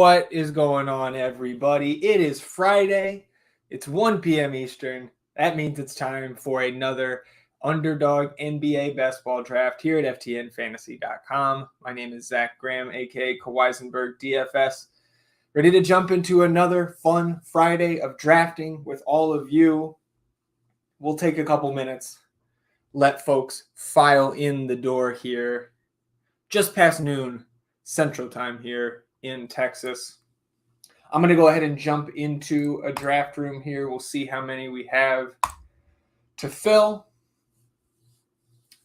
What is going on, everybody? It is Friday. It's 1 p.m. Eastern. That means it's time for another Underdog NBA basketball draft here at FTNFantasy.com. My name is Zac Graham, a.k.a. Kawaisenberg DFS. Ready to jump into another fun Friday of drafting with all of you. We'll take a couple minutes, let folks file in the door here. Just past noon Central Time here in Texas. I'm going to go ahead and jump into a draft room here. We'll see how many we have to fill.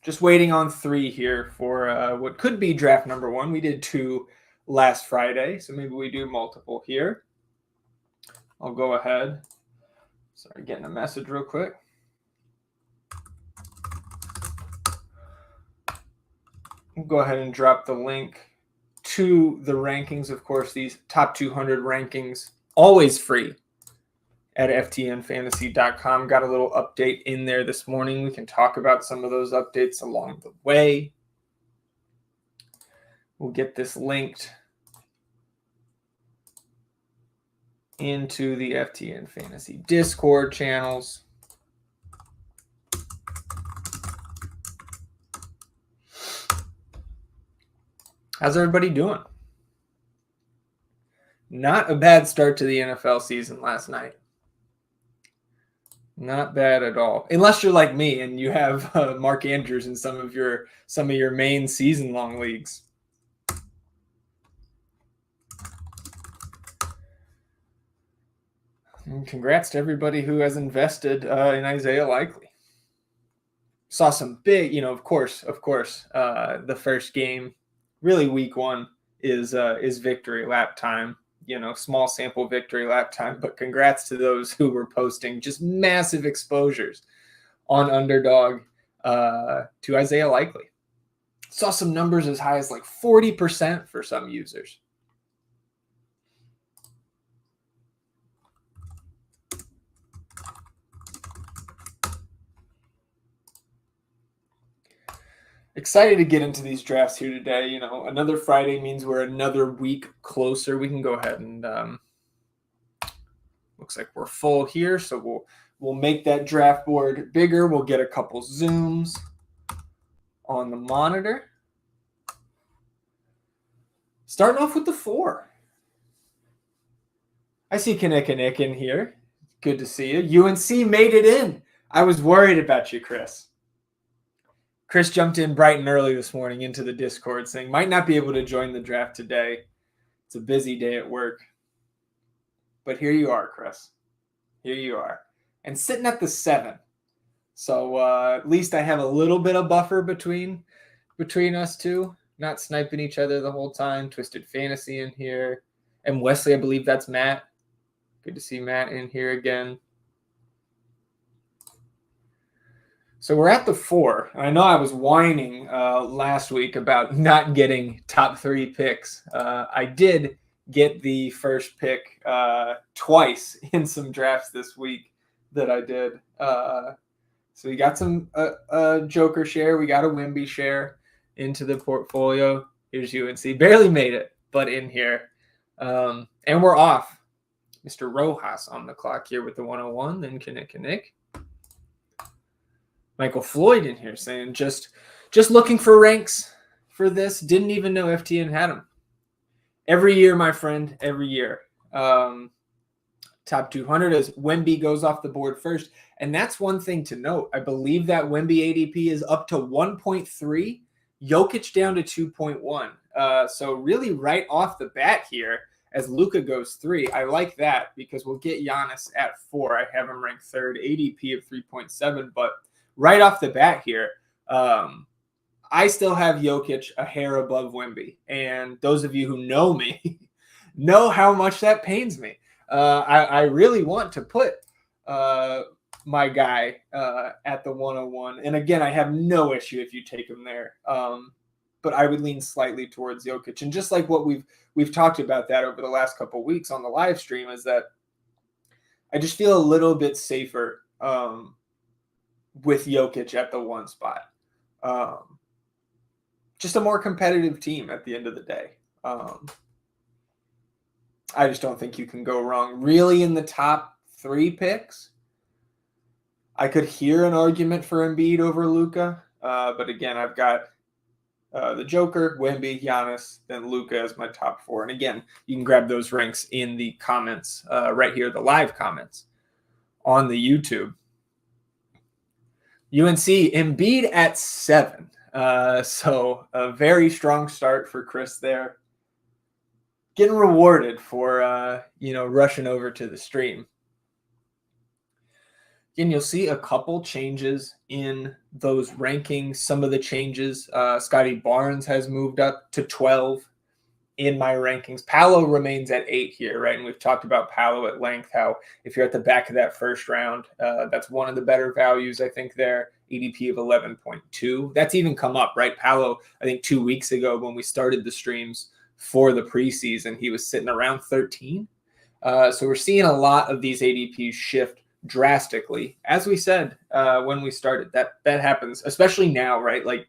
Just waiting on 3 here for what could be draft number 1. We did 2 last Friday, so maybe we do multiple here. I'll go ahead. Sorry, getting a message real quick. We'll go ahead and drop the link to the rankings. Of course, these top 200 rankings, always free at FTNFantasy.com. Got a little update in there this morning. We can talk about some of those updates along the way. We'll get this linked into the FTN Fantasy Discord channels. How's everybody doing? Not a bad start to the NFL season last night. Not bad at all. Unless you're like me and you have Mark Andrews in some of your main season-long leagues. And congrats to everybody who has invested in Isaiah Likely. Saw some big, of course, the first game. Really, week 1 is victory lap time. Small sample victory lap time. But congrats to those who were posting just massive exposures on Underdog to Isaiah Likely. Saw some numbers as high as like 40% for some users. Excited to get into these drafts here today. Another Friday means we're another week closer. We can go ahead and looks like we're full here, so we'll make that draft board bigger. We'll get a couple zooms on the monitor. Starting off with the 4. I see Kinnick in here. Good to see you. UNC made it in. I was worried about you, Chris. Chris jumped in bright and early this morning into the Discord saying, might not be able to join the draft today. It's a busy day at work. But here you are, Chris. Here you are. And sitting at the 7. So at least I have a little bit of buffer between us two. Not sniping each other the whole time. Twisted Fantasy in here. And Wesley, I believe that's Matt. Good to see Matt in here again. So we're at the 4. I know I was whining last week about not getting top 3 picks. I did get the first pick twice in some drafts this week that I did. So we got some Joker share. We got a Wimby share into the portfolio. Here's UNC. Barely made it, but in here. And we're off. Mr. Rojas on the clock here with the 101. Then Kinnick. Michael Floyd in here saying just looking for ranks for this. Didn't even know FTN had them. Every year, my friend, every year. Top 200 as Wemby goes off the board first. And that's one thing to note. I believe that Wemby ADP is up to 1.3. Jokic down to 2.1. So really right off the bat here, as Luka goes 3, I like that because we'll get Giannis at 4. I have him ranked 3rd, ADP of 3.7, but right off the bat here, I still have Jokic a hair above Wemby. And those of you who know me know how much that pains me. I really want to put my guy at the 101. And again, I have no issue if you take him there. But I would lean slightly towards Jokic. And just like what we've talked about that over the last couple of weeks on the live stream is that I just feel a little bit safer with Jokic at the 1 spot. Just a more competitive team at the end of the day. I just don't think you can go wrong. Really, in the top 3 picks, I could hear an argument for Embiid over Luka. But again, I've got the Joker, Wemby, Giannis, then Luka as my top 4. And again, you can grab those ranks in the comments right here, the live comments on the YouTube. UNC, Embiid at 7. So a very strong start for Chris there. Getting rewarded for, rushing over to the stream. Again, you'll see a couple changes in those rankings. Some of the changes, Scotty Barnes has moved up to 12 in my rankings. Paolo remains at 8 here, right? And we've talked about Paolo at length, how if you're at the back of that first round, that's one of the better values, I think, there. ADP of 11.2. That's even come up, right? Paolo, I think 2 weeks ago when we started the streams for the preseason, he was sitting around 13. So we're seeing a lot of these ADPs shift drastically. As we said when we started, that happens, especially now, right? Like,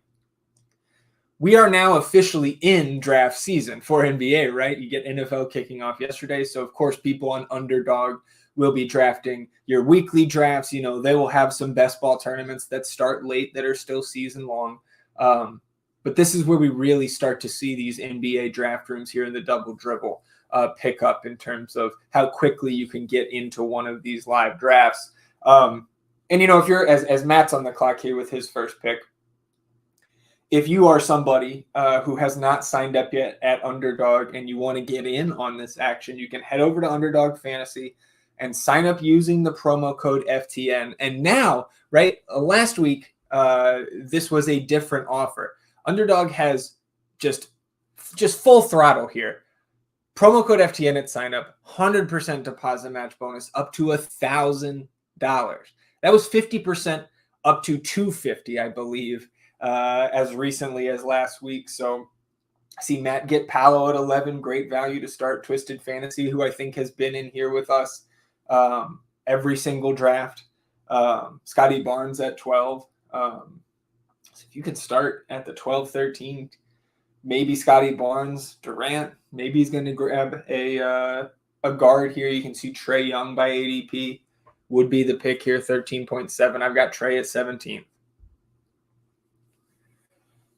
we are now officially in draft season for NBA, right? You get NFL kicking off yesterday. So, of course, people on Underdog will be drafting your weekly drafts. They will have some best ball tournaments that start late that are still season long. But this is where we really start to see these NBA draft rooms here in the Double Dribble pick up in terms of how quickly you can get into one of these live drafts. And, if you're, as Matt's on the clock here with his first pick, if you are somebody who has not signed up yet at Underdog and you want to get in on this action, you can head over to Underdog Fantasy and sign up using the promo code FTN. And now, right, last week, this was a different offer. Underdog has just full throttle here. Promo code FTN at sign up, 100% deposit match bonus up to $1,000. That was 50% up to $250, I believe. As recently as last week. So I see Matt get Paolo at 11, great value to start. Twisted Fantasy, who I think has been in here with us every single draft. Scotty Barnes at 12. So if you could start at the 12, 13, maybe Scotty Barnes, Durant, maybe he's going to grab a guard here. You can see Trae Young by ADP would be the pick here, 13.7. I've got Trae at 17.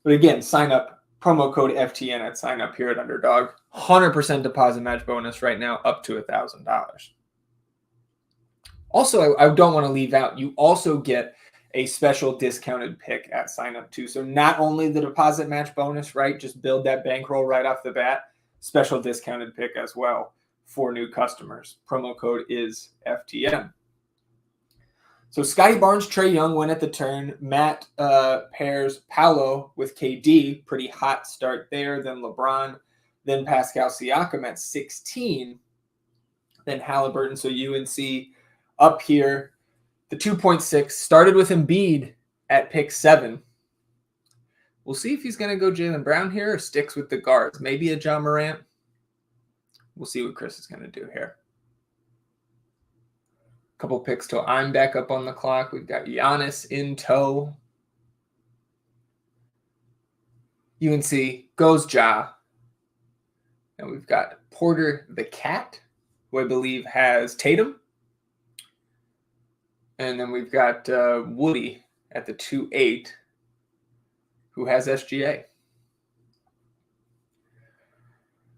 But again, sign up, promo code FTN at sign up here at Underdog. 100% deposit match bonus right now up to $1,000. Also, I don't want to leave out, you also get a special discounted pick at sign up too. So not only the deposit match bonus, right? Just build that bankroll right off the bat. Special discounted pick as well for new customers. Promo code is FTN. So Scotty Barnes, Trae Young went at the turn. Matt pairs Paolo with KD. Pretty hot start there. Then LeBron. Then Pascal Siakam at 16. Then Halliburton. So UNC up here. The 2.6 started with Embiid at pick 7. We'll see if he's going to go Jaylen Brown here or sticks with the guards. Maybe a John Morant. We'll see what Chris is going to do here. Couple picks till I'm back up on the clock. We've got Giannis in tow. UNC goes Ja. And we've got Porter the Cat, who I believe has Tatum. And then we've got Woody at the 2-8, who has SGA.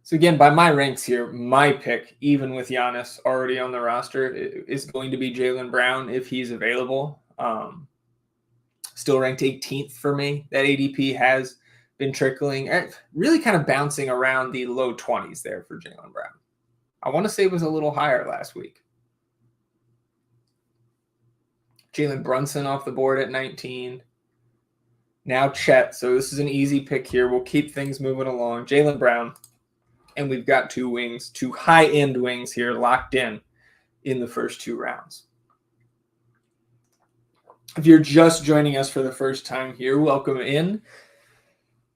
So again, by my ranks here, my pick, even with Giannis already on the roster, is going to be Jaylen Brown if he's available. Still ranked 18th for me. That ADP has been trickling, really kind of bouncing around the low 20s there for Jaylen Brown. I want to say it was a little higher last week. Jalen Brunson off the board at 19. Now Chet. So this is an easy pick here. We'll keep things moving along. Jaylen Brown. And we've got 2 wings, 2 high-end wings here locked in the first 2 rounds. If you're just joining us for the first time here, welcome in.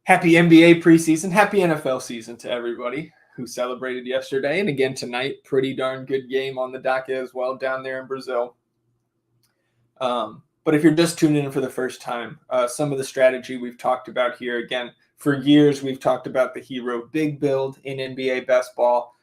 Happy NBA preseason. Happy NFL season to everybody who celebrated yesterday. And again tonight, pretty darn good game on the docket as well down there in Brazil. But if you're just tuning in for the first time, some of the strategy we've talked about here, again, for years we've talked about the hero big build in NBA best ball.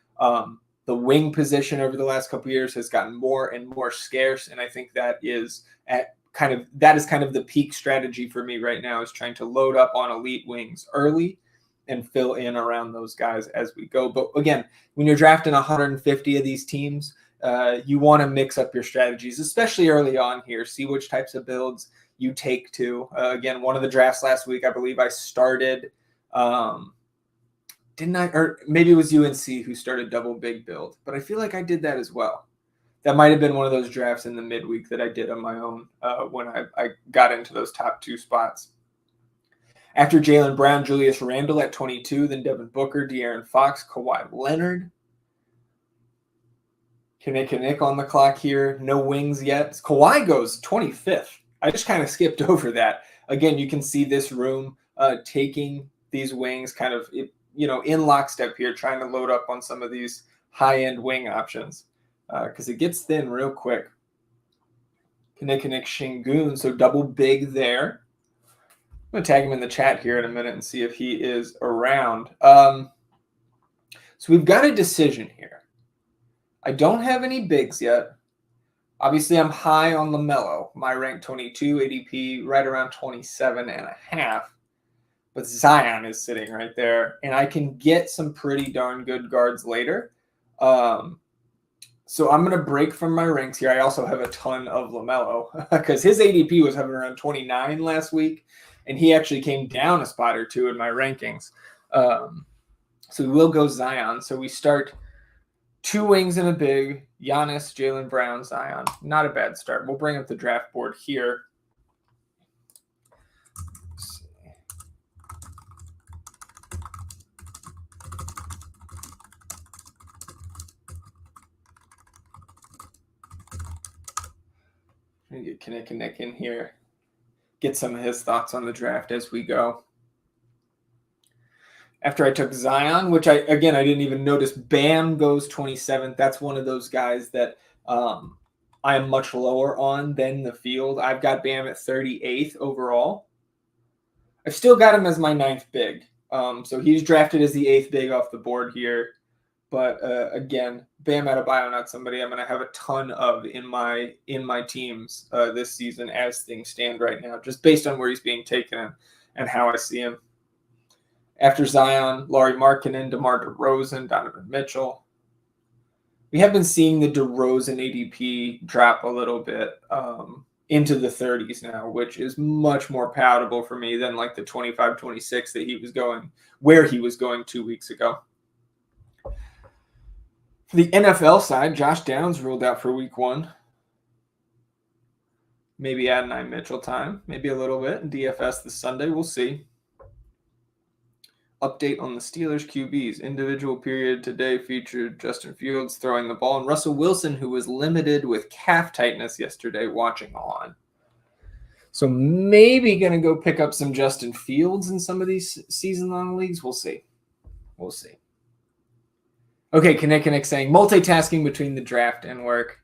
The wing position over the last couple of years has gotten more and more scarce, and I think that is kind of the peak strategy for me right now, is trying to load up on elite wings early and fill in around those guys as we go. But again, when you're drafting 150 of these teams, you want to mix up your strategies, especially early on here. See which types of builds you take to. Again, one of the drafts last week, I believe I started didn't I? Or maybe it was UNC who started double big build, but I feel like I did that as well. That might have been one of those drafts in the midweek that I did on my own when I got into those top 2 spots. After Jaylen Brown, Julius Randle at 22, then Devin Booker, De'Aaron Fox, Kawhi Leonard. Kinnick on the clock here. No wings yet. Kawhi goes 25th. I just kind of skipped over that. Again, you can see this room taking these wings kind of in lockstep here, trying to load up on some of these high-end wing options because it gets thin real quick. Kinnick Shingun, so double big there. I'm going to tag him in the chat here in a minute and see if he is around. So we've got a decision here. I don't have any bigs yet. Obviously, I'm high on LaMelo. My rank 22, ADP right around 27.5. But Zion is sitting right there, and I can get some pretty darn good guards later. So I'm going to break from my ranks here. I also have a ton of LaMelo because his ADP was hovering around 29 last week, and he actually came down a spot or 2 in my rankings. So we will go Zion. So we start 2 wings and a big. Giannis, Jaylen Brown, Zion. Not a bad start. We'll bring up the draft board here. Get Kinnick in here. Get some of his thoughts on the draft as we go. After I took Zion, which I didn't even notice, Bam goes 27th. That's one of those guys that I am much lower on than the field. I've got Bam at 38th overall. I've still got him as my 9th big. So he's drafted as the 8th big off the board here. But again, Bam Adebayo, not somebody I'm going to have a ton of in my teams this season as things stand right now, just based on where he's being taken and how I see him. After Zion, Lauri Markkanen, DeMar DeRozan, Donovan Mitchell. We have been seeing the DeRozan ADP drop a little bit into the 30s now, which is much more palatable for me than like the 25, 26 that he was going, where he was going 2 weeks ago. For the NFL side, Josh Downs ruled out for week 1. Maybe Adonai Mitchell time, maybe a little bit. DFS this Sunday, we'll see. Update on the Steelers QBs. Individual period today featured Justin Fields throwing the ball and Russell Wilson, who was limited with calf tightness yesterday, watching on. So maybe going to go pick up some Justin Fields in some of these season-long leagues. We'll see. We'll see. Okay, Kinnick saying multitasking between the draft and work.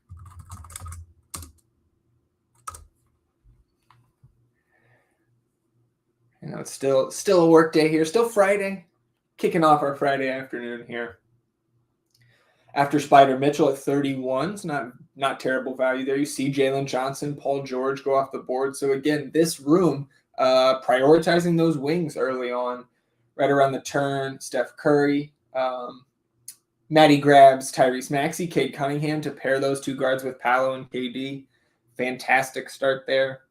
You know, it's still a work day here. Still Friday. Kicking off our Friday afternoon here. After Spider Mitchell at 31, it's not terrible value there. You see Jalen Johnson, Paul George go off the board. So again, this room prioritizing those wings early on, right around the turn. Steph Curry, Matty grabs Tyrese Maxey, Cade Cunningham to pair those 2 guards with Paolo and KD. Fantastic start there.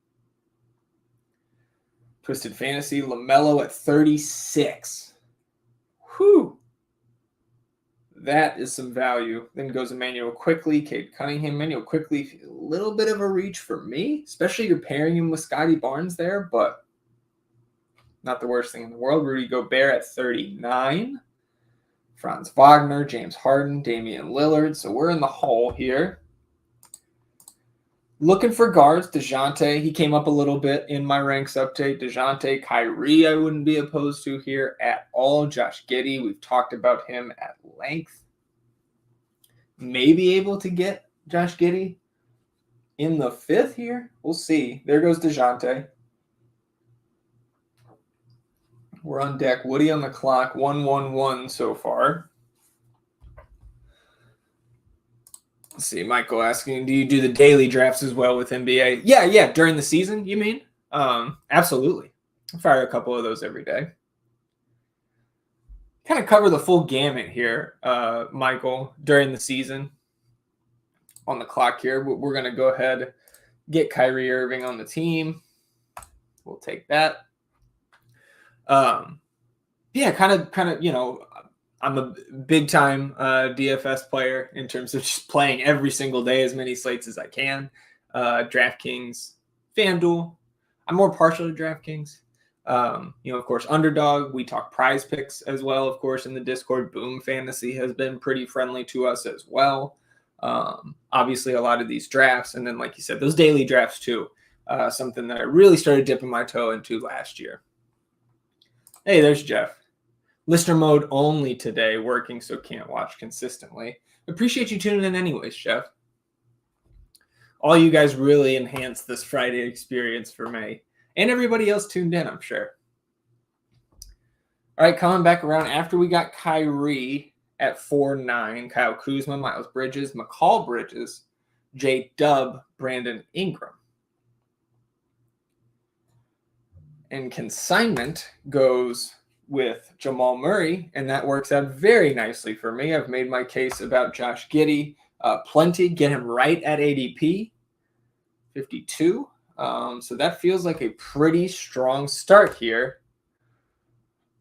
Twisted Fantasy, LaMelo at 36. Whew. That is some value. Then goes Emmanuel Quickley, Cade Cunningham. Emmanuel Quickley, a little bit of a reach for me, especially you're pairing him with Scotty Barnes there, but not the worst thing in the world. Rudy Gobert at 39. Franz Wagner, James Harden, Damian Lillard. So we're in the hole here. Looking for guards, DeJounte. He came up a little bit in my ranks update. DeJounte, Kyrie, I wouldn't be opposed to here at all. Josh Giddey, we've talked about him at length. Maybe able to get Josh Giddey in the 5th here. We'll see. There goes DeJounte. We're on deck. Woody on the clock. 1-1-1 so far. Let's see, Michael asking, do you do the daily drafts as well with NBA? Yeah, during the season, you mean? Absolutely. I fire a couple of those every day. Kind of cover the full gamut here, Michael, during the season. On the clock here, we're going to go ahead, get Kyrie Irving on the team. We'll take that. Yeah, kind of, you know, I'm a big time DFS player in terms of just playing every single day, as many slates as I can. DraftKings, FanDuel. I'm more partial to DraftKings. You know, of course, Underdog. We talk prize picks as well, of course, in the Discord. Boom Fantasy has been pretty friendly to us as well. Obviously, a lot of these drafts. And then, like you said, those daily drafts too. Something that I really started dipping my toe into last year. Hey, there's Jeff. Listener mode only today, working, so can't watch consistently. Appreciate you tuning in anyways, Jeff. All you guys really enhanced this Friday experience for me. And everybody else tuned in, I'm sure. All right, coming back around after we got Kyrie at 4-9, Kyle Kuzma, Miles Bridges, McCall Bridges, J. Dub, Brandon Ingram. And consignment goes with Jamal Murray, and that works out very nicely for me. I've made my case about Josh Giddey plenty. Get him right at ADP, 52. So that feels like a pretty strong start here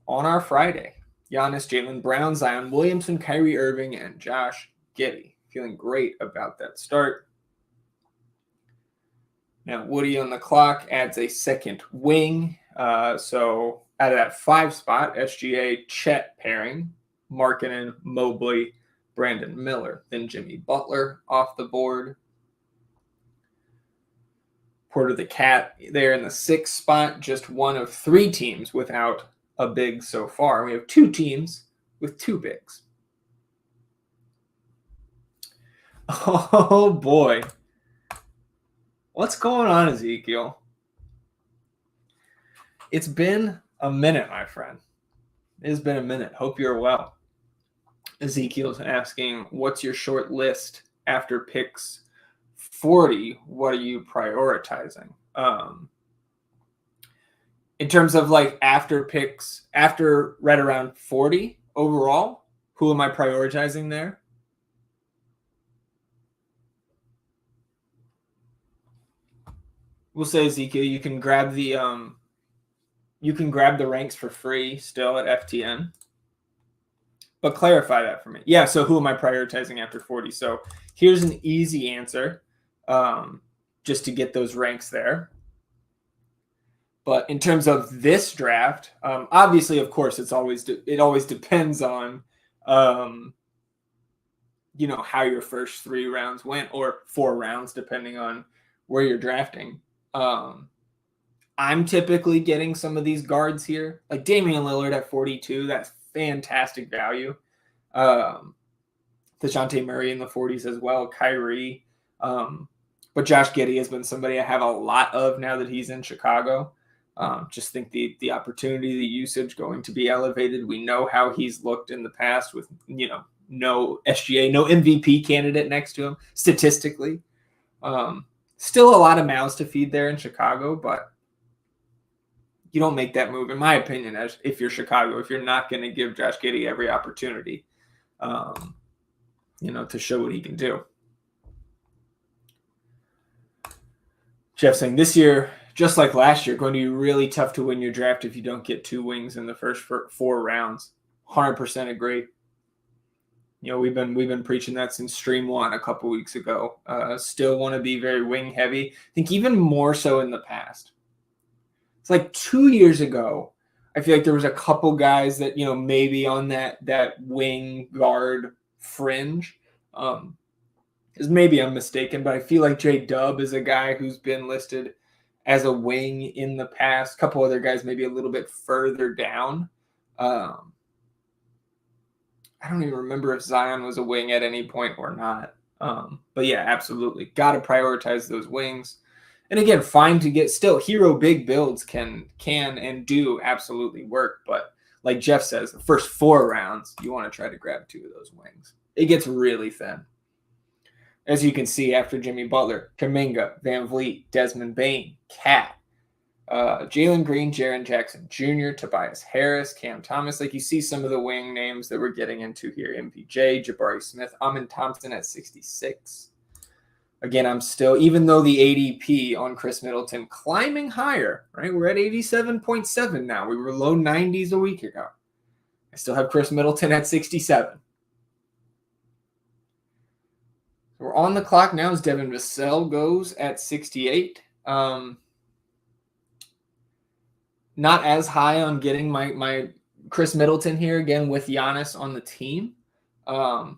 on our Friday. Giannis, Jaylen Brown, Zion Williamson, Kyrie Irving, and Josh Giddey. Feeling great about that start. Now, Woody on the clock adds a second wing. So out of that 5 spot, SGA, Chet pairing, Markkanen, Mobley, Brandon Miller. Then Jimmy Butler off the board. Porter the Cat there in the 6th spot, just one of 3 teams without a big so far. We have 2 teams with 2 bigs. Oh boy. What's going on, Ezekiel? It's been a minute, my friend. It has been a minute. Hope you're well. Ezekiel's asking, what's your short list after picks 40? What are you prioritizing? In terms of like after picks, after right around 40 overall, who am I prioritizing there? We'll say, Ezekiel, you can grab the ranks for free still at FTN. But clarify that for me. Yeah, so who am I prioritizing after 40? So here's an easy answer, just to get those ranks there. But in terms of this draft, obviously, of course, it always depends on, you know, how your first 3 rounds went, or 4 rounds, depending on where you're drafting. I'm typically getting some of these guards here, like Damian Lillard at 42. That's fantastic value. DeJounte Murray in the 40s as well. Kyrie. But Josh Giddey has been somebody I have a lot of now that he's in Chicago. Just think the opportunity, the usage going to be elevated. We know how he's looked in the past with, you know, no SGA, no MVP candidate next to him statistically. Still a lot of mouths to feed there in Chicago, but you don't make that move, in my opinion, as if you're Chicago, if you're not going to give Josh Giddey every opportunity, you know, to show what he can do. Jeff saying this year, just like last year, going to be really tough to win your draft if you don't get 2 wings in the first 4 rounds. 100% agree. You know, we've been preaching that since stream 1 a couple weeks ago. Still want to be very wing heavy. I think even more so in the past. It's like 2 years ago, I feel like there was a couple guys that, you know, maybe on that wing guard fringe. Is maybe I'm mistaken, but I feel like J Dub is a guy who's been listed as a wing in the past. A couple other guys maybe a little bit further down. I don't even remember if Zion was a wing at any point or not. But yeah, absolutely. Got to prioritize those wings. And again, fine to get still hero big builds can and do absolutely work. But like Jeff says, the first 4 rounds, you want to try to grab 2 of those wings. It gets really thin. As you can see, after Jimmy Butler, Kuminga, Van Vliet, Desmond Bane, Cat, Jalen Green, Jaren Jackson Jr., Tobias Harris, Cam Thomas. Like, you see some of the wing names that we're getting into here. MPJ, Jabari Smith, Amin Thompson at 66. Again, I'm still, even though the ADP on Chris Middleton climbing higher, right? We're at 87.7 now. We were low 90s a week ago. I still have Chris Middleton at 67. We're on the clock now as Devin Vassell goes at 68. Not as high on getting my Chris Middleton here, again, with Giannis on the team.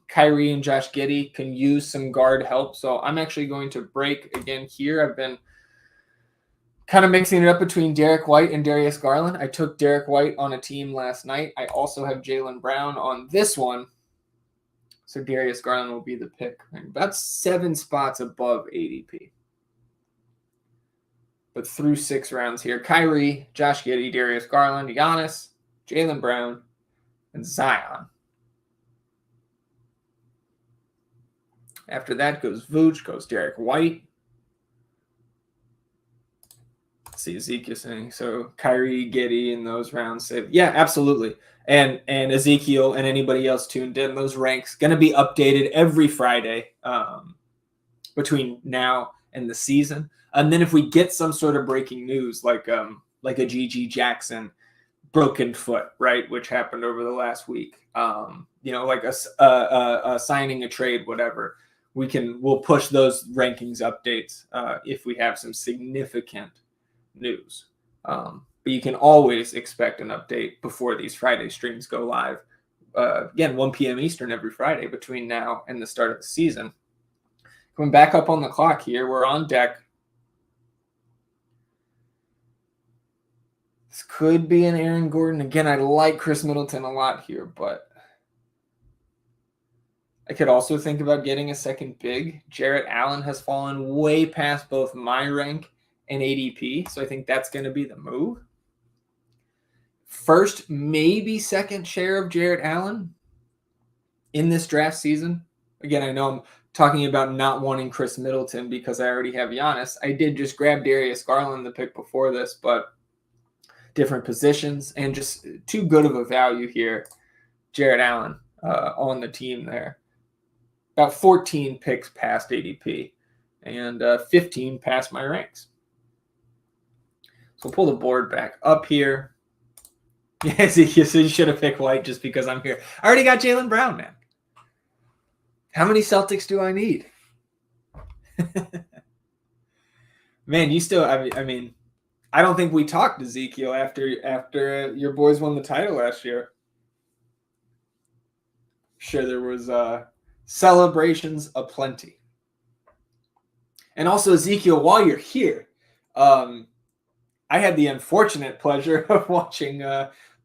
Kyrie and Josh Giddey can use some guard help. So I'm actually going to break again here. I've been kind of mixing it up between Derek White and Darius Garland. I took Derek White on a team last night. I also have Jaylen Brown on this one. So Darius Garland will be the pick. About 7 spots above ADP. But through 6 rounds here, Kyrie, Josh Giddey, Darius Garland, Giannis, Jaylen Brown, and Zion. After that goes Vooch, goes Derek White. Let's see, Ezekiel saying, so Kyrie, Giddey in those rounds. Yeah, absolutely. And Ezekiel and anybody else tuned in, those ranks going to be updated every Friday between now and the season. And then if we get some sort of breaking news, like a GG Jackson broken foot, right, which happened over the last week, like a signing a trade, whatever, we'll push those rankings updates if we have some significant news. But you can always expect an update before these Friday streams go live. Again, 1 p.m. Eastern every Friday between now and the start of the season. Coming back up on the clock here, we're on deck. This could be an Aaron Gordon. Again, I like Chris Middleton a lot here, but I could also think about getting a second big. Jarrett Allen has fallen way past both my rank and ADP, so I think that's going to be the move. First, maybe second share of Jarrett Allen in this draft season. Again, I know I'm talking about not wanting Chris Middleton because I already have Giannis. I did just grab Darius Garland the pick before this, but different positions and just too good of a value here. Jarrett Allen on the team there. About 14 picks past ADP and 15 past my ranks. So we'll pull the board back up here. Yes, you should have picked White just because I'm here. I already got Jaylen Brown, man. How many Celtics do I need? Man, you still, I mean, I don't think we talked, Ezekiel, after your boys won the title last year. Sure, there was celebrations aplenty. And also, Ezekiel, while you're here, I had the unfortunate pleasure of watching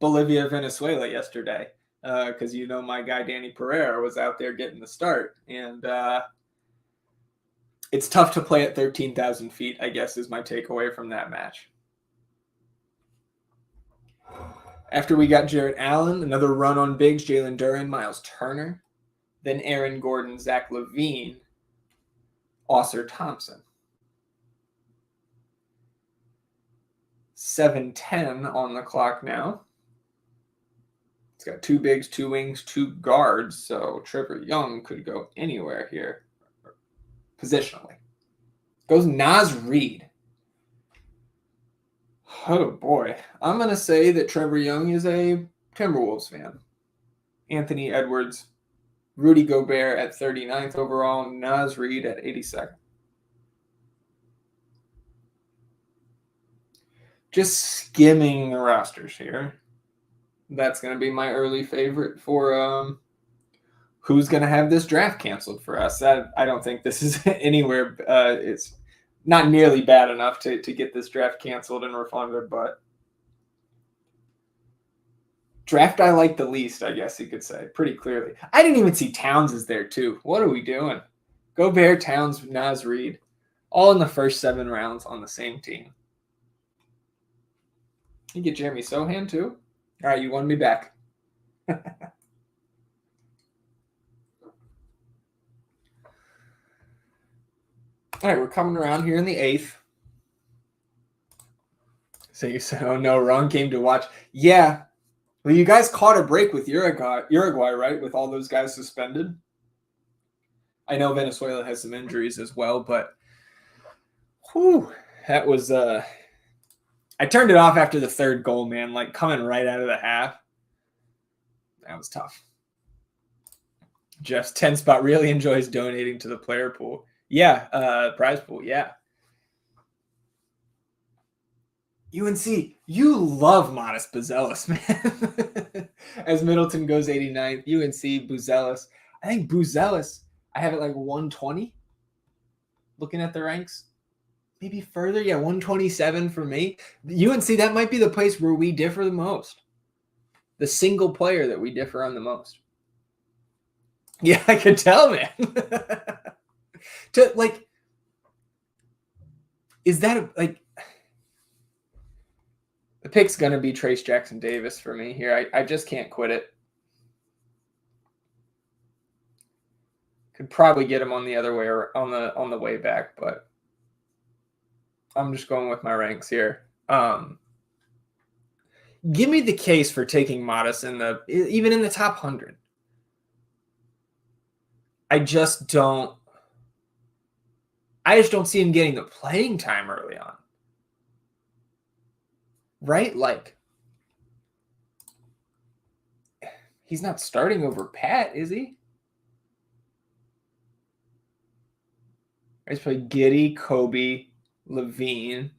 Bolivia, Venezuela yesterday because my guy Danny Pereira was out there getting the start. And it's tough to play at 13,000 feet, I guess, is my takeaway from that match. After we got Jarrett Allen, another run on bigs, Jalen Duren, Miles Turner, then Aaron Gordon, Zach LaVine, Ausar Thompson. 7:10 on the clock now. It's got 2 bigs, 2 wings, 2 guards, so Trevor Young could go anywhere here positionally. Goes Naz Reid. Oh, boy. I'm going to say that Trevor Young is a Timberwolves fan. Anthony Edwards, Rudy Gobert at 39th overall, Naz Reid at 82nd. Just skimming the rosters here. That's going to be my early favorite for who's going to have this draft canceled for us. I don't think this is anywhere. It's not nearly bad enough to get this draft canceled and refunded, but draft I like the least, I guess you could say, pretty clearly. I didn't even see Towns is there, too. What are we doing? Gobert, Towns, Naz Reid, all in the first 7 rounds on the same team. You get Jeremy Sohan, too? All right, you won me back. All right, we're coming around here in the 8th. So you said, oh no, wrong game to watch. Yeah. Well, you guys caught a break with Uruguay, right? With all those guys suspended. I know Venezuela has some injuries as well, but whew, that was I turned it off after the 3rd goal, man, like coming right out of the half. That was tough. Jeff's 10 spot really enjoys donating to the player pool. Yeah, prize pool, yeah. UNC, you love Modest Buzelis, man. As Middleton goes 89th, UNC, Buzelis. I think Buzelis, I have it like 120. Looking at the ranks. Maybe further. Yeah, 127 for me. UNC, that might be the place where we differ the most. The single player that we differ on the most. Yeah, I could tell, man. Is that like the pick's gonna be Trace Jackson Davis for me here. I just can't quit it. Could probably get him on the other way or on the way back, but I'm just going with my ranks here. Give me the case for taking Modest even in the top 100. I just don't see him getting the playing time early on. Right? Like, he's not starting over Pat, is he? He's played Giddey, Kobe, Levine,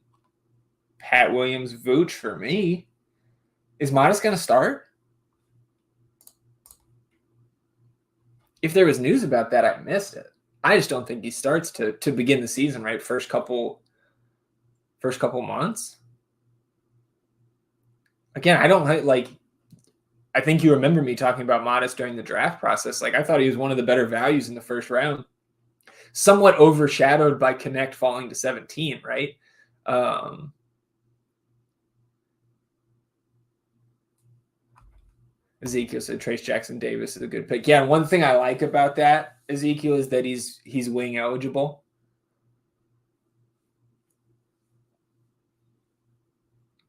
Pat Williams, Vooch for me. Is Modest going to start? If there was news about that, I missed it. I just don't think he starts to begin the season, right? First couple months. Again, I don't like. I think you remember me talking about Modest during the draft process. Like, I thought he was one of the better values in the first round. Somewhat overshadowed by Connect falling to 17, right? Ezekiel said Trace Jackson Davis is a good pick. Yeah, one thing I like about that, Ezekiel, is that he's wing eligible.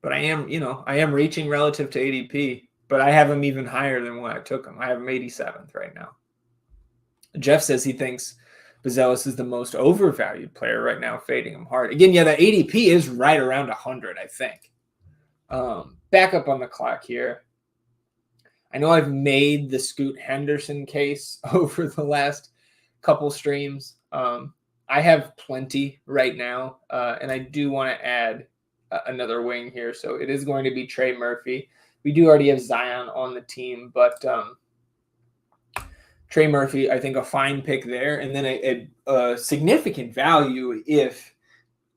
But I am reaching relative to ADP, but I have him even higher than when I took him. I have him 87th right now. Jeff says he thinks Buzelis is the most overvalued player right now, fading him hard. Again, yeah, the ADP is right around 100, I think. Back up on the clock here. I know I've made the Scoot Henderson case over the last couple streams. I have plenty right now, and I do want to add another wing here. So it is going to be Trey Murphy. We do already have Zion on the team, but Trey Murphy, I think a fine pick there. And then a significant value if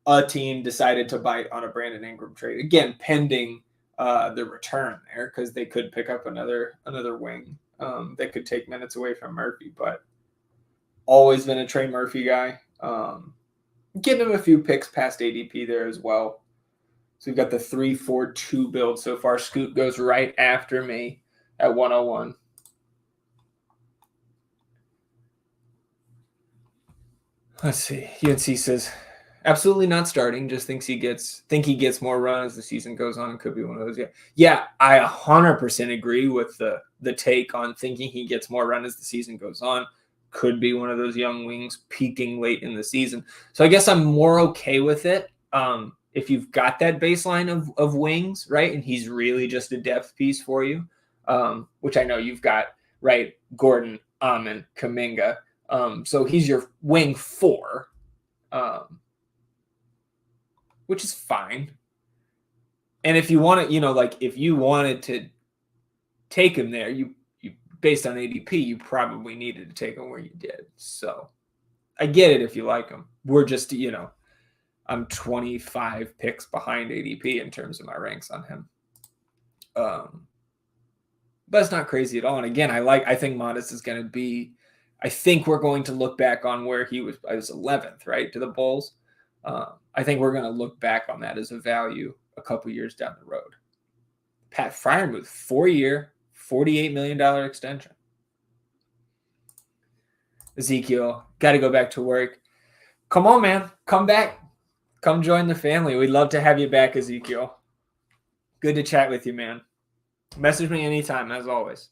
a team decided to bite on a Brandon Ingram trade. Again, pending the return there, because they could pick up another wing that could take minutes away from Murphy. But always been a Trey Murphy guy. Getting him a few picks past ADP there as well. So we've got the 3-4-2 build so far. Scoot goes right after me at 101. Let's see. UNC says absolutely not starting. Just think he gets more run as the season goes on. Could be one of those. Yeah. I 100% agree with the take on thinking he gets more run as the season goes on. Could be one of those young wings peaking late in the season. So I guess I'm more okay with it. If you've got that baseline of wings, right, and he's really just a depth piece for you, which I know you've got, right, Gordon, Amon, Kuminga. So he's your wing 4, which is fine. And if you want to, if you wanted to take him there, you based on ADP, you probably needed to take him where you did. So I get it if you like him. We're just, I'm 25 picks behind ADP in terms of my ranks on him. But it's not crazy at all. And again, I think Modest is going to be, I think we're going to look back on where I was 11th, right, to the Bulls. I think we're going to look back on that as a value a couple years down the road. Pat Freiermuth, 4-year, $48 million extension. Ezekiel, got to go back to work. Come on, man. Come back. Come join the family. We'd love to have you back, Ezekiel. Good to chat with you, man. Message me anytime, as always.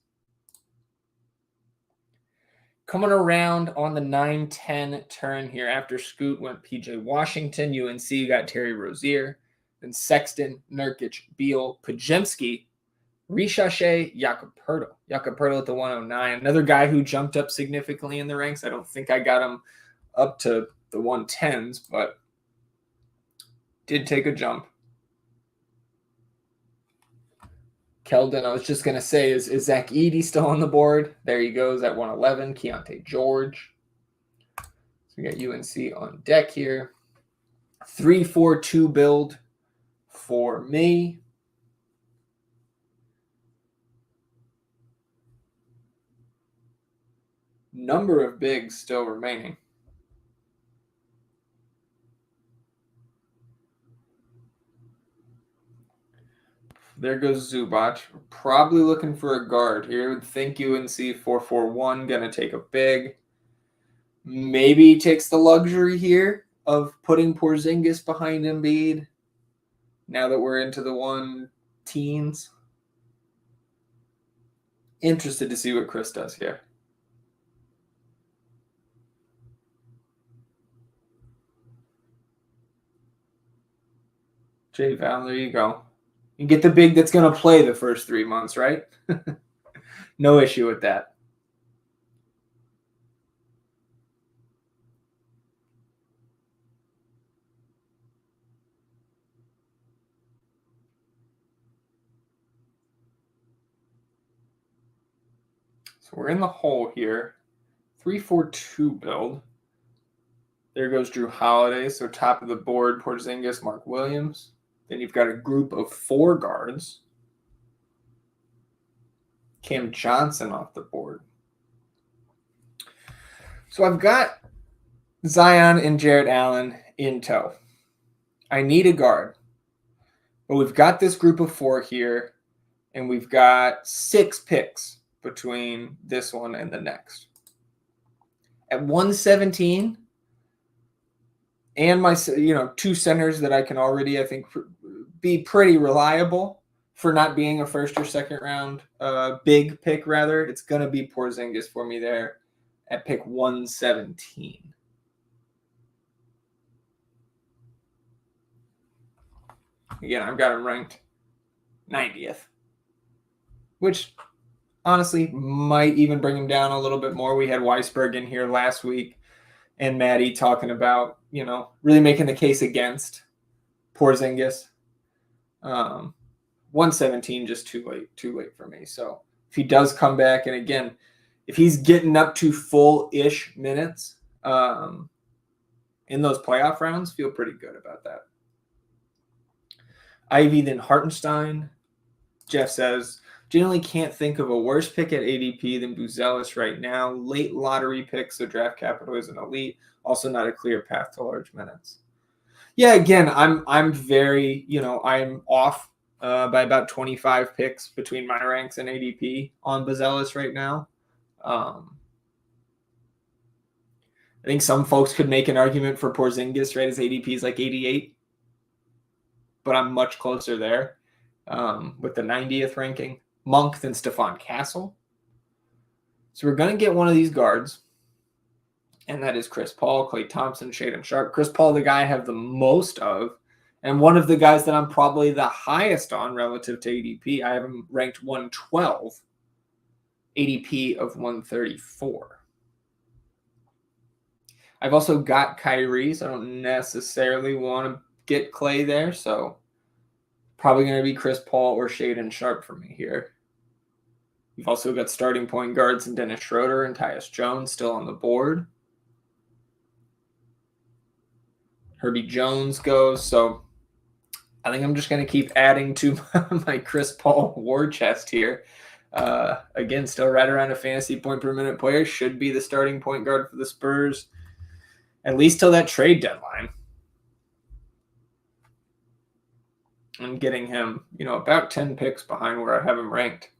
Coming around on the 9-10 turn here after Scoot went PJ Washington, UNC, you got Terry Rozier, then Sexton, Nurkic, Beal, Podziemski, Ricochet, Jakob Poeltl. Jakob Poeltl at the 109. Another guy who jumped up significantly in the ranks. I don't think I got him up to the 110s, but did take a jump. Keldon, I was just going to say, is Zach Edey still on the board? There he goes at 111. Keontae George. So we got UNC on deck here. 3-4-2 build for me. Number of bigs still remaining. There goes Zubac. Probably looking for a guard here. Would think UNC 4-4-1 going to take a big. Maybe takes the luxury here of putting Porzingis behind Embiid. Now that we're into the 1-teens. Interested to see what Chris does here. Jay Val, there you go. You get the big that's going to play the first 3 months, right? No issue with that. So we're in the hole here. 3-4-2 build. There goes Drew Holiday. So top of the board, Porzingis, Mark Williams. Then you've got a group of 4 guards. Cam Johnson off the board. So I've got Zion and Jarrett Allen in tow. I need a guard. But we've got this group of 4 here, and we've got 6 picks between this one and the next. At 117, and my 2 centers that I can already, I think, be pretty reliable for not being a first or second round big pick, rather. It's going to be Porzingis for me there at pick 117. Again, I've got him ranked 90th, which honestly might even bring him down a little bit more. We had Weisberg in here last week and Maddie talking about, really making the case against Porzingis. 117, just too late for me. So if he does come back, and again, if he's getting up to full-ish minutes in those playoff rounds, feel pretty good about that. Ivy, then Hartenstein. Jeff says, generally can't think of a worse pick at ADP than Buzelis right now. Late lottery pick, so draft capital is an elite. Also not a clear path to large minutes. Yeah, again, I'm very, I'm off by about 25 picks between my ranks and ADP on Buzelis right now. I think some folks could make an argument for Porzingis, right? His ADP is like 88, but I'm much closer there with the 90th ranking. Monk, then Stephon Castle. So we're going to get one of these guards, and that is Chris Paul, Klay Thompson, Shaedon Sharpe. Chris Paul, the guy I have the most of, and one of the guys that I'm probably the highest on relative to ADP. I have him ranked 112, ADP of 134. I've also got Kyrie, so I don't necessarily want to get Klay there, so probably going to be Chris Paul or Shaedon Sharpe for me here. We've also got starting point guards and Dennis Schroeder and Tyus Jones still on the board. Herbie Jones goes, so I think I'm just going to keep adding to my Chris Paul war chest here. Again, still right around a fantasy point per minute player. Should be the starting point guard for the Spurs, at least till that trade deadline. I'm getting him, about 10 picks behind where I have him ranked.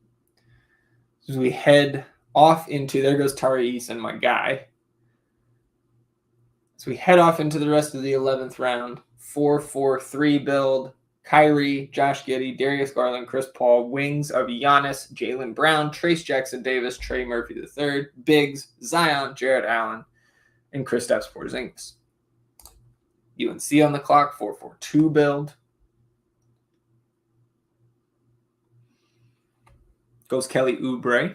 As we head off into, there goes Tari Eason, my guy. So we head off into the rest of the 11th round. 4-4-3 build. Kyrie, Josh Giddey, Darius Garland, Chris Paul, wings of Giannis, Jaylen Brown, Trace Jackson Davis, Trey Murphy III, bigs, Zion, Jarrett Allen, and Kristaps Porzingis. UNC on the clock, 4-4-2 build. Goes Kelly Oubre.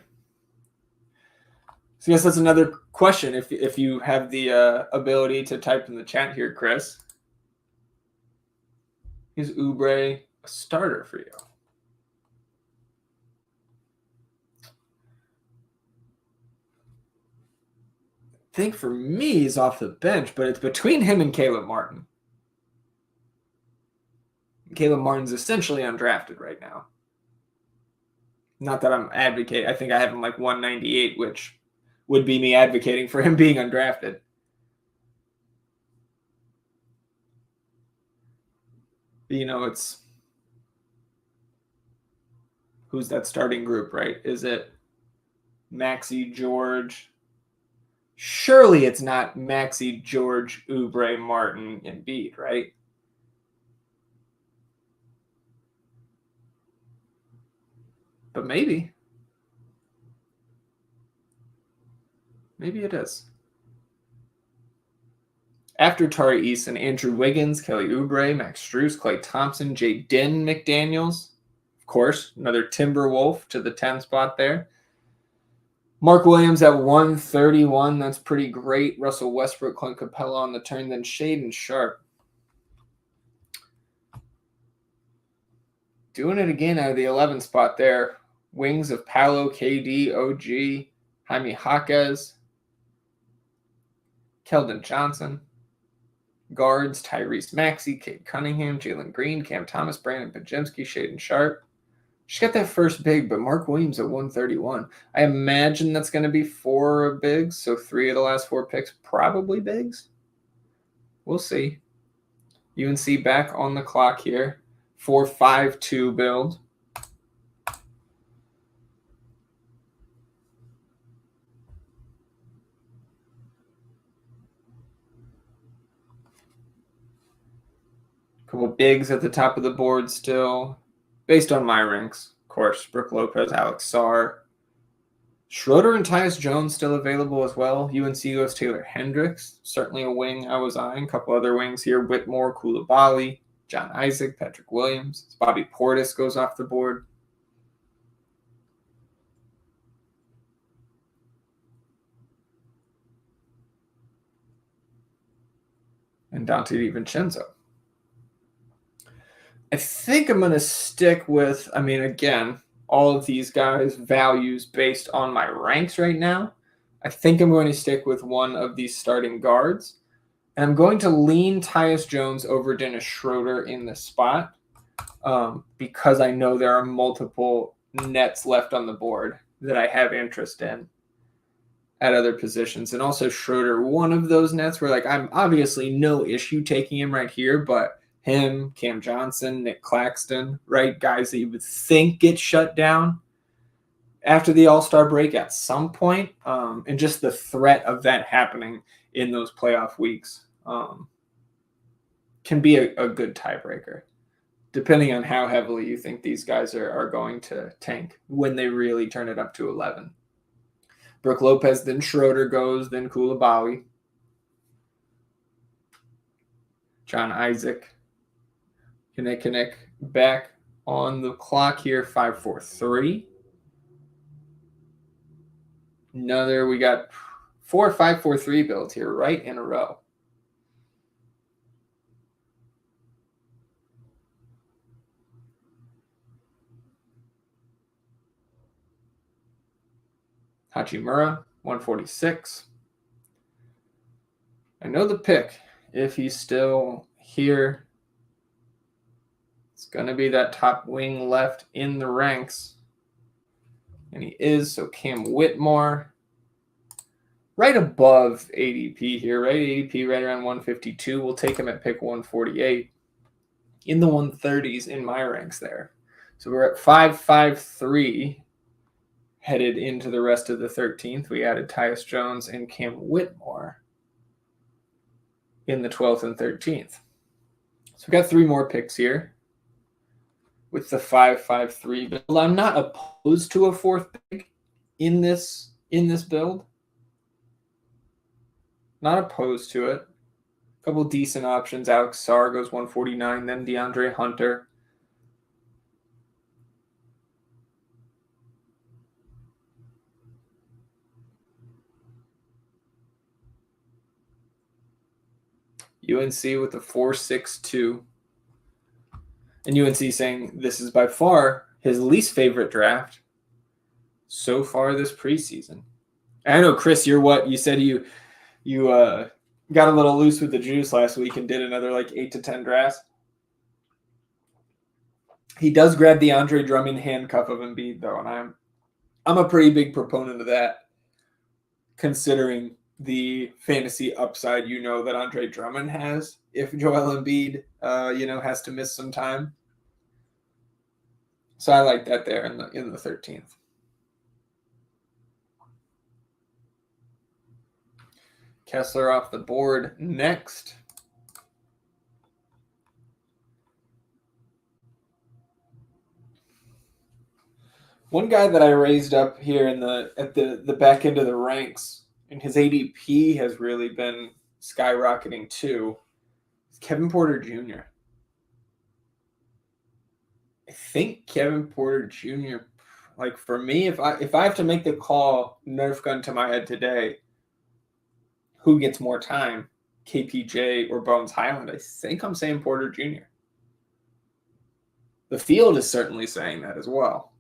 So I guess that's another question. If you have the ability to type in the chat here, Chris. Is Oubre a starter for you? I think for me, he's off the bench, but it's between him and Caleb Martin. Caleb Martin's essentially undrafted right now. Not that I'm advocating. I think I have him like 198, which would be me advocating for him being undrafted. But, you know, it's who's that starting group, right? Is it Maxey, George? Surely it's not Maxey, George, Oubre, Martin, and Embiid, right? But maybe. Maybe it is. After Tari Eason, Andrew Wiggins, Kelly Oubre, Max Strus, Klay Thompson, Jaden McDaniels. Of course, another Timberwolf to the 10 spot there. Mark Williams at 131. That's pretty great. Russell Westbrook, Clint Capella on the turn. Then Shaden Sharp. Doing it again out of the 11 spot there. Wings of Paolo, KD, OG, Jaime Jaquez, Keldon Johnson. Guards, Tyrese Maxey, Cade Cunningham, Jalen Green, Cam Thomas, Brandon Podziemski, Shaden Sharp. Just got that first big, but Mark Williams at 131. I imagine that's going to be 4 bigs, so 3 of the last 4 picks probably bigs. We'll see. UNC back on the clock here. 4-5-2 build. Couple bigs at the top of the board still. Based on my ranks, of course. Brook Lopez, Alex Sarr. Schroeder and Tyus Jones still available as well. UNC goes Taylor Hendricks. Certainly a wing I was eyeing. A couple other wings here. Whitmore, Koulibaly, John Isaac, Patrick Williams. Bobby Portis goes off the board. And Dante DiVincenzo. I think I'm going to stick with, again, all of these guys' values based on my ranks right now. I think I'm going to stick with one of these starting guards. And I'm going to lean Tyus Jones over Dennis Schroeder in this spot because I know there are multiple nets left on the board that I have interest in at other positions. And also Schroeder, one of those nets where I'm obviously no issue taking him right here, but him, Cam Johnson, Nick Claxton, right? Guys that you would think get shut down after the All-Star break at some point. And just the threat of that happening in those playoff weeks can be a good tiebreaker, depending on how heavily you think these guys are going to tank when they really turn it up to 11. Brook Lopez, then Schroeder goes, then Koulibaly. John Isaac. Kinnick back on the clock here, 5-4-3. We got 4 5-4-3 builds here right in a row. Hachimura, 146. I know the pick, if he's still here, it's going to be that top wing left in the ranks. And he is, so Cam Whitmore, right above ADP here, right? ADP right around 152. We'll take him at pick 148. In the 130s in my ranks there. So we're at 5-5-3 headed into the rest of the 13th. We added Tyus Jones and Cam Whitmore. in the 12th and 13th. So we got 3 more picks here with the 5-5-3 build. I'm not opposed to a 4th pick in this build. Not opposed to it. A couple decent options. Alex Sarr goes 149, then DeAndre Hunter. UNC with the 4-6-2. And UNC saying this is by far his least favorite draft so far this preseason. I know, Chris, you're what? You said you got a little loose with the juice last week and did another like 8 to 10 drafts. He does grab the Andre Drummond handcuff of Embiid, though, and I'm a pretty big proponent of that, considering the fantasy upside that Andre Drummond has if Joel Embiid has to miss some time. So I like that there in the 13th. Kessler off the board next. One guy that I raised up here at the back end of the ranks, and his ADP has really been skyrocketing too, is Kevin Porter Jr. I think Kevin Porter Jr., like for me, if I have to make the call, Nerf gun to my head today, who gets more time, KPJ or Bones Highland, I think I'm saying Porter Jr. The field is certainly saying that as well.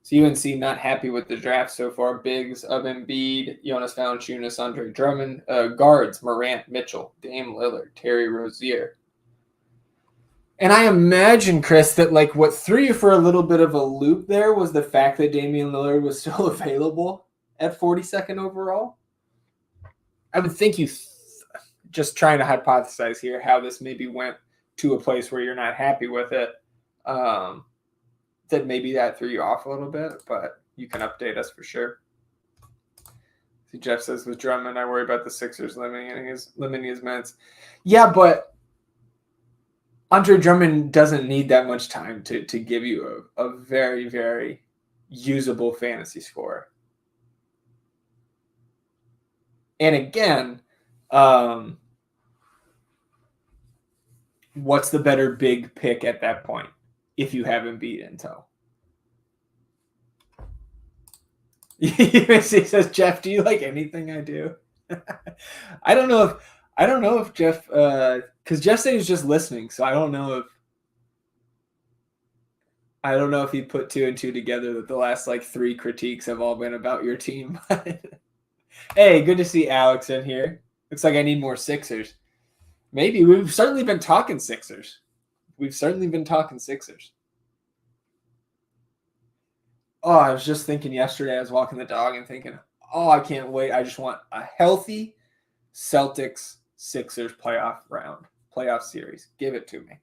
So UNC not happy with the draft so far. Bigs of Embiid, Jonas Valanciunas, Andre Drummond. Guards, Morant, Mitchell, Dame Lillard, Terry Rozier. And I imagine, Chris, that like what threw you for a little bit of a loop there was the fact that Damian Lillard was still available at 42nd overall. I would think just trying to hypothesize here how this maybe went to a place where you're not happy with it. That maybe that threw you off a little bit, but you can update us for sure. See, Jeff says with Drummond, I worry about the Sixers limiting his minutes. Yeah, but Andre Drummond doesn't need that much time to give you a very, very usable fantasy score. And again, what's the better big pick at that point if you haven't beat Intel? He says, Jeff, do you like anything I do? I don't know if Jeff, because Jeff said he's just listening, so I don't know if he put 2 and 2 together that the last like 3 critiques have all been about your team. Hey, good to see Alex in here. Looks like I need more Sixers. Maybe. We've certainly been talking Sixers. Oh, I was just thinking yesterday, I was walking the dog and thinking, oh, I can't wait. I just want a healthy Celtics Sixers playoff series. Give it to me.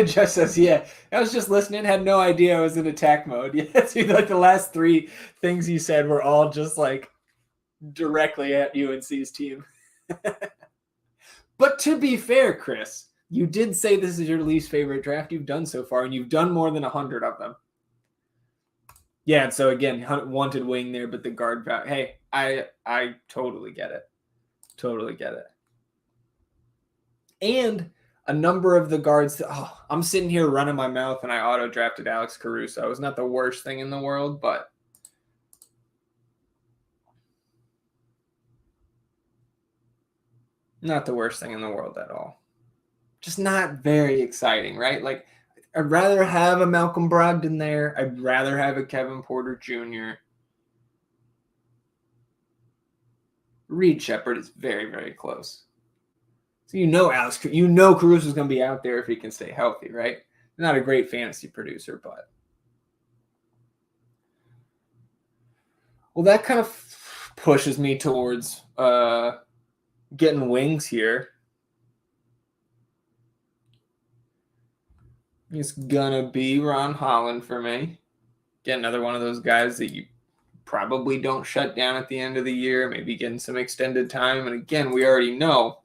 Just says, yeah, I was just listening, had no idea I was in attack mode. Yeah, see, like the last 3 things you said were all just like directly at UNC's team. But to be fair, Chris, you did say this is your least favorite draft you've done so far, and you've done more than 100 of them. Yeah, and so again, wanted wing there, but the guard back. Hey, I totally get it. And a number of the guards, I'm sitting here running my mouth, and I auto-drafted Alex Caruso. It's not the worst thing in the world, but not the worst thing in the world at all. Just not very exciting, right? Like, I'd rather have a Malcolm Brogdon there. I'd rather have a Kevin Porter Jr. Reed Shepard is very, very close. So Caruso's going to be out there if he can stay healthy, right? Not a great fantasy producer, but. Well, that kind of pushes me towards getting wings here. It's gonna be Ron Holland for me. Again, another one of those guys that you probably don't shut down at the end of the year, maybe getting some extended time. And again, we already know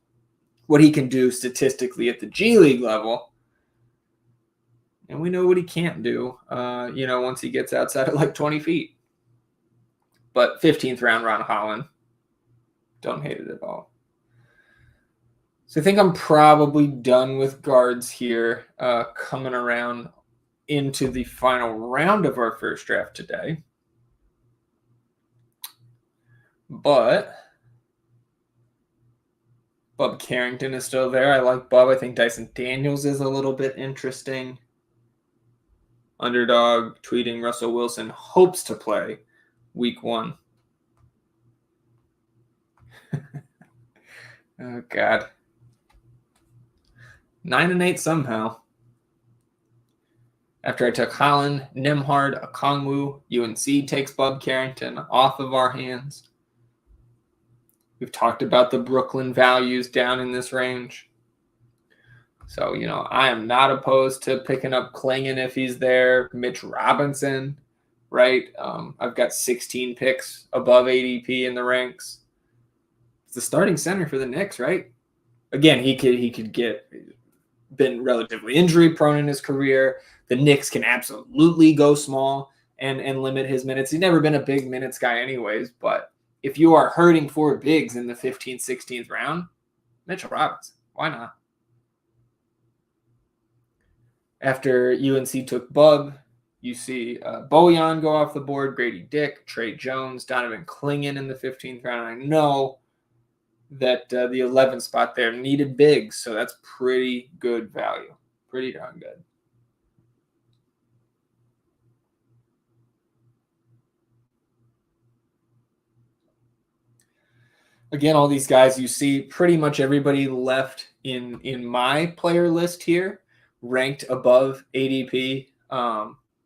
what he can do statistically at the G League level. And we know what he can't do, once he gets outside of like 20 feet. But 15th round, Ron Holland. Don't hate it at all. So I think I'm probably done with guards here, coming around into the final round of our first draft today. But Bub Carrington is still there. I like Bub. I think Dyson Daniels is a little bit interesting. Underdog tweeting Russell Wilson hopes to play week 1. Oh, God. 9-8 somehow. After I took Holland, Nembhard, Okongwu, UNC takes Bub Carrington off of our hands. We've talked about the Brooklyn values down in this range. So, I am not opposed to picking up Klingon if he's there. Mitch Robinson, right? I've got 16 picks above ADP in the ranks. It's the starting center for the Knicks, right? Again, he could get been relatively injury prone in his career. The Knicks can absolutely go small and limit his minutes. He's never been a big minutes guy anyways, but if you are hurting for bigs in the 15th, 16th round, Mitchell Robinson, why not? After UNC took Bub, you see Bojan go off the board, Grady Dick, Trey Jones, Donovan Klingon in the 15th round. I know that the 11th spot there needed bigs, so that's pretty good value. Pretty darn good. Again, all these guys you see, pretty much everybody left in my player list here ranked above ADP,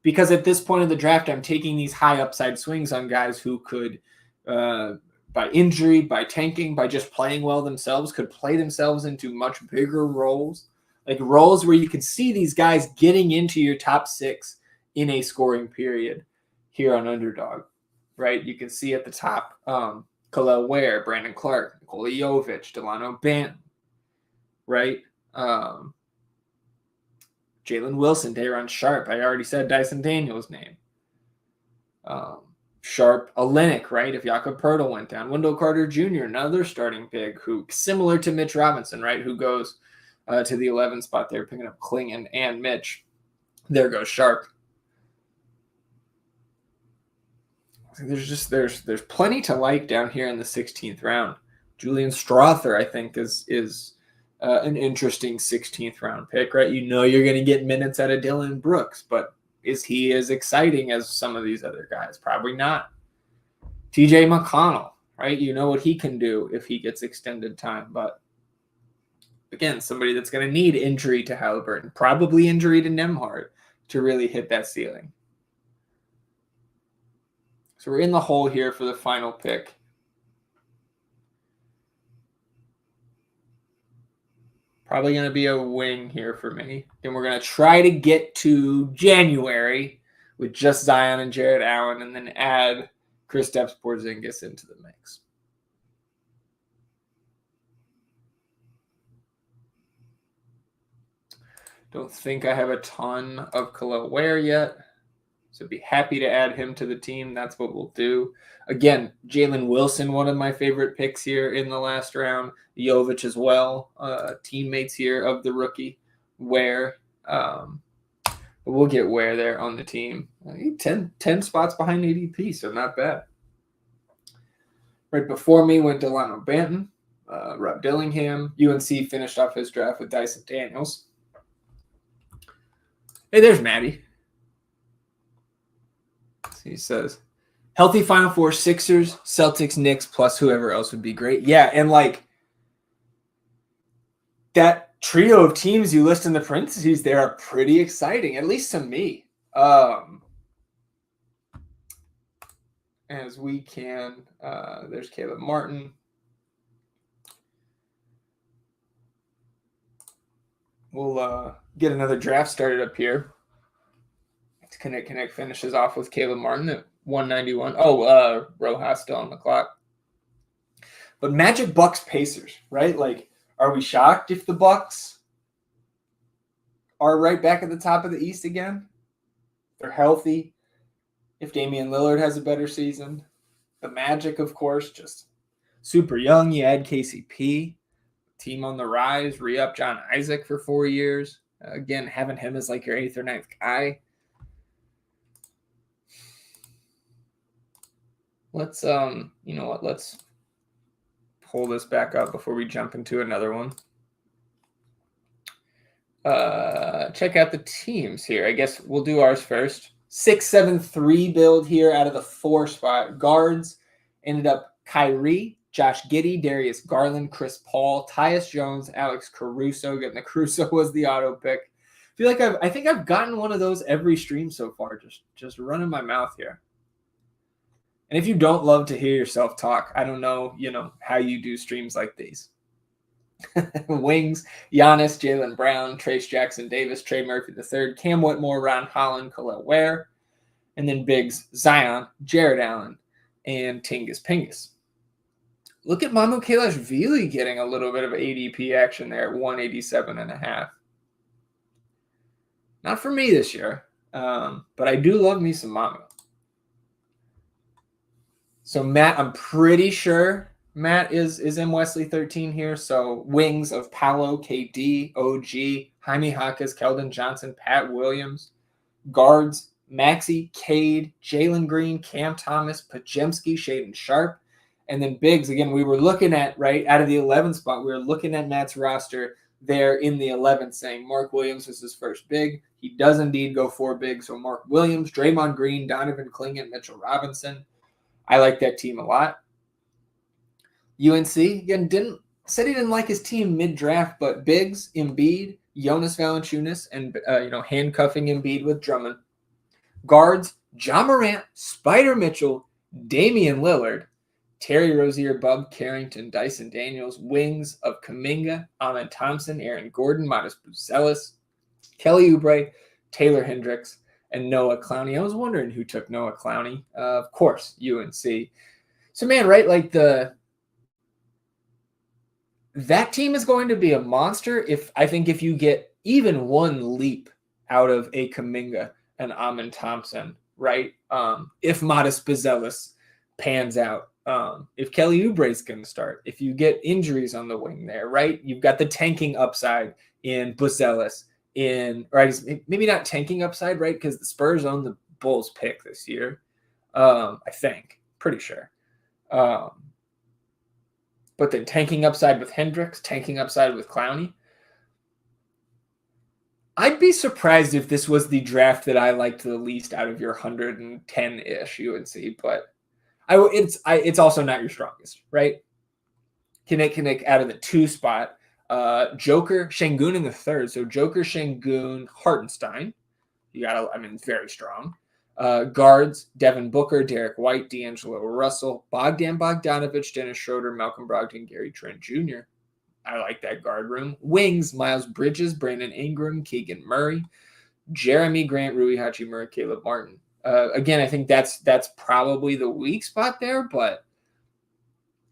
because at this point of the draft, I'm taking these high upside swings on guys who could, by injury, by tanking, by just playing well themselves, could play themselves into much bigger roles, like roles where you can see these guys getting into your top 6 in a scoring period here on Underdog, right? You can see at the top, Khalil Ware, Brandon Clark, Nikola Jovic, Delano Banton, right? Jalen Wilson, Day'Ron Sharp. I already said Dyson Daniels' name. Sharp, Olenek, right? If Jakob Poeltl went down. Wendell Carter Jr., another starting big, who similar to Mitch Robinson, right? Who goes to the 11th spot there, picking up Klingon and Mitch. There goes Sharp. There's plenty to like down here in the 16th round. Julian Strother, I think, is an interesting 16th round pick, right? You're going to get minutes out of Dylan Brooks, but is he as exciting as some of these other guys? Probably not. TJ McConnell, right? You know what he can do if he gets extended time, but again, somebody that's going to need injury to Halliburton, probably injury to Nembhard to really hit that ceiling. So we're in the hole here for the final pick. Probably going to be a wing here for me. And we're going to try to get to January with just Zion and Jarrett Allen and then add Kristaps Porzingis into the mix. Don't think I have a ton of Khalil Ware yet. So be happy to add him to the team. That's what we'll do. Again, Jalen Wilson, one of my favorite picks here in the last round. Jovic as well, teammates here of the rookie Ware. We'll get Ware there on the team. 10 spots behind ADP, so not bad. Right before me went Delano Banton, Rob Dillingham. UNC finished off his draft with Dyson Daniels. Hey, there's Maddie. He says, healthy Final Four, Sixers, Celtics, Knicks, plus whoever else would be great. Yeah, and like that trio of teams you list in the parentheses there are pretty exciting, at least to me. As we can, there's Caleb Martin. We'll get another draft started up here. Connect finishes off with Caleb Martin at 191. Oh, Rojas still on the clock. But Magic, Bucks, Pacers, right? Like, are we shocked if the Bucks are right back at the top of the East again? They're healthy. If Damian Lillard has a better season. The Magic, of course, just super young. You add KCP. Team on the rise. Re-up John Isaac for 4 years. Again, having him as like your 8th or 9th guy. Let's, you know what? Let's pull this back up before we jump into another one. Check out the teams here. I guess we'll do ours first. 6-7-3 build here out of the 4 spot. Guards ended up Kyrie, Josh Giddey, Darius Garland, Chris Paul, Tyus Jones, Alex Caruso. Getting the Caruso was the auto pick. I think I've gotten one of those every stream so far. Just running my mouth here. And if you don't love to hear yourself talk, I don't know, how you do streams like these. Wings, Giannis, Jaylen Brown, Trace Jackson Davis, Trey Murphy III, Cam Whitmore, Ron Holland, Khalil Ware. And then bigs, Zion, Jared Allen, and Tingus Pingus. Look at Mamu Kalashvili getting a little bit of ADP action there at 187.5. Not for me this year, but I do love me some Mamu. So Matt, I'm pretty sure Matt is in Wesley 13 here. So wings of Paolo, KD, OG, Jaime Jaquez, Keldon Johnson, Pat Williams. Guards, Maxey, Cade, Jalen Green, Cam Thomas, Pajemski, Shaden Sharp. And then bigs, again, we were looking at, right, out of the 11th spot, we were looking at Matt's roster there in the 11th saying Mark Williams was his first big. He does indeed go 4 bigs. So Mark Williams, Draymond Green, Donovan Clingan, Mitchell Robinson. I like that team a lot. UNC, again, said he didn't like his team mid-draft, but bigs, Embiid, Jonas Valanciunas, and, handcuffing Embiid with Drummond. Guards, Ja Morant, Spider Mitchell, Damian Lillard, Terry Rozier, Bub Carrington, Dyson Daniels. Wings of Kuminga, Amen Thompson, Aaron Gordon, Modest Buzelis, Kelly Oubre, Taylor Hendricks, and Noah Clowney. I was wondering who took Noah Clowney. Of course, UNC. So, man, right, like that team is going to be a monster if you get even one leap out of a Kuminga and Amen Thompson, right? If Modest Buzelis pans out, if Kelly Oubre's going to start, if you get injuries on the wing there, right? You've got the tanking upside in Buzelis, or I guess maybe not tanking upside, right? Because the Spurs own the Bulls pick this year, I think, pretty sure. But then tanking upside with Hendricks, tanking upside with Clowney. I'd be surprised if this was the draft that I liked the least out of your 110-ish UNC, but it's also not your strongest, right? Kinnick out of the 2 spot. Joker Şengün in the 3rd. So Joker, Şengün, Hartenstein. Very strong. Guards, Devin Booker, Derek White, D'Angelo Russell, Bogdan Bogdanović, Dennis Schroeder, Malcolm Brogdon, Gary Trent Jr. I like that guard room. Wings, Miles Bridges, Brandon Ingram, Keegan Murray, Jeremy Grant, Rui Hachimura, Caleb Martin. Again, I think that's probably the weak spot there, but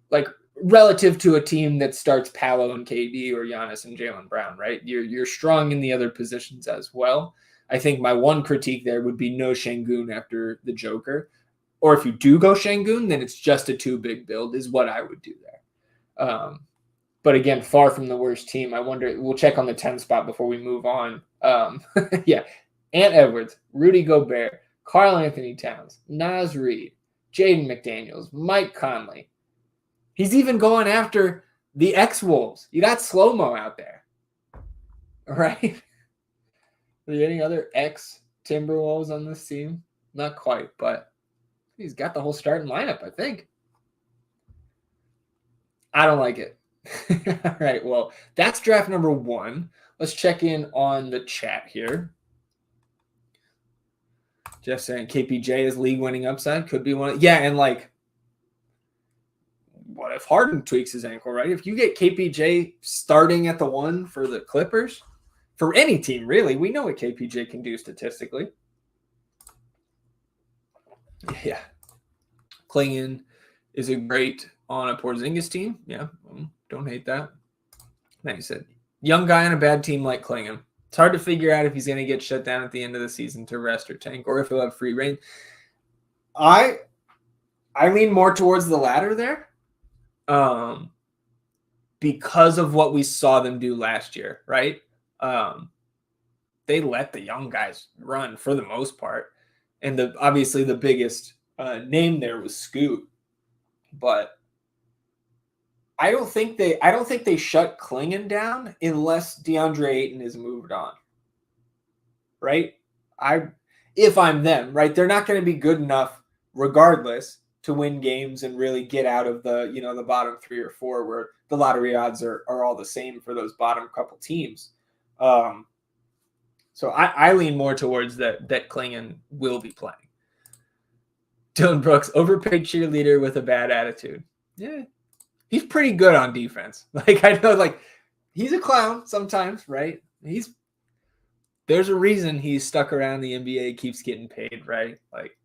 like relative to a team that starts Paolo and KD or Giannis and Jaylen Brown, right? You're strong in the other positions as well. I think my one critique there would be no Şengün after the Joker. Or if you do go Şengün, then it's just a 2 big build is what I would do there. But again, far from the worst team. I wonder, we'll check on the 10 spot before we move on. Yeah. Ant Edwards, Rudy Gobert, Karl Anthony Towns, Naz Reid, Jaden McDaniels, Mike Conley. He's even going after the ex-Wolves. You got Slow-Mo out there. All right? Are there any other ex-Timberwolves on this team? Not quite, but he's got the whole starting lineup, I think. I don't like it. All right, well, that's draft number 1. Let's check in on the chat here. Jeff saying KPJ is league-winning upside. Could be one. Yeah, and like, what if Harden tweaks his ankle, right? If you get KPJ starting at the 1 for the Clippers, for any team, really, we know what KPJ can do statistically. Yeah. Klingon is a great on a Porzingis team. Yeah, don't hate that. Like I said, young guy on a bad team like Klingon. It's hard to figure out if he's going to get shut down at the end of the season to rest or tank, or if he'll have free reign. I lean more towards the latter there, because of what we saw them do last year, right? They let the young guys run for the most part, and obviously the biggest name there was Scoot, but I don't think they shut Klingon down unless DeAndre Ayton has moved on. Right? If I'm them, right? They're not going to be good enough regardless to win games and really get out of the bottom 3 or 4 where the lottery odds are all the same for those bottom couple teams. So I lean more towards that Klingon will be playing. Dylan Brooks, overpaid cheerleader with a bad attitude. Yeah. He's pretty good on defense. Like, I know, like, he's a clown sometimes, right? There's a reason he's stuck around the NBA, keeps getting paid, right? Like,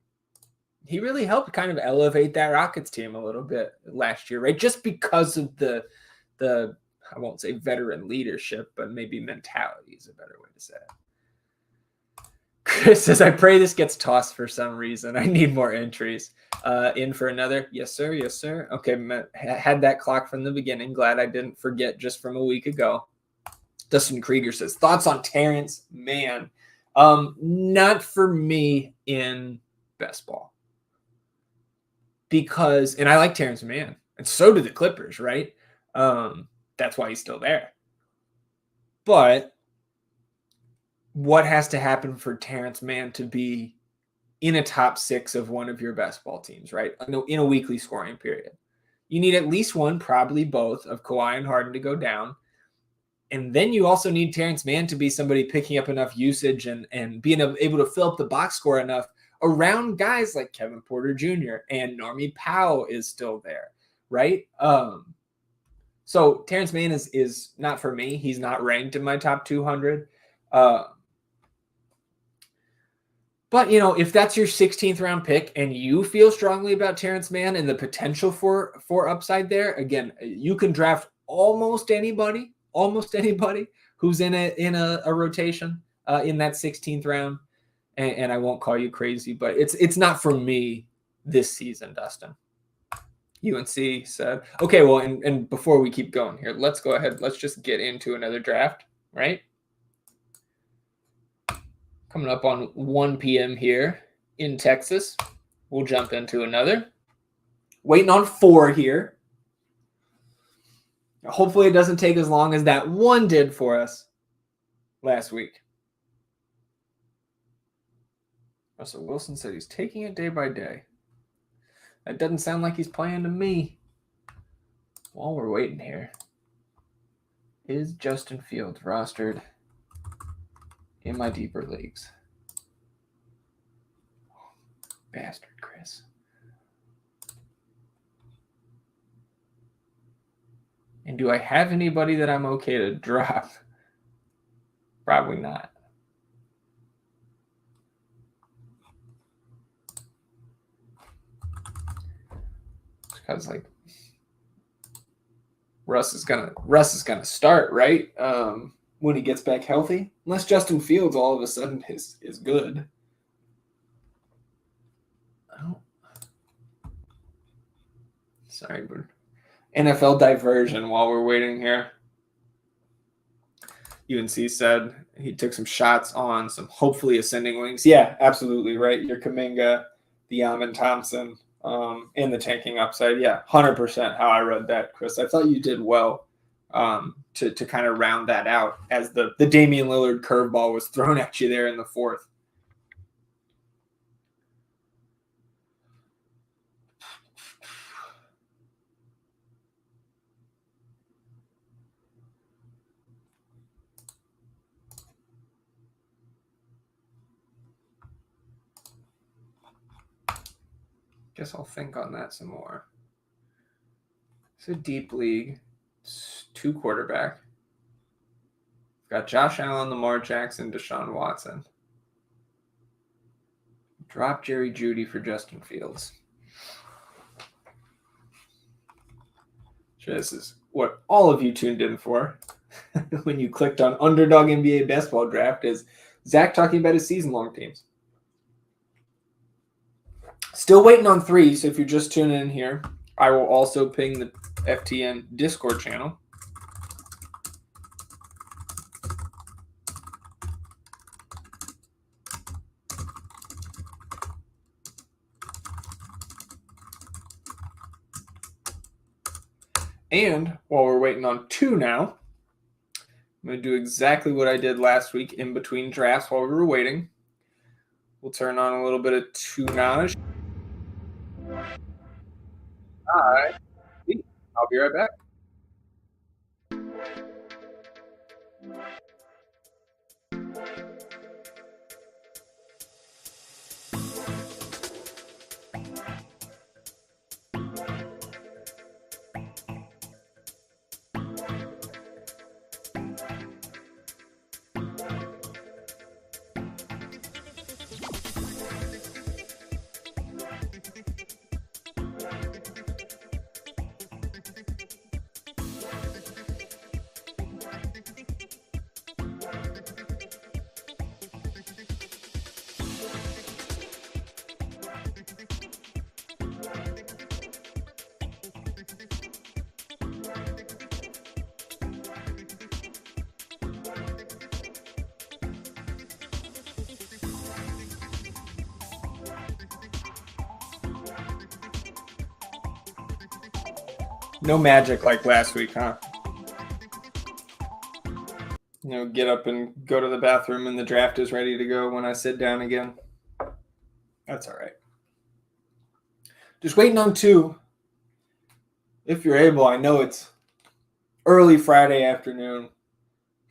he really helped kind of elevate that Rockets team a little bit last year, right? Just because of the I won't say veteran leadership, but maybe mentality is a better way to say it. Chris says, I pray this gets tossed for some reason. I need more entries. In for another. Yes, sir. Yes, sir. Okay, had that clock from the beginning. Glad I didn't forget just from a week ago. Dustin Krieger says, thoughts on Terrence Mann? Not for me in best ball. Because, and I like Terrence Mann, and so do the Clippers, right? That's why he's still there. But what has to happen for Terrence Mann to be in a top 6 of one of your best ball teams, right? In a weekly scoring period? You need at least one, probably both, of Kawhi and Harden to go down. And then you also need Terrence Mann to be somebody picking up enough usage and being able to fill up the box score enough around guys like Kevin Porter Jr. and Normie Powell is still there, right? So Terrence Mann is not for me. He's not ranked in my top 200. But, if that's your 16th round pick and you feel strongly about Terrence Mann and the potential for upside there, again, you can draft almost anybody who's in a rotation in that 16th round. And I won't call you crazy, but it's not for me this season, Dustin. UNC said, okay, well, and before we keep going here, let's go ahead. Let's just get into another draft, right? Coming up on 1 p.m. here in Texas. We'll jump into another. Waiting on 4 here. Hopefully it doesn't take as long as that one did for us last week. Russell Wilson said he's taking it day by day. That doesn't sound like he's playing to me. While we're waiting here, is Justin Fields rostered in my deeper leagues? Bastard, Chris. And do I have anybody that I'm okay to drop? Probably not. Because Russ is gonna start, right? When he gets back healthy. Unless Justin Fields all of a sudden is good. Oh. Sorry, but NFL diversion while we're waiting here. UNC said he took some shots on some hopefully ascending wings. Yeah, absolutely, right? Your Kuminga, the Amon Thompson, and the tanking upside. Yeah, 100% how I read that, Chris. I thought you did well to kind of round that out as the Damian Lillard curveball was thrown at you there in the 4th. Guess I'll think on that some more. It's a deep league. It's 2 quarterback. Got Josh Allen, Lamar Jackson, Deshaun Watson. Drop Jerry Jeudy for Justin Fields. Sure, this is what all of you tuned in for when you clicked on Underdog NBA Basketball Draft, is Zach talking about his season-long teams. Still waiting on 3, so if you're just tuning in here, I will also ping the FTN Discord channel. And while we're waiting on 2 now, I'm going to do exactly what I did last week in between drafts while we were waiting. We'll turn on a little bit of tunage. All right. I'll be right back. No magic like last week, huh? Get up and go to the bathroom and the draft is ready to go when I sit down again. That's all right. Just waiting on 2. If you're able, I know it's early Friday afternoon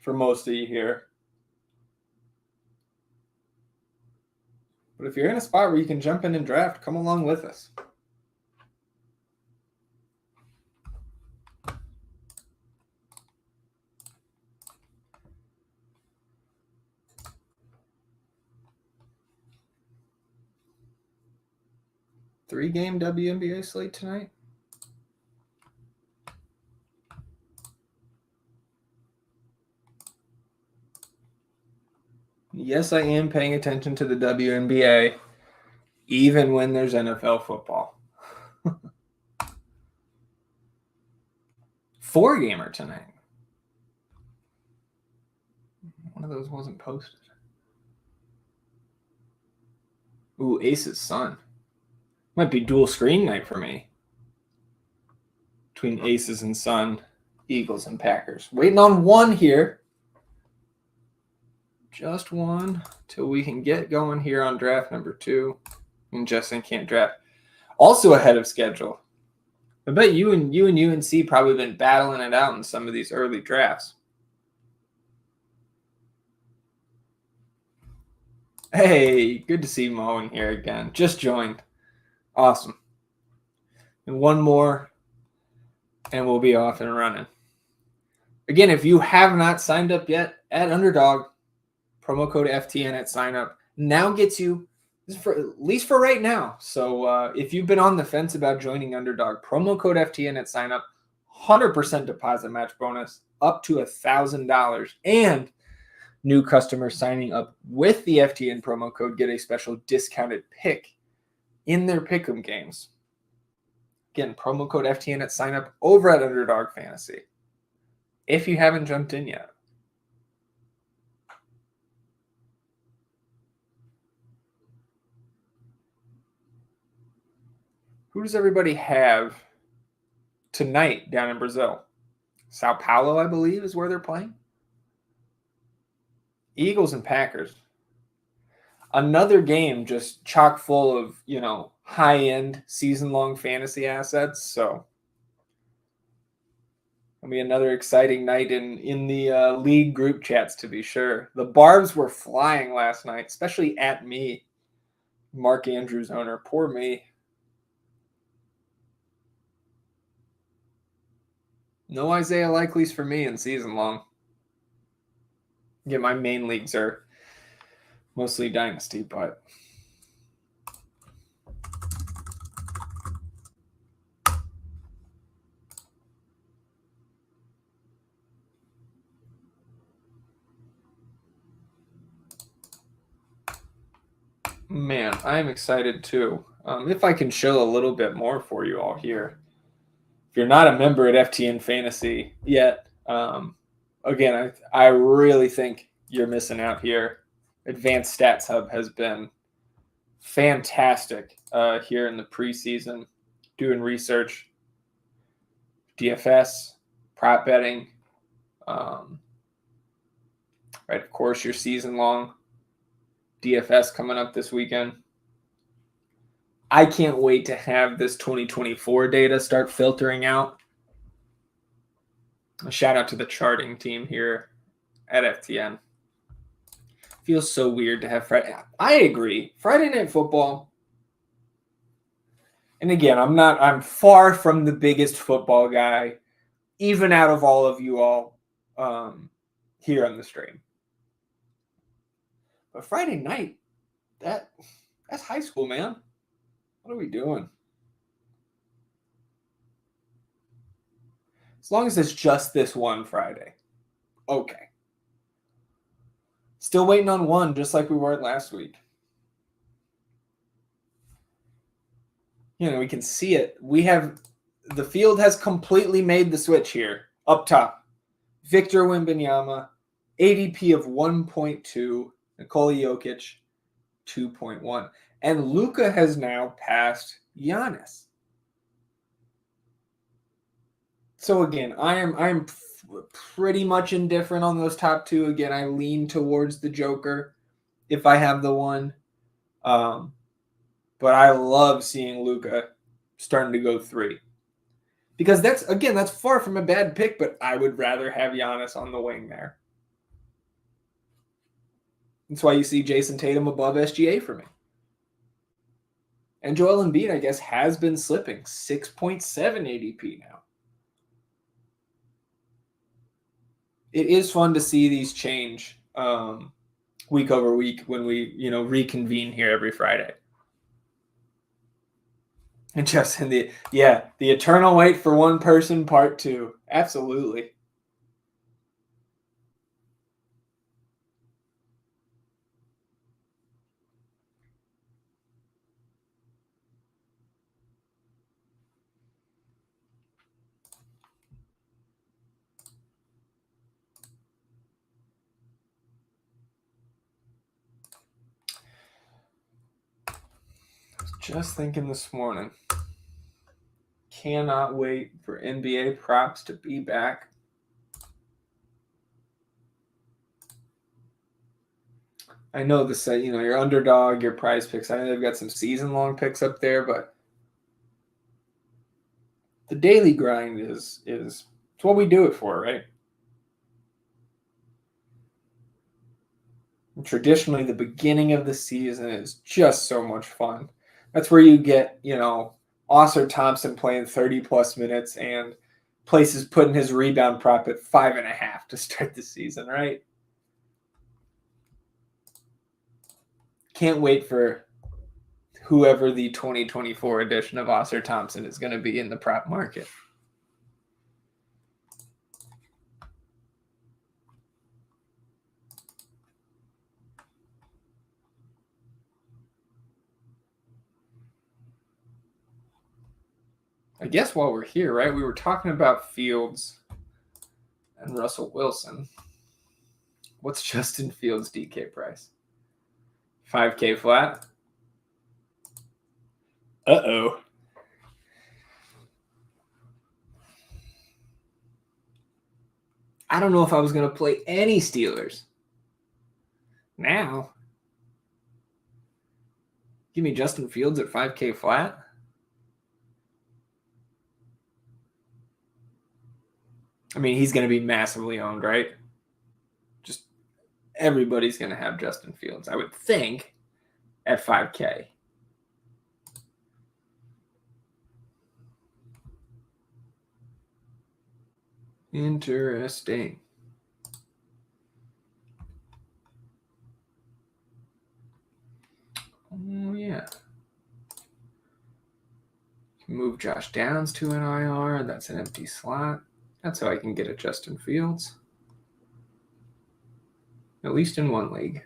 for most of you here. But if you're in a spot where you can jump in and draft, come along with us. Three-game WNBA slate tonight. Yes, I am paying attention to the WNBA, even when there's NFL football. 4-gamer tonight. One of those wasn't posted. Ooh, Ace's Sun. Might be dual screen night for me. Between Aces and Sun, Eagles and Packers. Waiting on 1 here. Just 1 till we can get going here on draft number 2. And Justin can't draft. Also ahead of schedule. I bet you and UNC probably been battling it out in some of these early drafts. Hey, good to see Mo in here again. Just joined. Awesome. And 1 more, and we'll be off and running. Again, if you have not signed up yet at Underdog, promo code FTN at sign up now gets you, for at least for right now. So if you've been on the fence about joining Underdog, promo code FTN at sign up, 100% deposit match bonus up to $1,000, and new customers signing up with the FTN promo code get a special discounted pick in their pick'em games. Again, promo code FTN at sign up over at Underdog Fantasy. If you haven't jumped in yet. Who does everybody have tonight down in Brazil? Sao Paulo, I believe, is where they're playing. Eagles and Packers. Another game just chock full of, high-end season-long fantasy assets. So it'll be another exciting night in the league group chats, to be sure. The barbs were flying last night, especially at me, Mark Andrews owner. Poor me. No Isaiah Likely's for me in season long. Yeah, my main leagues are mostly dynasty, but Man, I'm excited too. If I can show a little bit more for you all here. If you're not a member at FTN Fantasy yet, again, I really think you're missing out here. Advanced Stats Hub has been fantastic here in the preseason, doing research, DFS, prop betting, right? Of course, your season long DFS coming up this weekend. I can't wait to have this 2024 data start filtering out. A shout out to the charting team here at FTN. Feels so weird to have Friday. I agree. Friday Night Football. And again, I'm far from the biggest football guy, even out of all of you all here on the stream. But Friday night, that's high school, man. What are we doing? As long as it's just this one Friday. Okay. Still waiting on one, just like we were last week. We can see it. The field has completely made the switch here. Up top, Victor Wembanyama, ADP of 1.2, Nikola Jokic, 2.1. And Luka has now passed Giannis. So again, I'm pretty much indifferent on those top two. Again, I lean towards the Joker if I have the one. But I love seeing Luka starting to go 3. Because that's far from a bad pick, but I would rather have Giannis on the wing there. That's why you see Jason Tatum above SGA for me. And Joel Embiid, I guess, has been slipping. 6.7 ADP now. It is fun to see these change week over week when we, reconvene here every Friday. And Justin, the eternal wait for one person, part 2. Absolutely. Just thinking this morning. Cannot wait for NBA props to be back. I know this, your underdog, your prize picks. I know they've got some season-long picks up there, but the daily grind is it's what we do it for, right? And traditionally, the beginning of the season is just so much fun. That's where you get, Oscar Thompson playing 30-plus minutes and places putting his rebound prop at 5.5 to start the season, right? Can't wait for whoever the 2024 edition of Oscar Thompson is going to be in the prop market. I guess while we're here, right, we were talking about Fields and Russell Wilson. What's Justin Fields' DK price? 5K flat? Uh-oh. I don't know if I was going to play any Steelers. Now, give me Justin Fields at 5K flat? I mean, he's going to be massively owned, right? Just everybody's going to have Justin Fields, I would think, at 5K. Interesting. Oh, yeah. Move Josh Downs to an IR. That's an empty slot. That's how I can get a Justin Fields. At least in one league.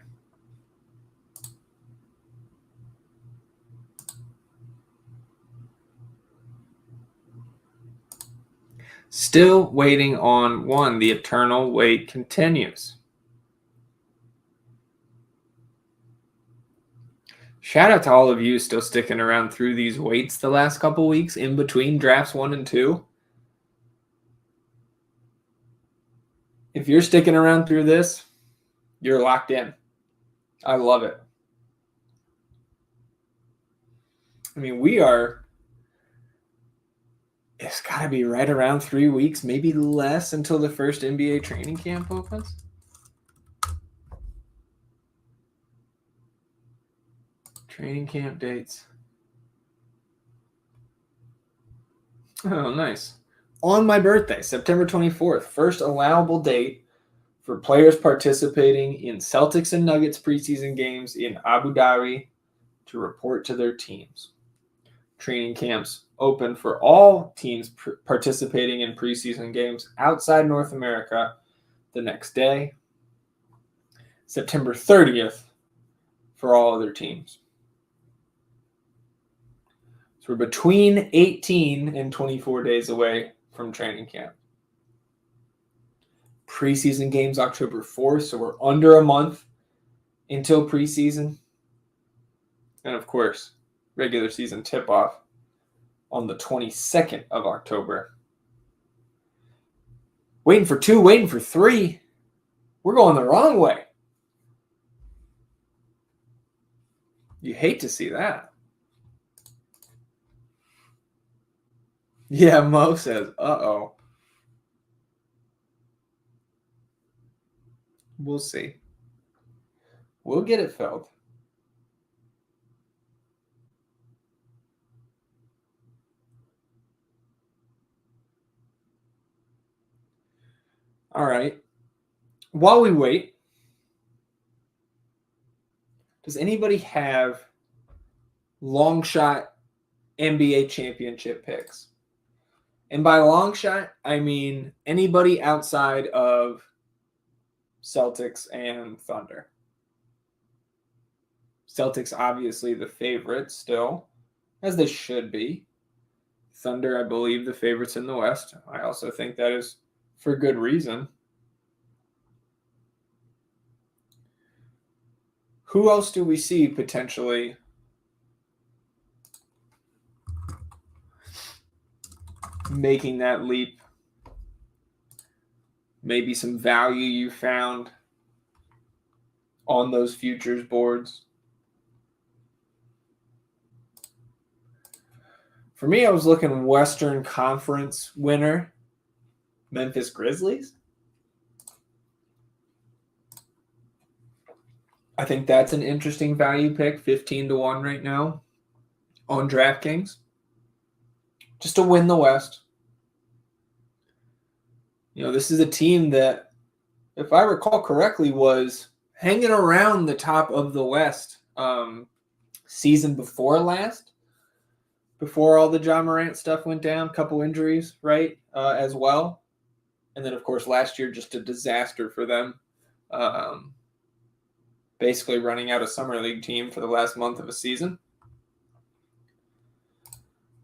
Still waiting on one. The eternal wait continues. Shout out to all of you still sticking around through these waits the last couple weeks in between drafts 1 and 2. If you're sticking around through this, you're locked in. I love it. I mean, it's got to be right around 3 weeks, maybe less, until the first NBA training camp opens. Training camp dates. Oh, nice. On my birthday, September 24th, first allowable date for players participating in Celtics and Nuggets preseason games in Abu Dhabi to report to their teams. Training camps open for all teams participating in preseason games outside North America the next day, September 30th, for all other teams. So we're between 18 and 24 days away from training camp. Preseason games October 4th, so we're under a month until preseason. And of course, regular season tip-off on the 22nd of October. Waiting for 2, waiting for 3. We're going the wrong way. You hate to see that. Yeah, Mo says, uh-oh. We'll see. We'll get it filled. All right. While we wait, does anybody have long shot NBA championship picks? And by long shot, I mean anybody outside of Celtics and Thunder. Celtics obviously the favorites still, as they should be. Thunder, I believe, the favorites in the West. I also think that is for good reason. Who else do we see potentially making that leap? Maybe some value you found on those futures boards. For me, I was looking Western Conference winner, Memphis Grizzlies. I think that's an interesting value pick, 15-1 right now on DraftKings. Just to win the West. You know, this is a team that, if I recall correctly, was hanging around the top of the West season before last, before all the Ja Morant stuff went down, couple injuries, right, as well. And then, of course, last year, just a disaster for them. Basically running out a summer league team for the last month of a season.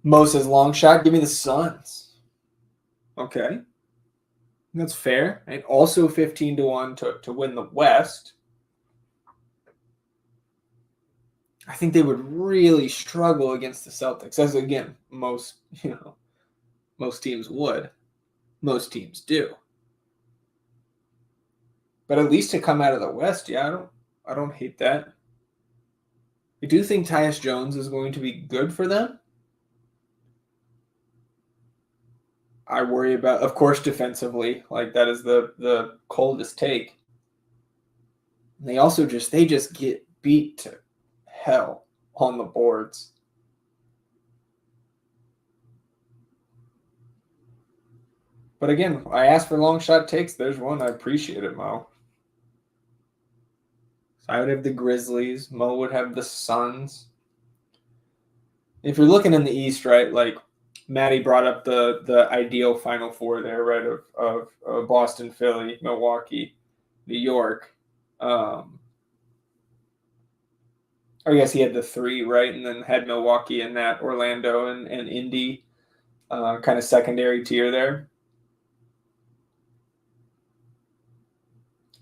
Mo says long shot. Give me the Suns. Okay. That's fair. And also 15-1 to win the West. I think they would really struggle against the Celtics, as again, most teams would. Most teams do. But at least to come out of the West, yeah, I don't hate that. I do think Tyus Jones is going to be good for them. I worry about, of course, defensively. Like, that is the coldest take. And they just get beat to hell on the boards. But again, I asked for long shot takes. There's one. I appreciate it, Mo. So I would have the Grizzlies. Mo would have the Suns. If you're looking in the East, right, like Maddie brought up the ideal Final Four there, right, of Boston, Philly, Milwaukee, New York. I guess he had the 3, right, and then had Milwaukee and that Orlando and Indy kind of secondary tier there.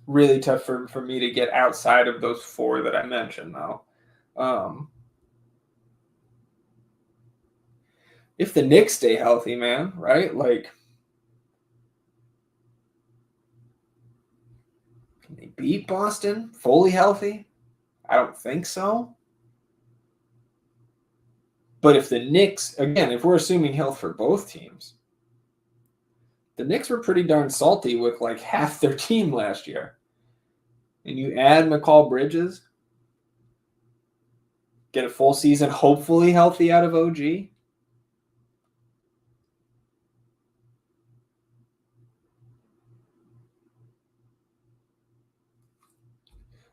really tough for me to get outside of those four that I mentioned, though. If the Knicks stay healthy, man, right? Like, can they beat Boston fully healthy? I don't think so. But if the Knicks, again, if we're assuming health for both teams, the Knicks were pretty darn salty with like half their team last year. And you add McCall Bridges, get a full season, hopefully healthy out of OG.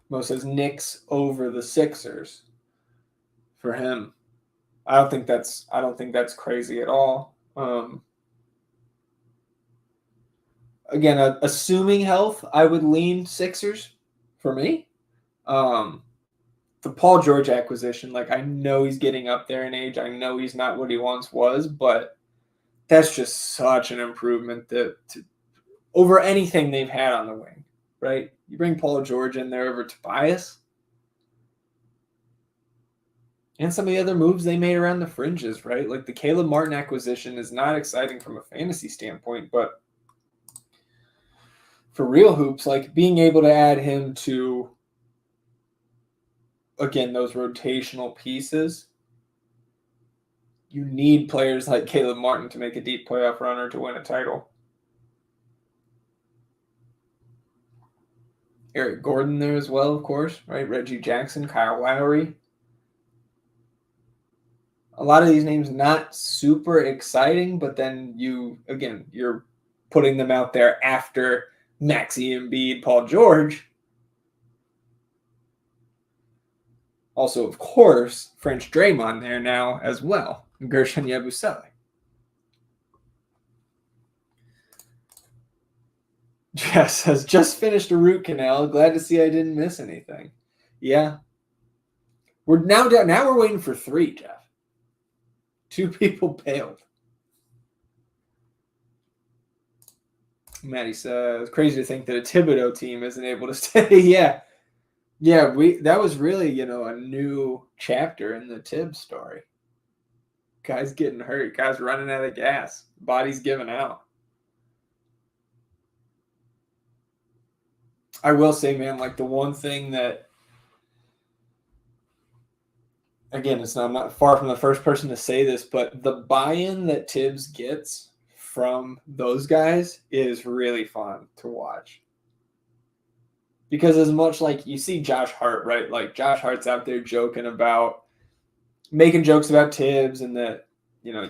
Mo says Knicks over the Sixers for him. I don't think that's crazy at all. Again, assuming health, I would lean Sixers for me. The Paul George acquisition, like I know he's getting up there in age. I know he's not what he once was, but that's just such an improvement over anything they've had on the wing, right? You bring Paul George in there over Tobias and some of the other moves they made around the fringes, right? Like the Caleb Martin acquisition is not exciting from a fantasy standpoint, but for real hoops, like being able to add him to, again, those rotational pieces, you need players like Caleb Martin to make a deep playoff runner to win a title. Eric Gordon there as well, of course, right? Reggie Jackson, Kyle Lowry. A lot of these names not super exciting, but then you're putting them out there after Maxey Embiid, Paul George. Also, of course, French Draymond there now as well, Gershon Yabusele. Jess has just finished a root canal. Glad to see I didn't miss anything. Yeah. We're now we're waiting for 3, Jeff. 2 people bailed. Maddie says, crazy to think that a Thibodeau team isn't able to stay. Yeah. Yeah, that was really, a new chapter in the Tibbs story. Guys getting hurt, guys running out of gas, bodies giving out. I will say, man, like the one thing that, again, I'm not far from the first person to say this, but the buy-in that Tibbs gets from those guys is really fun to watch. Because as much like you see Josh Hart, right? Like Josh Hart's out there making jokes about Tibbs and that,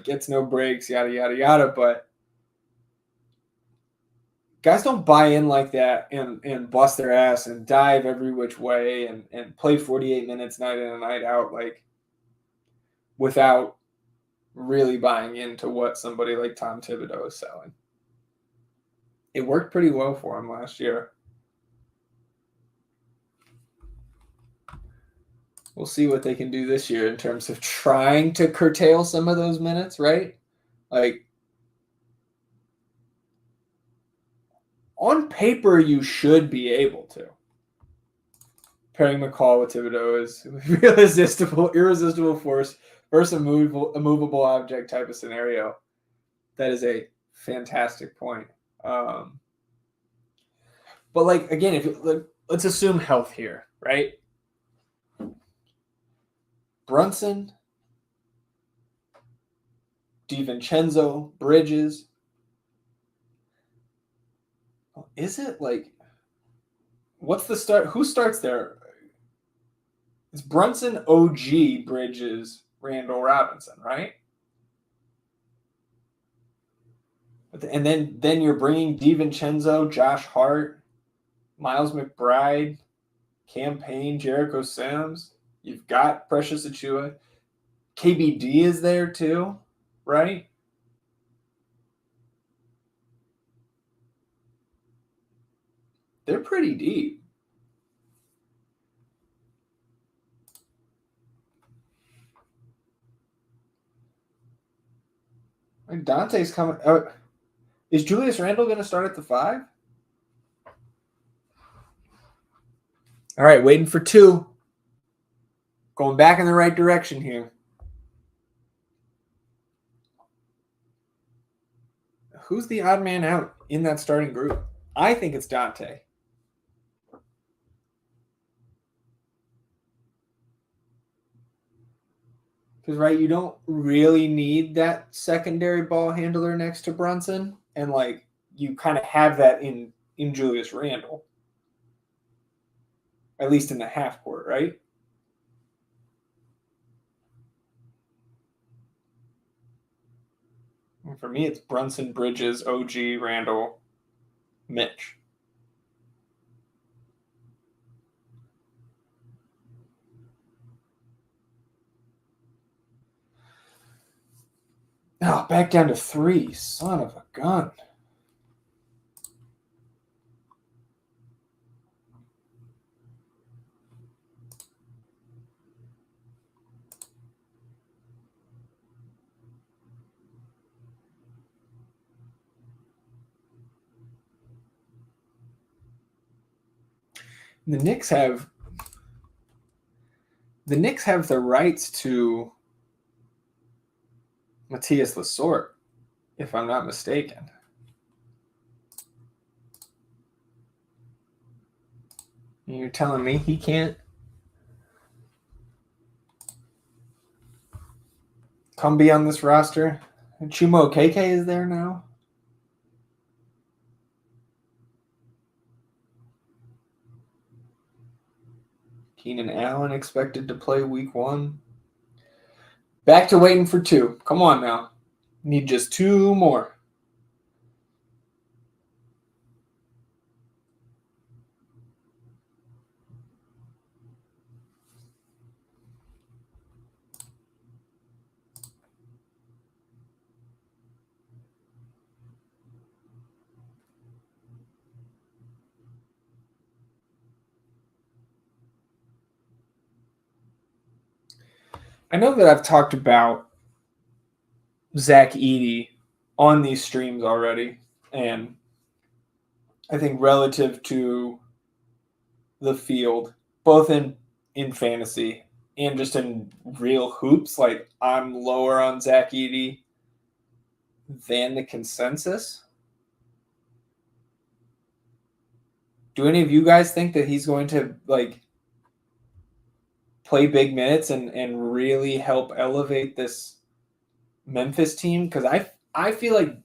gets no breaks, yada, yada, yada. But guys don't buy in like that and bust their ass and dive every which way and play 48 minutes night in and night out, like without really buying into what somebody like Tom Thibodeau is selling. It worked pretty well for him last year. We'll see what they can do this year in terms of trying to curtail some of those minutes, right? Like, on paper, you should be able to. Pairing McCall with Thibodeau is irresistible force versus a movable object type of scenario. That is a fantastic point. But like again, let's assume health here, right? Brunson, DiVincenzo, Bridges. Is it like what's the start? Who starts there? It's Brunson, OG, Bridges, Randall Robinson, right? And then you're bringing DiVincenzo, Josh Hart, Miles McBride, Cam Payne, Jericho Sims. You've got Precious Achiuwa. KBD is there too, right? They're pretty deep. Like Dante's coming. Is Julius Randle going to start at the 5? All right, waiting for 2. Going back in the right direction here. Who's the odd man out in that starting group? I think it's Dante. Because, right, you don't really need that secondary ball handler next to Brunson. And, like, you kind of have that in Julius Randle. At least in the half court, right? And for me, it's Brunson, Bridges, OG, Randle, Mitch. Oh, back down to 3. Son of a gun. The Knicks have the rights to Matthias Lesort, if I'm not mistaken. You're telling me he can't come be on this roster? Chuma Okeke is there now. Keenan Allen expected to play week 1. Back to waiting for 2. Come on now. Need just 2 more. I know that I've talked about Zach Edey on these streams already, and I think relative to the field, both in fantasy and just in real hoops, like I'm lower on Zach Edey than the consensus. Do any of you guys think that he's going to like play big minutes and really help elevate this Memphis team? Because I feel like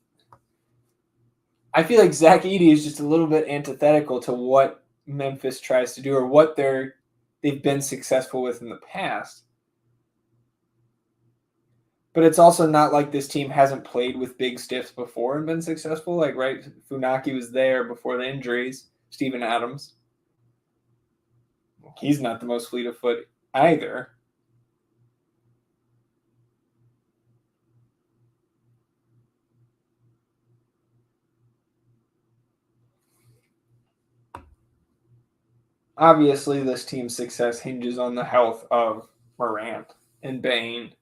Zach Edey is just a little bit antithetical to what Memphis tries to do or what they've been successful with in the past. But it's also not like this team hasn't played with big stiffs before and been successful. Like, right, Funaki was there before the injuries. Steven Adams. He's not the most fleet of foot either. Obviously, this team's success hinges on the health of Morant and Bane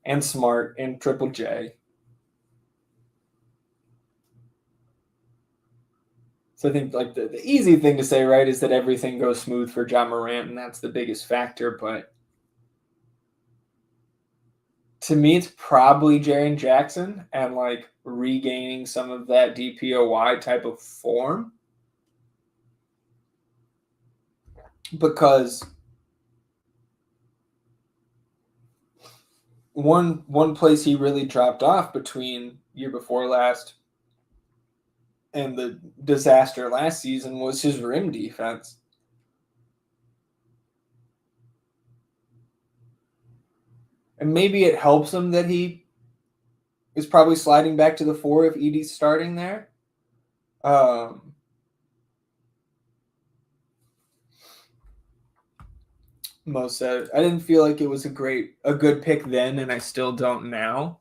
and Smart and Triple J. So I think like the easy thing to say, right, is that everything goes smooth for Ja Morant, and that's the biggest factor. But to me, it's probably Jaren Jackson and like regaining some of that DPOY type of form. Because one place he really dropped off between year before last and the disaster last season was his rim defense. And maybe it helps him that he is probably sliding back to the 4 if Edey's starting there. Most said I didn't feel like it was a good pick then, and I still don't now.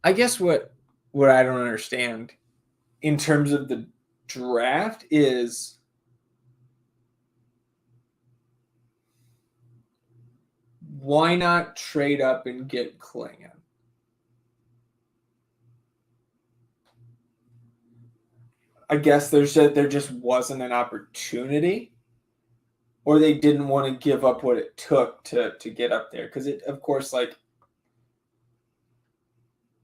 I guess what I don't understand in terms of the draft is why not trade up and get Klingon? I guess there just wasn't an opportunity, or they didn't want to give up what it took to get up there. Because it, of course, like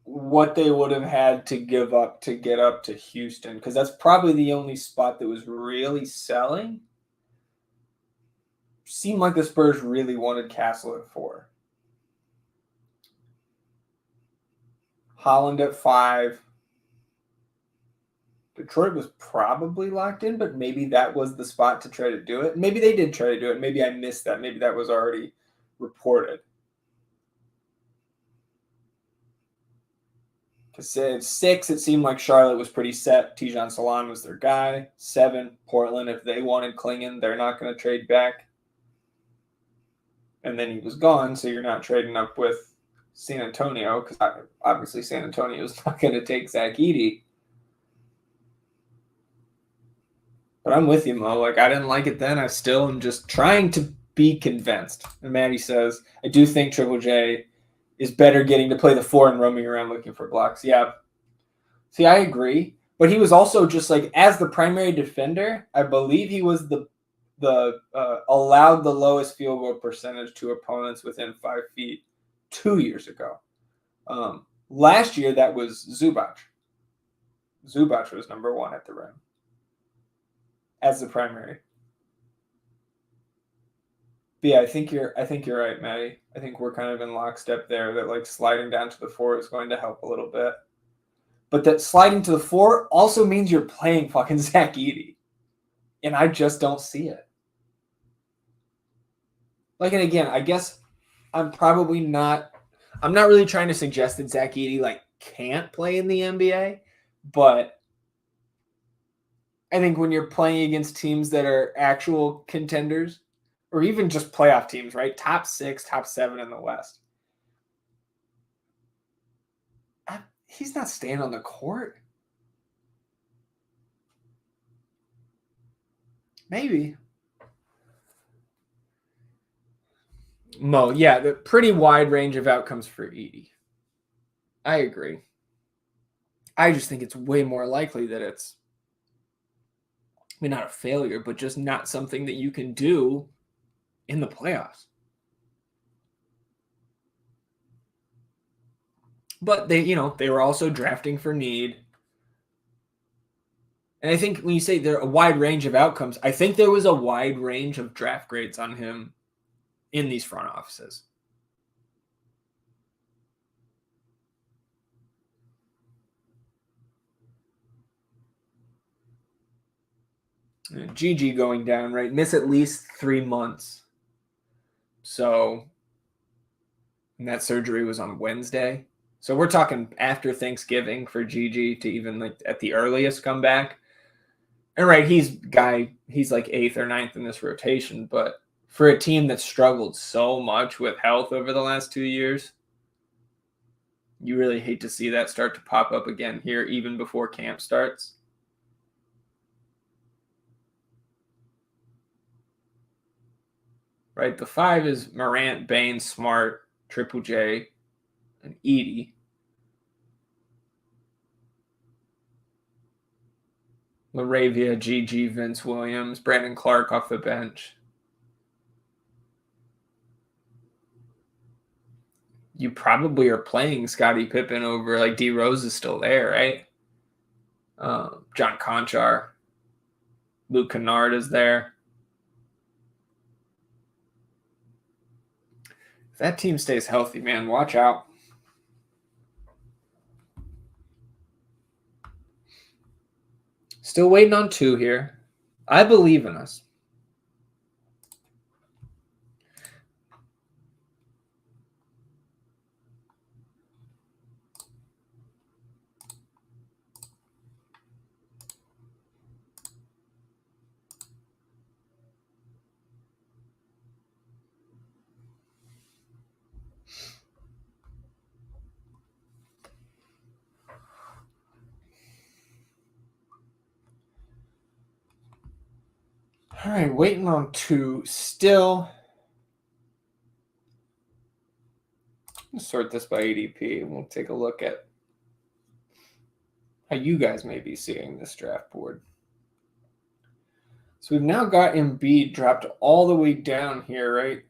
what they would have had to give up to get up to Houston, because that's probably the only spot that was really selling. Seemed like the Spurs really wanted Castle at 4. Holland at 5. Detroit was probably locked in, but maybe that was the spot to try to do it. Maybe they did try to do it. Maybe I missed that. Maybe that was already reported. Because at 6, it seemed like Charlotte was pretty set. Tijan Salon was their guy. 7, Portland, if they wanted Klingon, they're not going to trade back. And then he was gone, so you're not trading up with San Antonio, because obviously San Antonio is not going to take Zach Edey. But I'm with you, Mo. Like, I didn't like it then. I still am just trying to be convinced. And Maddie says, I do think Triple J is better getting to play the 4 and roaming around looking for blocks. Yeah. See, I agree. But he was also just like, as the primary defender, I believe he was the allowed the lowest field goal percentage to opponents within 5 feet 2 years ago. Last year, that was Zubac. Zubac was number 1 at the rim as the primary. But yeah, I think you're right, Maddie. I think we're kind of in lockstep there. That like sliding down to the 4 is going to help a little bit. But that sliding to the 4 also means you're playing fucking Zach Edey. And I just don't see it. Like, and again, I guess I'm not really trying to suggest that Zach Edey like can't play in the NBA, but I think when you're playing against teams that are actual contenders, or even just playoff teams, right? Top 6, top 7 in the West. He's not staying on the court. Maybe. Mo, yeah, the pretty wide range of outcomes for Edey. I agree. I just think it's way more likely that it's, I mean, not a failure, but just not something that you can do in the playoffs. But they were also drafting for need. And I think when you say there are a wide range of outcomes, I think there was a wide range of draft grades on him in these front offices. GG going down, right? Miss at least 3 months. So, and that surgery was on Wednesday. So we're talking after Thanksgiving for GG to even like at the earliest come back. And right, he's like 8th or 9th in this rotation, but for a team that struggled so much with health over the last 2 years, you really hate to see that start to pop up again here, even before camp starts. Right, the 5 is Morant, Bane, Smart, Triple J, and Edey. LaRavia, GG, Vince Williams, Brandon Clark off the bench. You probably are playing Scottie Pippen over, like, D Rose is still there, right? John Conchar. Luke Kennard is there. If that team stays healthy, man, watch out. Still waiting on 2 here. I believe in us. All right, waiting on 2 still. Let's sort this by ADP. We'll take a look at how you guys may be seeing this draft board. So we've now got Embiid dropped all the way down here,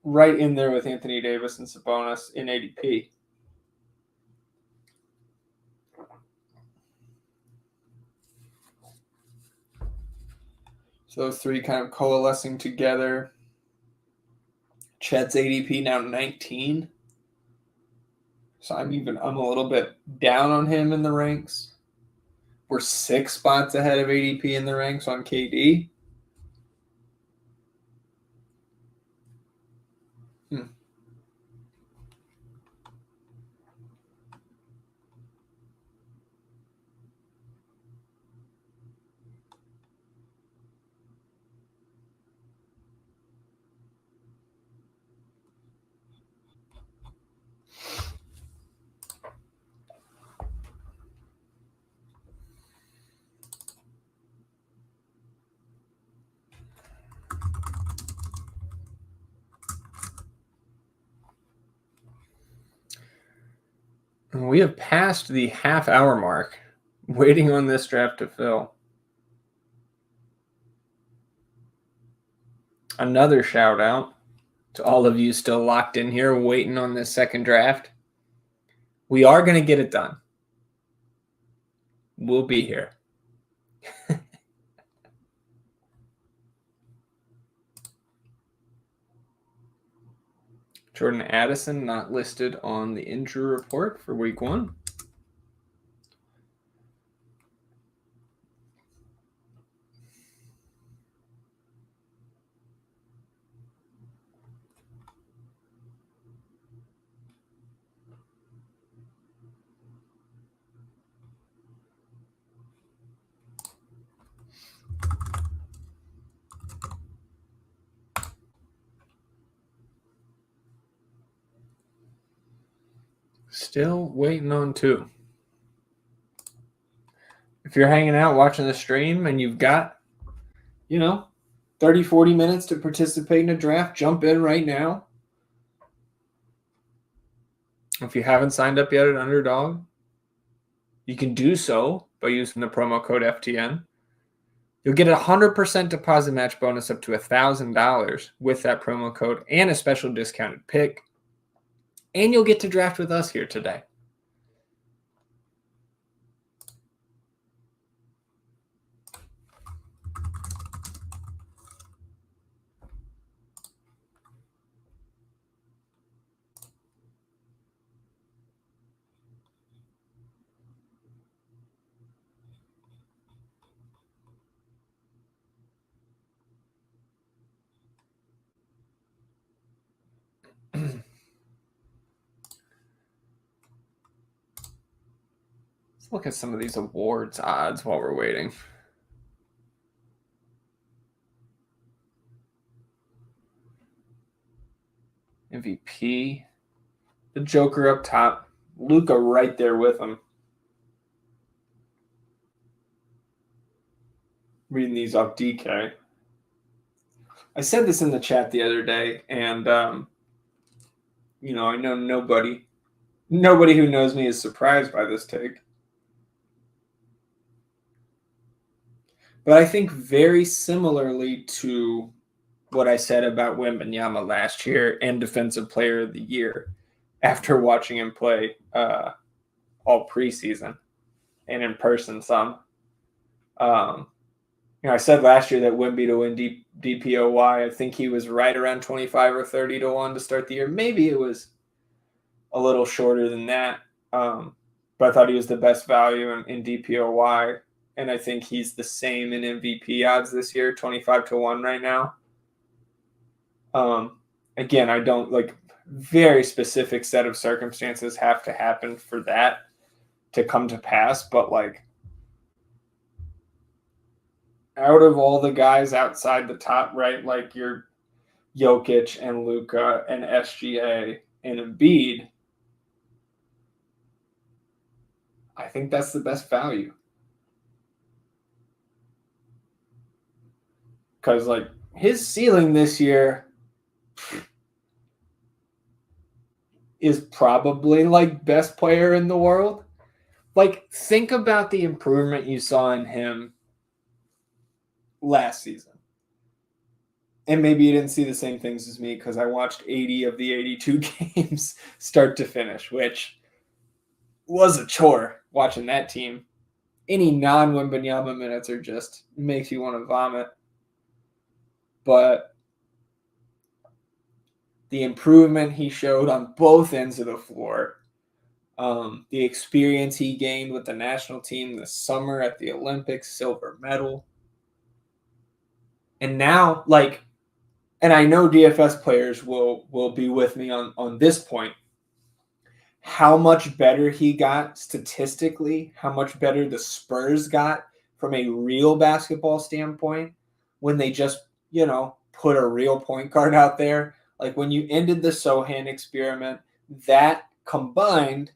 right in there with Anthony Davis and Sabonis in ADP. So those three kind of coalescing together. Chet's ADP now 19. So I'm a little bit down on him in the ranks. We're 6 spots ahead of ADP in the ranks on KD. And we have passed the half-hour mark, waiting on this draft to fill. Another shout out to all of you still locked in here waiting on this second draft. We are going to get it done. We'll be here. Jordan Addison not listed on the injury report for week 1. Still waiting on 2. If you're hanging out watching the stream and you've got, 30, 40 minutes to participate in a draft, jump in right now. If you haven't signed up yet at Underdog, you can do so by using the promo code FTN. You'll get a 100% deposit match bonus up to $1,000 with that promo code and a special discounted pick. And you'll get to draft with us here today. Let's look at some of these awards odds while we're waiting. MVP, the Joker up top, Luka right there with him. Reading these off DK. I said this in the chat the other day, and I know nobody who knows me is surprised by this take. But I think very similarly to what I said about Wembanyama last year and Defensive Player of the Year after watching him play all preseason and in person some. I said last year that Wemby to win DPOY, I think he was right around 25 or 30 to 1 to start the year. Maybe it was a little shorter than that, but I thought he was the best value in DPOY, and I think he's the same in MVP odds this year, 25 to 1 right now. Again, I don't very specific set of circumstances have to happen for that to come to pass, but out of all the guys outside the top, right, like your Jokic and Luka and SGA and Embiid, I think that's the best value. Because his ceiling this year is probably best player in the world. Like, think about the improvement you saw in him last season. And maybe you didn't see the same things as me because I watched 80 of the 82 games start to finish, which was a chore watching that team. Any non-Wembanyama minutes are just makes you want to vomit. But the improvement he showed on both ends of the floor, the experience he gained with the national team this summer at the Olympics, silver medal. And now, like, and I know DFS players will be with me on this point, how much better he got statistically, how much better the Spurs got from a real basketball standpoint when they just, put a real point guard out there. Like when you ended the Sohan experiment, that combined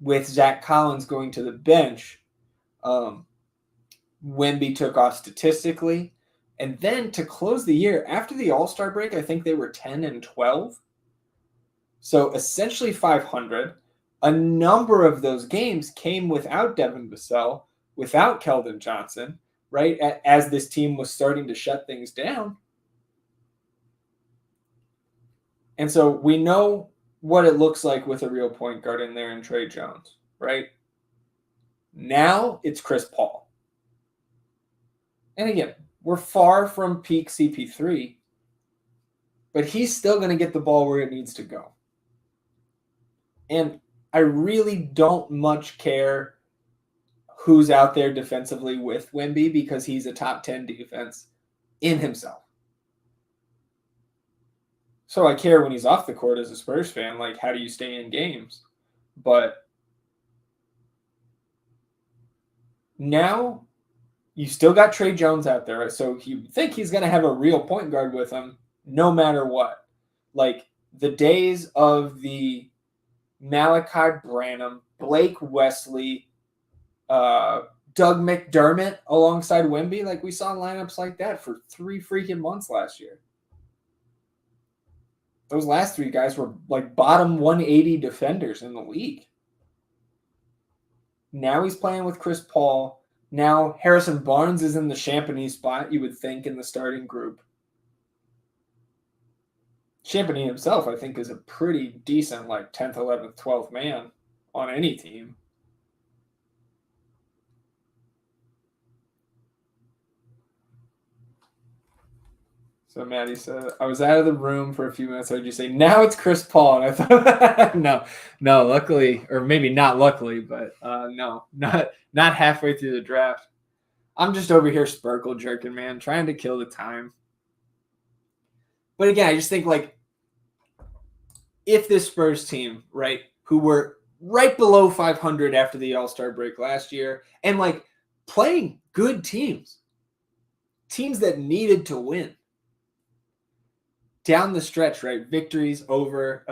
with Zach Collins going to the bench, Wemby took off statistically. And then to close the year, after the All-Star break, I think they were 10-12. So essentially 500. A number of those games came without Devin Vassell, without Keldon Johnson, right? As this team was starting to shut things down. And so we know what it looks like with a real point guard in there in Trey Jones, right? Now it's Chris Paul. And again, we're far from peak CP3, but he's still going to get the ball where it needs to go. And I really don't much care who's out there defensively with Wemby because he's a top 10 defense in himself. So I care when he's off the court as a Spurs fan, like how do you stay in games? But now you still got Trey Jones out there, right? So you think he's going to have a real point guard with him no matter what. Like the days of the Malachi Branham, Blake Wesley, Doug McDermott alongside Wemby, like we saw lineups like that for 3 freaking months last year. Those last 3 guys were like bottom 180 defenders in the league. Now he's playing with Chris Paul. Now Harrison Barnes is in the Champagny spot, you would think, in the starting group. Champagny himself, I think, is a pretty decent, like 10th, 11th, 12th man on any team. So Maddie said, I was out of the room for a few minutes. I heard you say, now it's Chris Paul. And I thought, no, luckily, or maybe not luckily, but no, not halfway through the draft. I'm just over here sparkle jerking, man, trying to kill the time. But again, I just think, like, if this Spurs team, right, who were right below 500 after the All-Star break last year, and, like, playing good teams that needed to win, down the stretch, right, victories over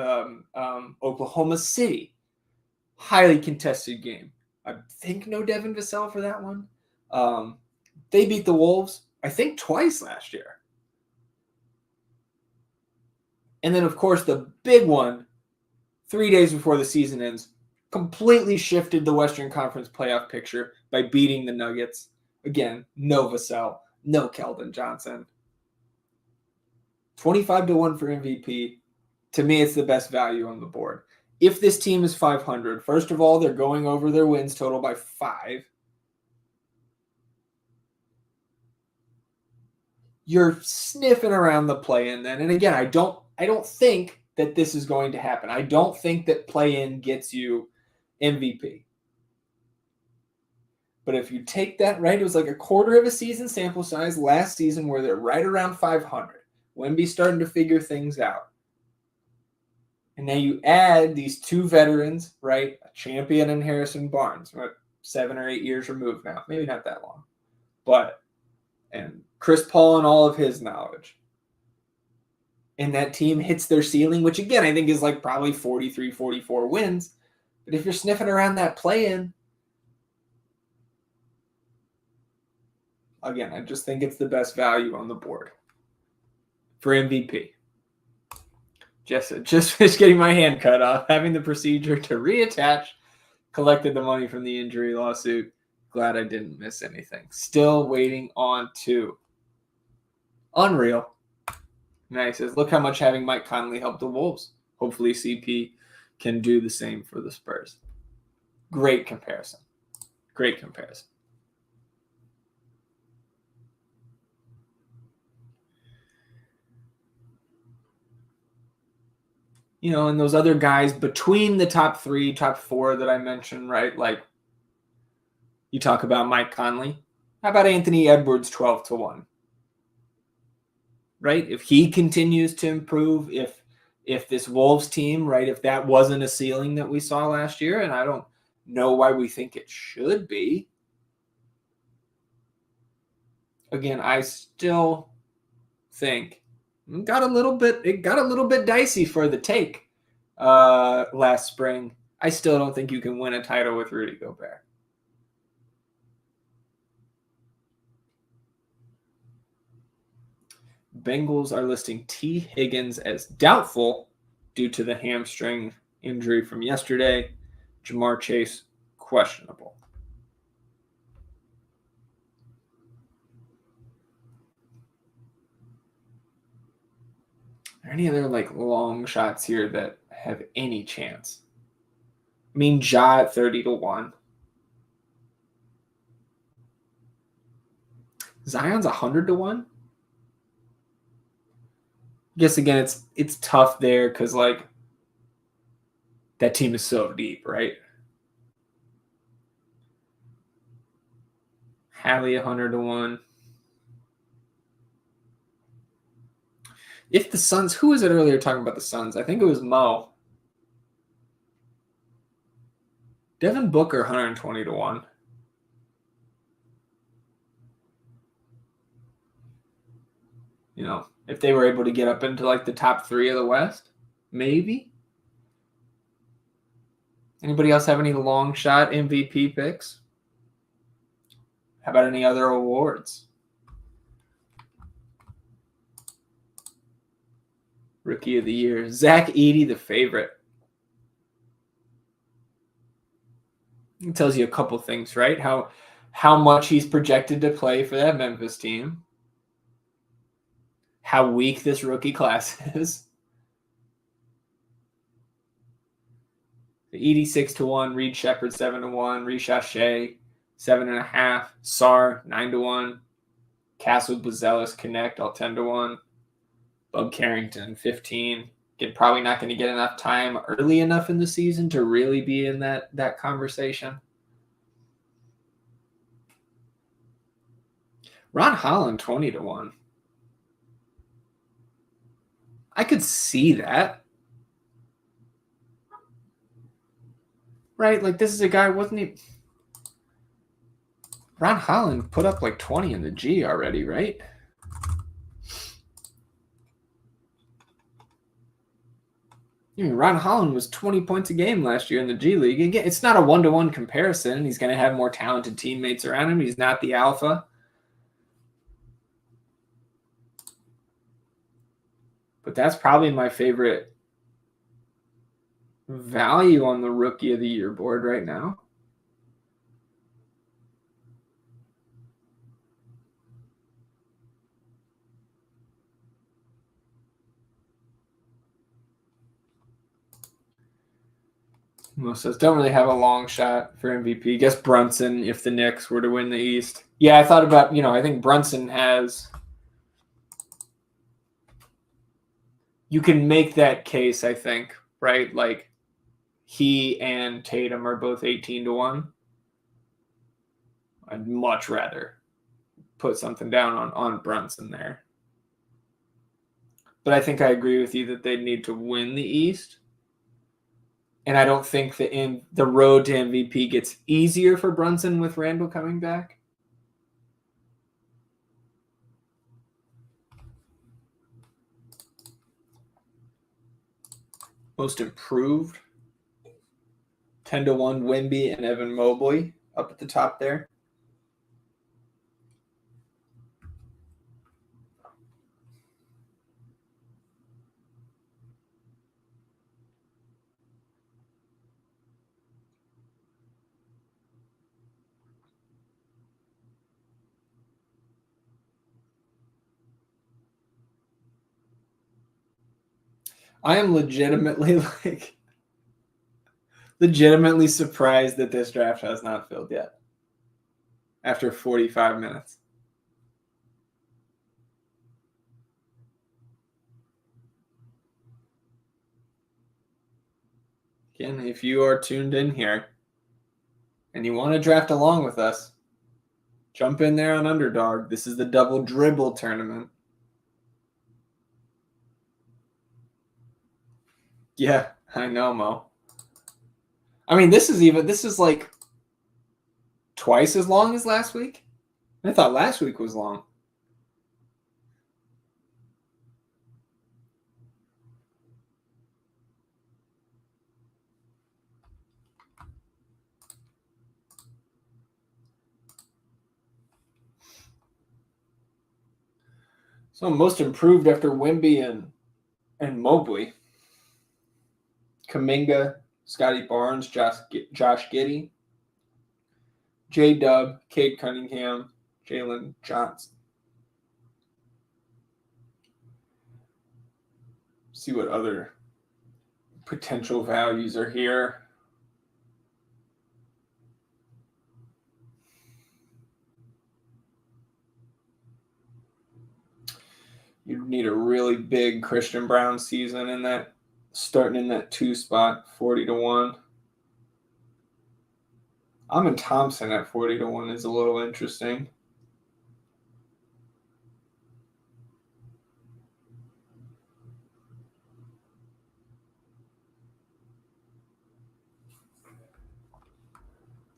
Oklahoma City, highly contested game. I think no Devin Vassell for that one. They beat the Wolves, I think, twice last year. And then, of course, the big one, 3 days before the season ends, completely shifted the Western Conference playoff picture by beating the Nuggets. Again, no Vassell, no Keldon Johnson. 25-1 for MVP. To me, it's the best value on the board. If this team is 500, first of all, they're going over their wins total by 5. You're sniffing around the play-in then. And again, I don't think that this is going to happen. I don't think that play-in gets you MVP. But if you take that, right, it was like a quarter of a season sample size last season where they're right around 500. Wemby's starting to figure things out. And now you add these 2 veterans, right, a champion in Harrison Barnes, what, 7 or 8 years removed now. Maybe not that long. And Chris Paul and all of his knowledge. And that team hits their ceiling, which again, I think is like probably 43, 44 wins. But if you're sniffing around that play-in, again, I just think it's the best value on the board for MVP. Just finished getting my hand cut off, having the procedure to reattach Collected the money from the injury lawsuit. Glad I didn't miss anything. Still waiting on 2. Unreal. Nice. Says, look how much having Mike Conley helped the Wolves. Hopefully CP can do the same for the Spurs. Great comparison. Great comparison. You know, and those other guys between the top 3, top 4 that I mentioned, right? Like, you talk about Mike Conley. How about Anthony Edwards 12-1? Right? If he continues to improve, if this Wolves team, right, if that wasn't a ceiling that we saw last year, and I don't know why we think it should be. Again, I still think it got a little bit dicey for the take last spring. I still don't think you can win a title with Rudy Gobert. Bengals are listing T. Higgins as doubtful due to the hamstring injury from yesterday. Jamar Chase, questionable. Are there any other like long shots here that have any chance? I mean, Ja at 30-1. Zion's 100-1. I guess again, it's tough there because like that team is so deep, right? Hallie 100-1. If the Suns, who was it earlier talking about the Suns? I think it was Mo. Devin Booker 120-1. You know, if they were able to get up into like the top 3 of the West, maybe. Anybody else have any long shot MVP picks? How about any other awards? Rookie of the Year. Zach Edey, the favorite. It tells you a couple things, right? How much he's projected to play for that Memphis team. How weak this rookie class is. The Edey 6-1, Reed Shepard 7-1, Risha Shea 7.5, Sar 9-1, Castle Buzelis Connect all 10-1, Bub Carrington 15. Probably not going to get enough time early enough in the season to really be in that conversation. Ron Holland 20-1. I could see that. Right? Like this is a guy, wasn't he? Ron Holland put up like 20 in the G already, right? I mean, Ron Holland was 20 points a game last year in the G League. Again, it's not a one-to-one comparison. He's going to have more talented teammates around him. He's not the alpha. But that's probably my favorite value on the Rookie of the Year board right now. Most of us don't really have a long shot for MVP. I guess Brunson if the Knicks were to win the East. Yeah, I thought about, I think Brunson has... You can make that case, I think, right? Like, he and Tatum are both 18-1. I'd much rather put something down on Brunson there. But I think I agree with you that they need to win the East. And I don't think that the road to MVP gets easier for Brunson with Randall coming back. Most improved. 10-1 Wemby and Evan Mobley up at the top there. I am legitimately surprised that this draft has not filled yet after 45 minutes. Again, if you are tuned in here and you want to draft along with us, jump in there on Underdog. This is the double dribble tournament. Yeah, I know, Mo. I mean, this is like twice as long as last week. I thought last week was long. So most improved after Wemby and Mobley. Kuminga, Scotty Barnes, Josh Giddey, J-Dub, Cade Cunningham, Jalen Johnson. See what other potential values are here. You need a really big Christian Brown season in that, starting in that 2 spot, 40-1. Amin Thompson at 40-1 is a little interesting.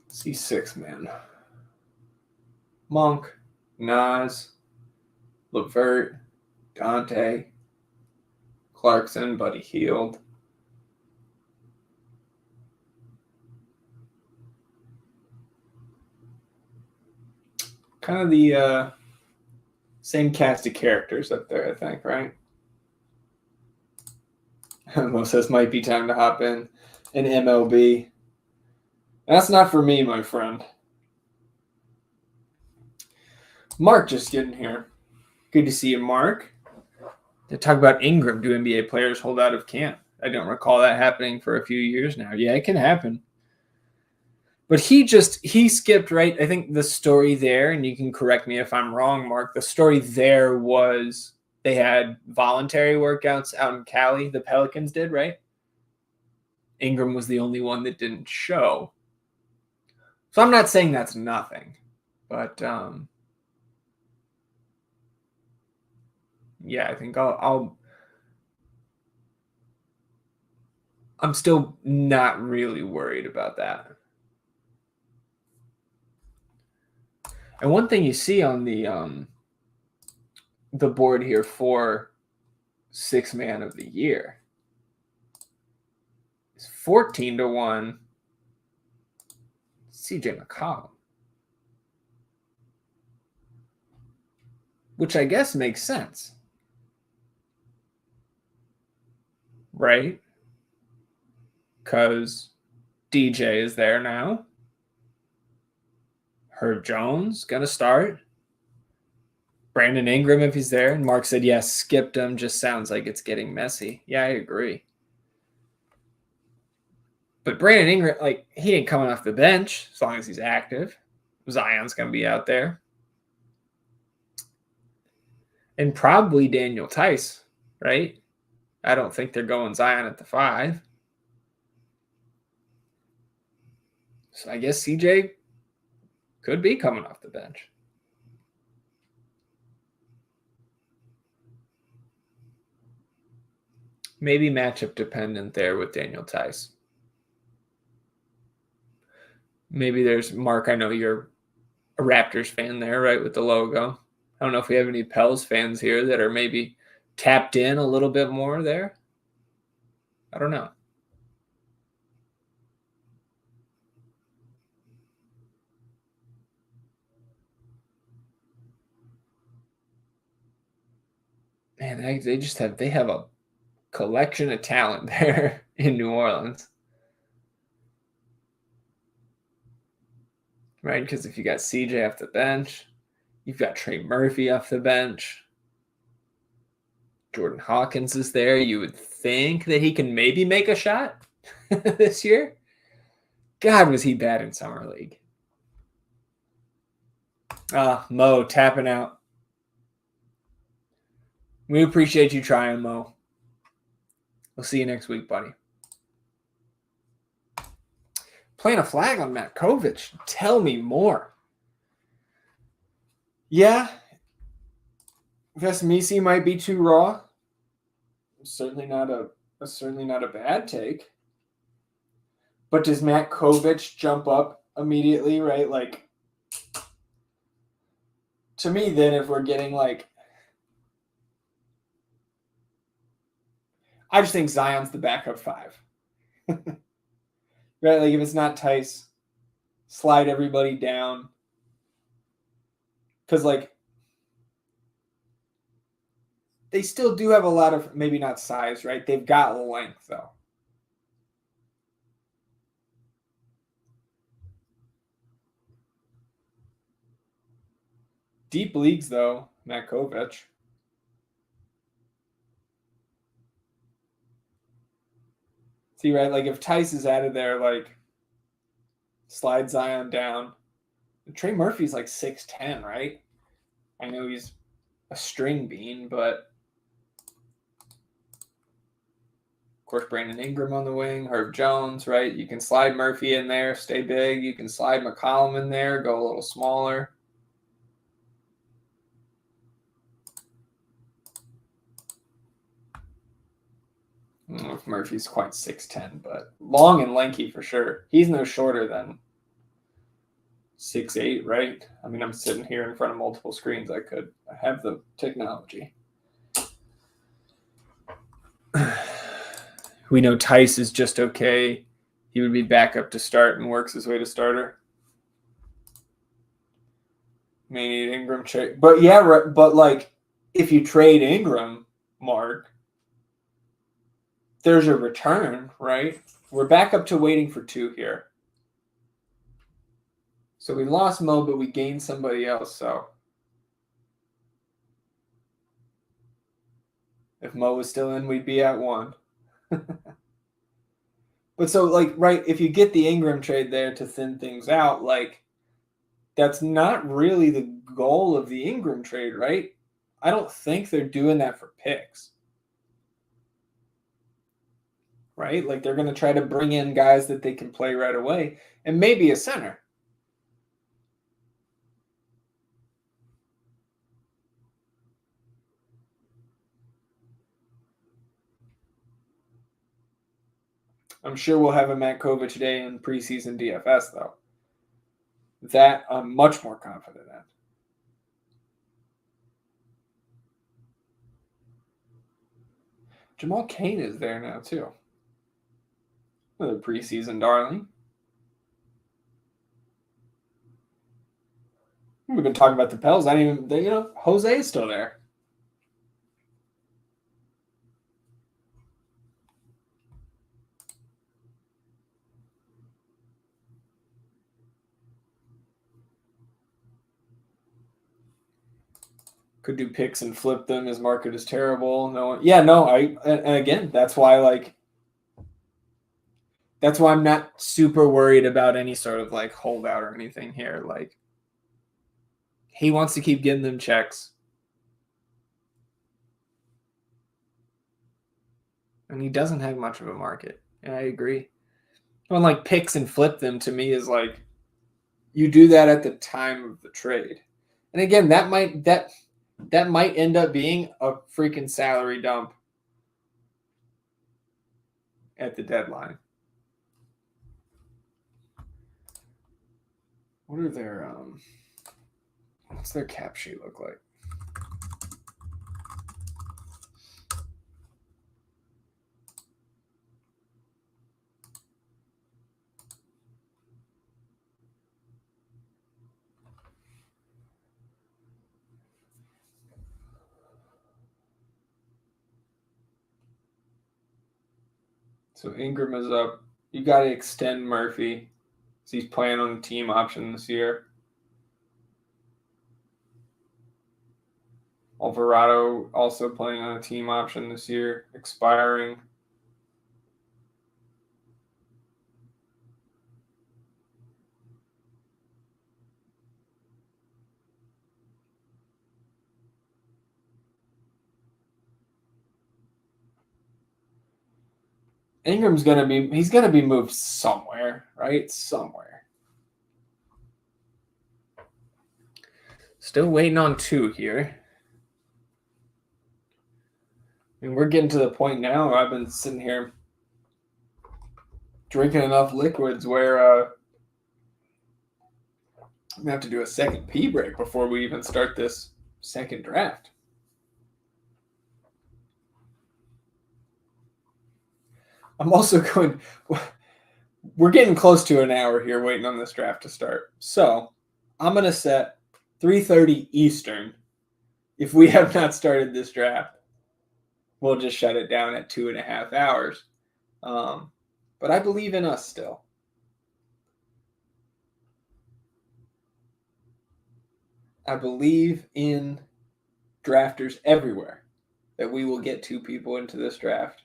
C6 man. Monk, Nas, Levert, Dante, Clarkson, Buddy Hield. Kind of the same cast of characters up there, I think, right? Mo says might be time to hop in an MLB. That's not for me, my friend. Mark just getting here. Good to see you, Mark. To talk about Ingram, do NBA players hold out of camp? I don't recall that happening for a few years now. Yeah, it can happen. But he skipped, right? I think the story there, and you can correct me if I'm wrong, Mark, the story there was they had voluntary workouts out in Cali. The Pelicans did, right? Ingram was the only one that didn't show. So I'm not saying that's nothing, but yeah, I think I'm still not really worried about that. And one thing you see on the board here for 6th man of the year is 14-1 CJ McCollum, which I guess makes sense, right? Because DJ is there now. Herb Jones going to start. Brandon Ingram, if he's there. And Mark said, yes, skipped him. Just sounds like it's getting messy. Yeah, I agree. But Brandon Ingram, like, he ain't coming off the bench as long as he's active. Zion's going to be out there. And probably Daniel Tice, right? I don't think they're going Zion at the 5. So I guess CJ could be coming off the bench. Maybe matchup dependent there with Daniel Tice. Maybe there's Mark. I know you're a Raptors fan there, right, with the logo. I don't know if we have any Pels fans here that are maybe tapped in a little bit more there. I don't know. Man, they have a collection of talent there in New Orleans. Right? Because if you got CJ off the bench, you've got Trey Murphy off the bench. Jordan Hawkins is there. You would think that he can maybe make a shot this year. God, was he bad in Summer League. Mo tapping out. We appreciate you trying, Mo. We'll see you next week, buddy. Playing a flag on Matt Kovic. Tell me more. Yeah. Vesmisi might be too raw. Certainly not a bad take. But does Matt Kovic jump up immediately, right? Like, to me, then, if we're getting like, I just think Zion's the backup 5. Right? Like, if it's not Tice, slide everybody down. Because, like, they still do have a lot of, maybe not size, right? They've got length, though. Deep leagues, though, Matt Kovic. See, right? Like, if Tice is out of there, like, slide Zion down. Trey Murphy's like 6'10", right? I know he's a string bean, but of course, Brandon Ingram on the wing, Herb Jones, right? You can slide Murphy in there, stay big. You can slide McCollum in there, go a little smaller. I don't know if Murphy's quite 6'10", but long and lanky for sure. He's no shorter than 6'8", right? I mean, I'm sitting here in front of multiple screens. I have the technology. We know Tice is just okay. He would be back up to start and works his way to starter. May need Ingram trade. But yeah, but like if you trade Ingram, Mark, there's a return, right? We're back up to waiting for 2 here. So we lost Mo, but we gained somebody else. So if Mo was still in, we'd be at 1. But so, like, right, if you get the Ingram trade there to thin things out, like, that's not really the goal of the Ingram trade, right? I don't think they're doing that for picks. Right? Like, they're going to try to bring in guys that they can play right away and maybe a center. I'm sure we'll have a Matt Kovic today in preseason DFS, though. That I'm much more confident in. Jamal Cain is there now, too. Another preseason darling. We've been talking about the Pels. I didn't even, Jose is still there. Could do picks and flip them. His market is terrible. And again, that's why I'm not super worried about any sort of like holdout or anything here. Like, he wants to keep getting them checks. And he doesn't have much of a market. And I agree. When like picks and flip them to me is like, you do that at the time of the trade. And again, that might end up being a freaking salary dump at the deadline. What's their cap sheet look like? So Ingram is up. You got to extend Murphy. So he's playing on the team option this year. Alvarado also playing on a team option this year, expiring. Ingram's he's gonna be moved somewhere, right? Somewhere. Still waiting on 2 here. I mean, we're getting to the point now where I've been sitting here drinking enough liquids where I'm gonna have to do a second pee break before we even start this second draft. I'm also going. We're getting close to an hour here waiting on this draft to start. So I'm going to set 3:30 Eastern. If we have not started this draft, we'll just shut it down at 2.5 hours. But I believe in us still. I believe in drafters everywhere that we will get 2 people into this draft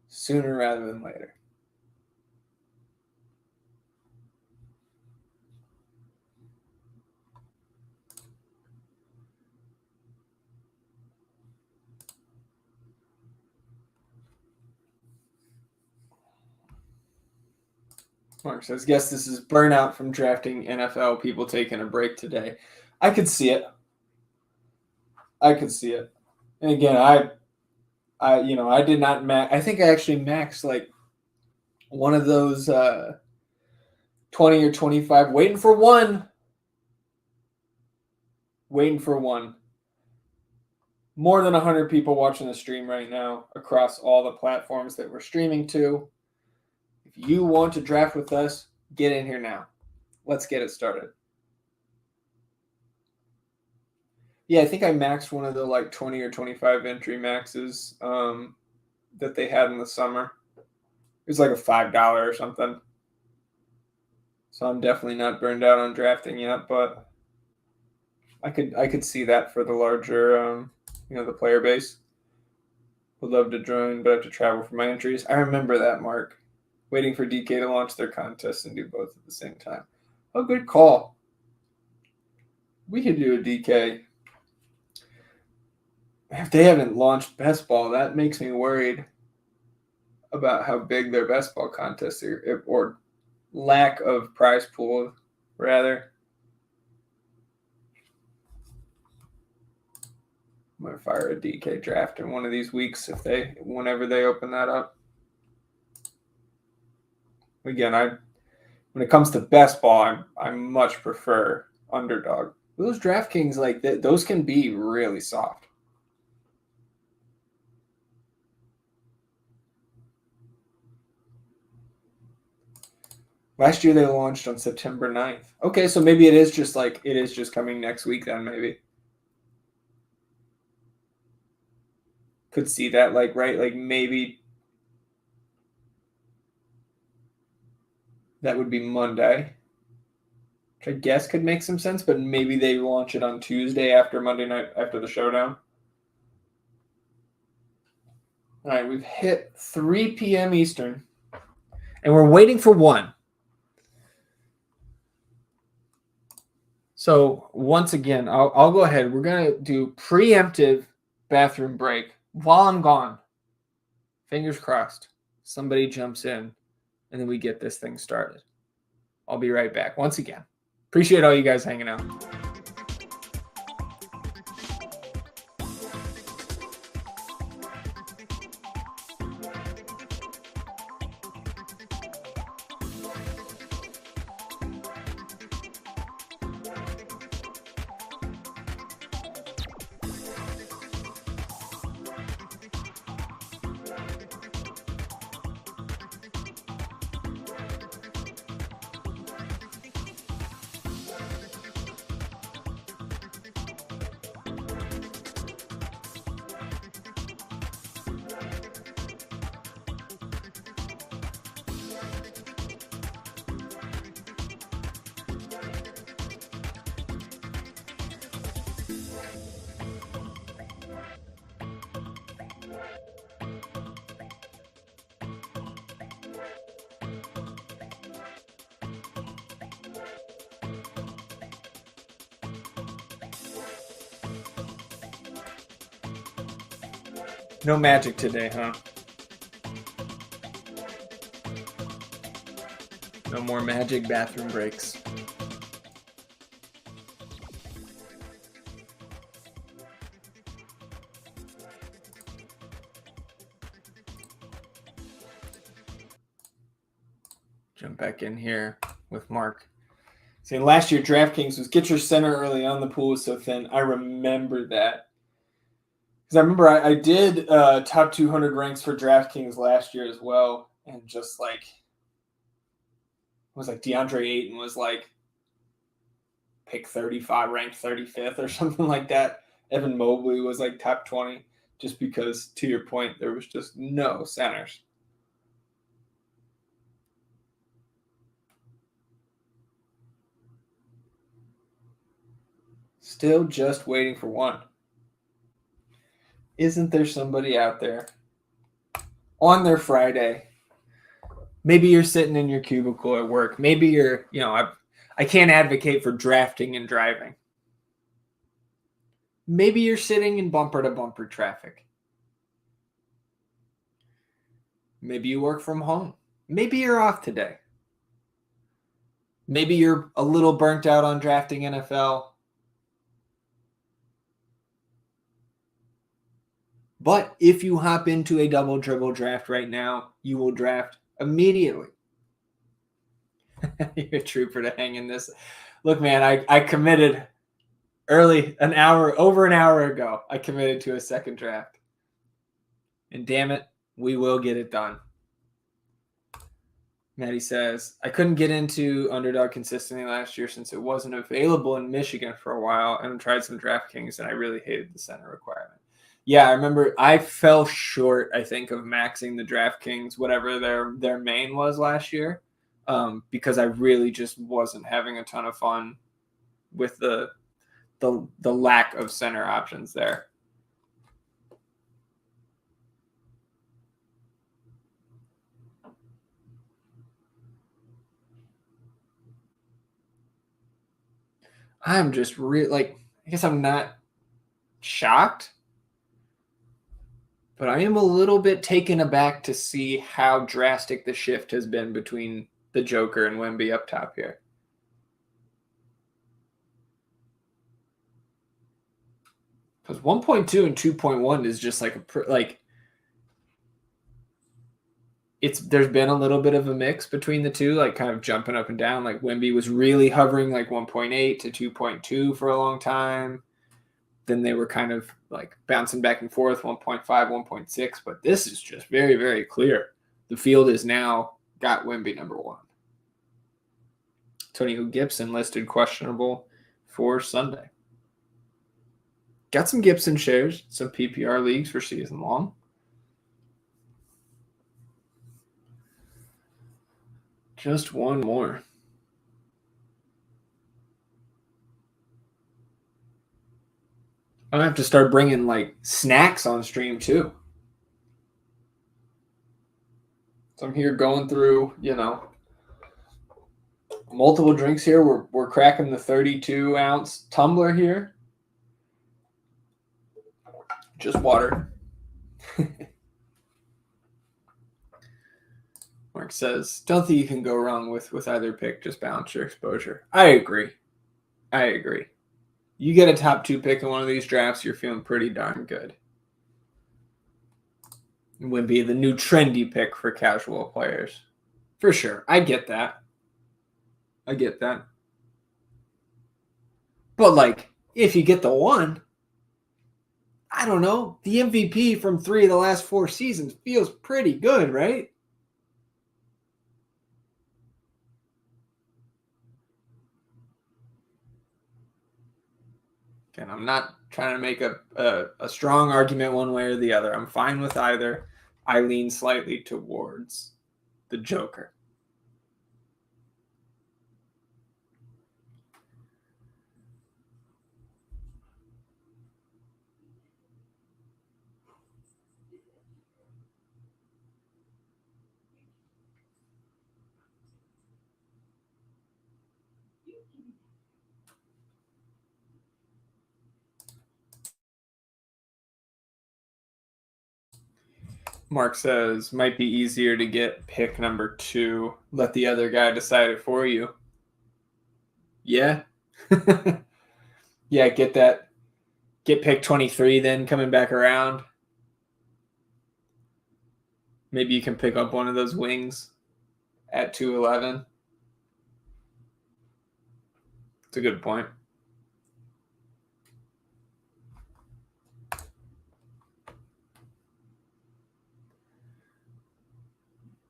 sooner rather than later. Mark says, guess this is burnout from drafting NFL, people taking a break today. I could see it. And again, I did not max. I think I actually maxed like one of those 20 or 25, waiting for one. More than 100 people watching the stream right now across all the platforms that we're streaming to. If you want to draft with us, get in here now. Let's get it started. Yeah, I think I maxed one of the like 20 or 25 entry maxes that they had in the summer. It was like a $5 or something. So I'm definitely not burned out on drafting yet, but I could see that for the larger, the player base. Would love to join, but I have to travel for my entries. I remember that, Mark. Waiting for DK to launch their contest and do both at the same time. Oh, good call. We could do a DK. If they haven't launched best ball, that makes me worried about how big their best ball contests are, or lack of prize pool, rather. I'm going to fire a DK draft in one of these weeks whenever they open that up. Again, when it comes to best ball, I much prefer Underdog. Those DraftKings like that, those can be really soft. Last year they launched on September 9th. Okay, so maybe it is just coming next week then, maybe. Could see that, right? Like maybe that would be Monday, which I guess could make some sense, but maybe they launch it on Tuesday after Monday night, after the showdown. All right, we've hit 3 p.m. Eastern, and we're waiting for 1. So once again, I'll go ahead. We're going to do preemptive bathroom break while I'm gone. Fingers crossed. Somebody jumps in, and then we get this thing started. I'll be right back. Once again, appreciate all you guys hanging out. No Magic today, huh? No more Magic bathroom breaks. Jump back in here with Mark. See, last year DraftKings was get your center early on. The pool was so thin. I remember that. Because I remember I did top 200 ranks for DraftKings last year as well. And just like, it was like DeAndre Ayton was like pick 35, ranked 35th or something like that. Evan Mobley was like top 20. Just because, to your point, there was just no centers. Still just waiting for one. Isn't there somebody out there on their Friday? Maybe you're sitting in your cubicle at work. Maybe you're, I can't advocate for drafting and driving. Maybe you're sitting in bumper to bumper traffic. Maybe you work from home. Maybe you're off today. Maybe you're a little burnt out on drafting NFL. But if you hop into a double dribble draft right now, you will draft immediately. You're a trooper to hang in this. Look, man, I committed over an hour ago. I committed to a second draft. And damn it, we will get it done. Maddie says, I couldn't get into Underdog consistently last year since it wasn't available in Michigan for a while, and I tried some DraftKings, and I really hated the center requirement. Yeah, I remember I fell short, I think, of maxing the DraftKings, whatever their main was last year, because I really just wasn't having a ton of fun with the lack of center options there. I'm just I guess I'm not shocked, but I am a little bit taken aback to see how drastic the shift has been between the Joker and Wemby up top here. Because 1.2 and 2.1 is just there's been a little bit of a mix between the two, like kind of jumping up and down. Like Wemby was really hovering like 1.8 to 2.2 for a long time. Then they were kind of like bouncing back and forth, 1.5, 1.6. But this is just very, very clear. The field is now got Wemby number one. Antonio Gibson listed questionable for Sunday. Got some Gibson shares, some PPR leagues for season long. Just one more. I'm going to have to start bringing like snacks on stream too. So I'm here going through, multiple drinks here. We're cracking the 32-ounce tumbler here. Just water. Mark says, don't think you can go wrong with either pick. Just balance your exposure. I agree. You get a top 2 pick in one of these drafts, you're feeling pretty darn good. It would be the new trendy pick for casual players. For sure. I get that. But like, if you get the one, I don't know, the MVP from 3 of the last 4 seasons feels pretty good, right? And I'm not trying to make a strong argument one way or the other. I'm fine with either. I lean slightly towards the Joker. Mark says, might be easier to get pick number 2. Let the other guy decide it for you. Yeah. Yeah, get that. Get pick 23 then coming back around. Maybe you can pick up one of those wings at 211. It's a good point.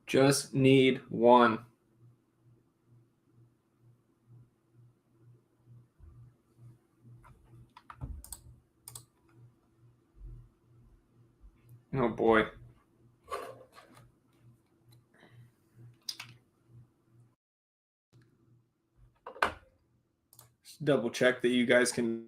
Just need one. Oh boy. Just double check that you guys can.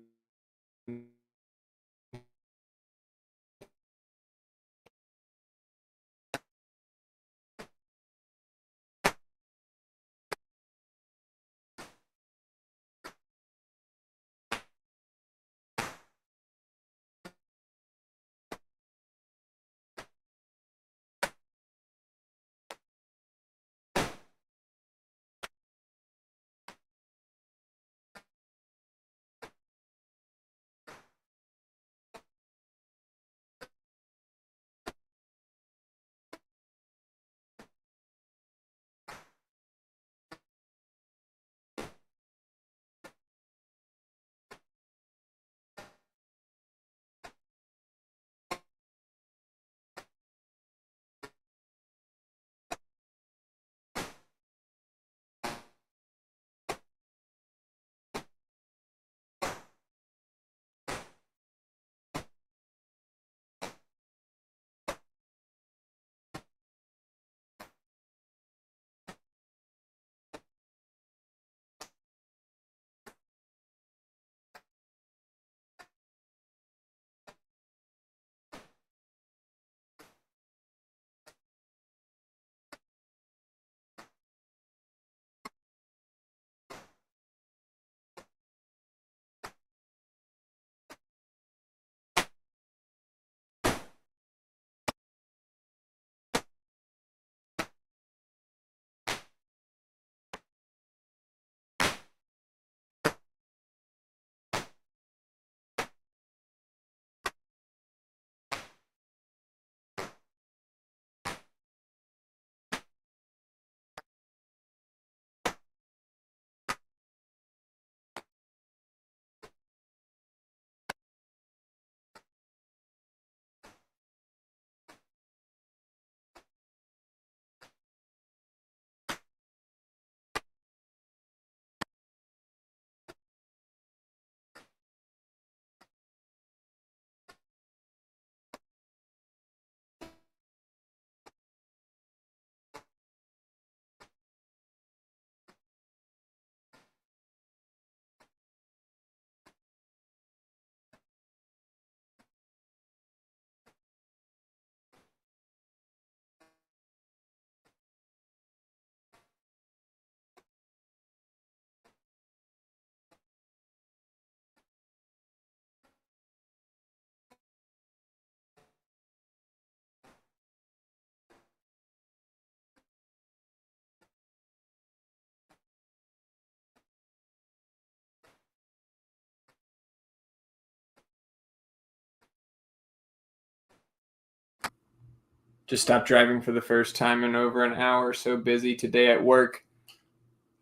Just stopped driving for the first time in over an hour. So busy today at work.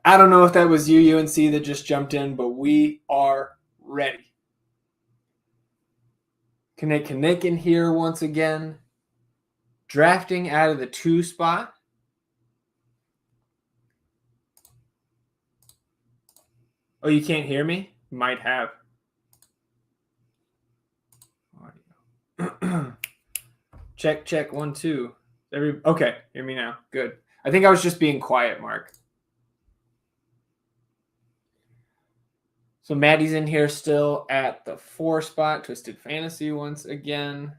I don't know if that was you, UNC, that just jumped in, but we are ready. Connect in here once again. Drafting out of the 2 spot. Oh, you can't hear me? Might have. Audio. check 1 2. Okay, hear me now. Good. I think I was just being quiet, Mark. So Maddie's in here still at the 4 spot. Twisted Fantasy once again.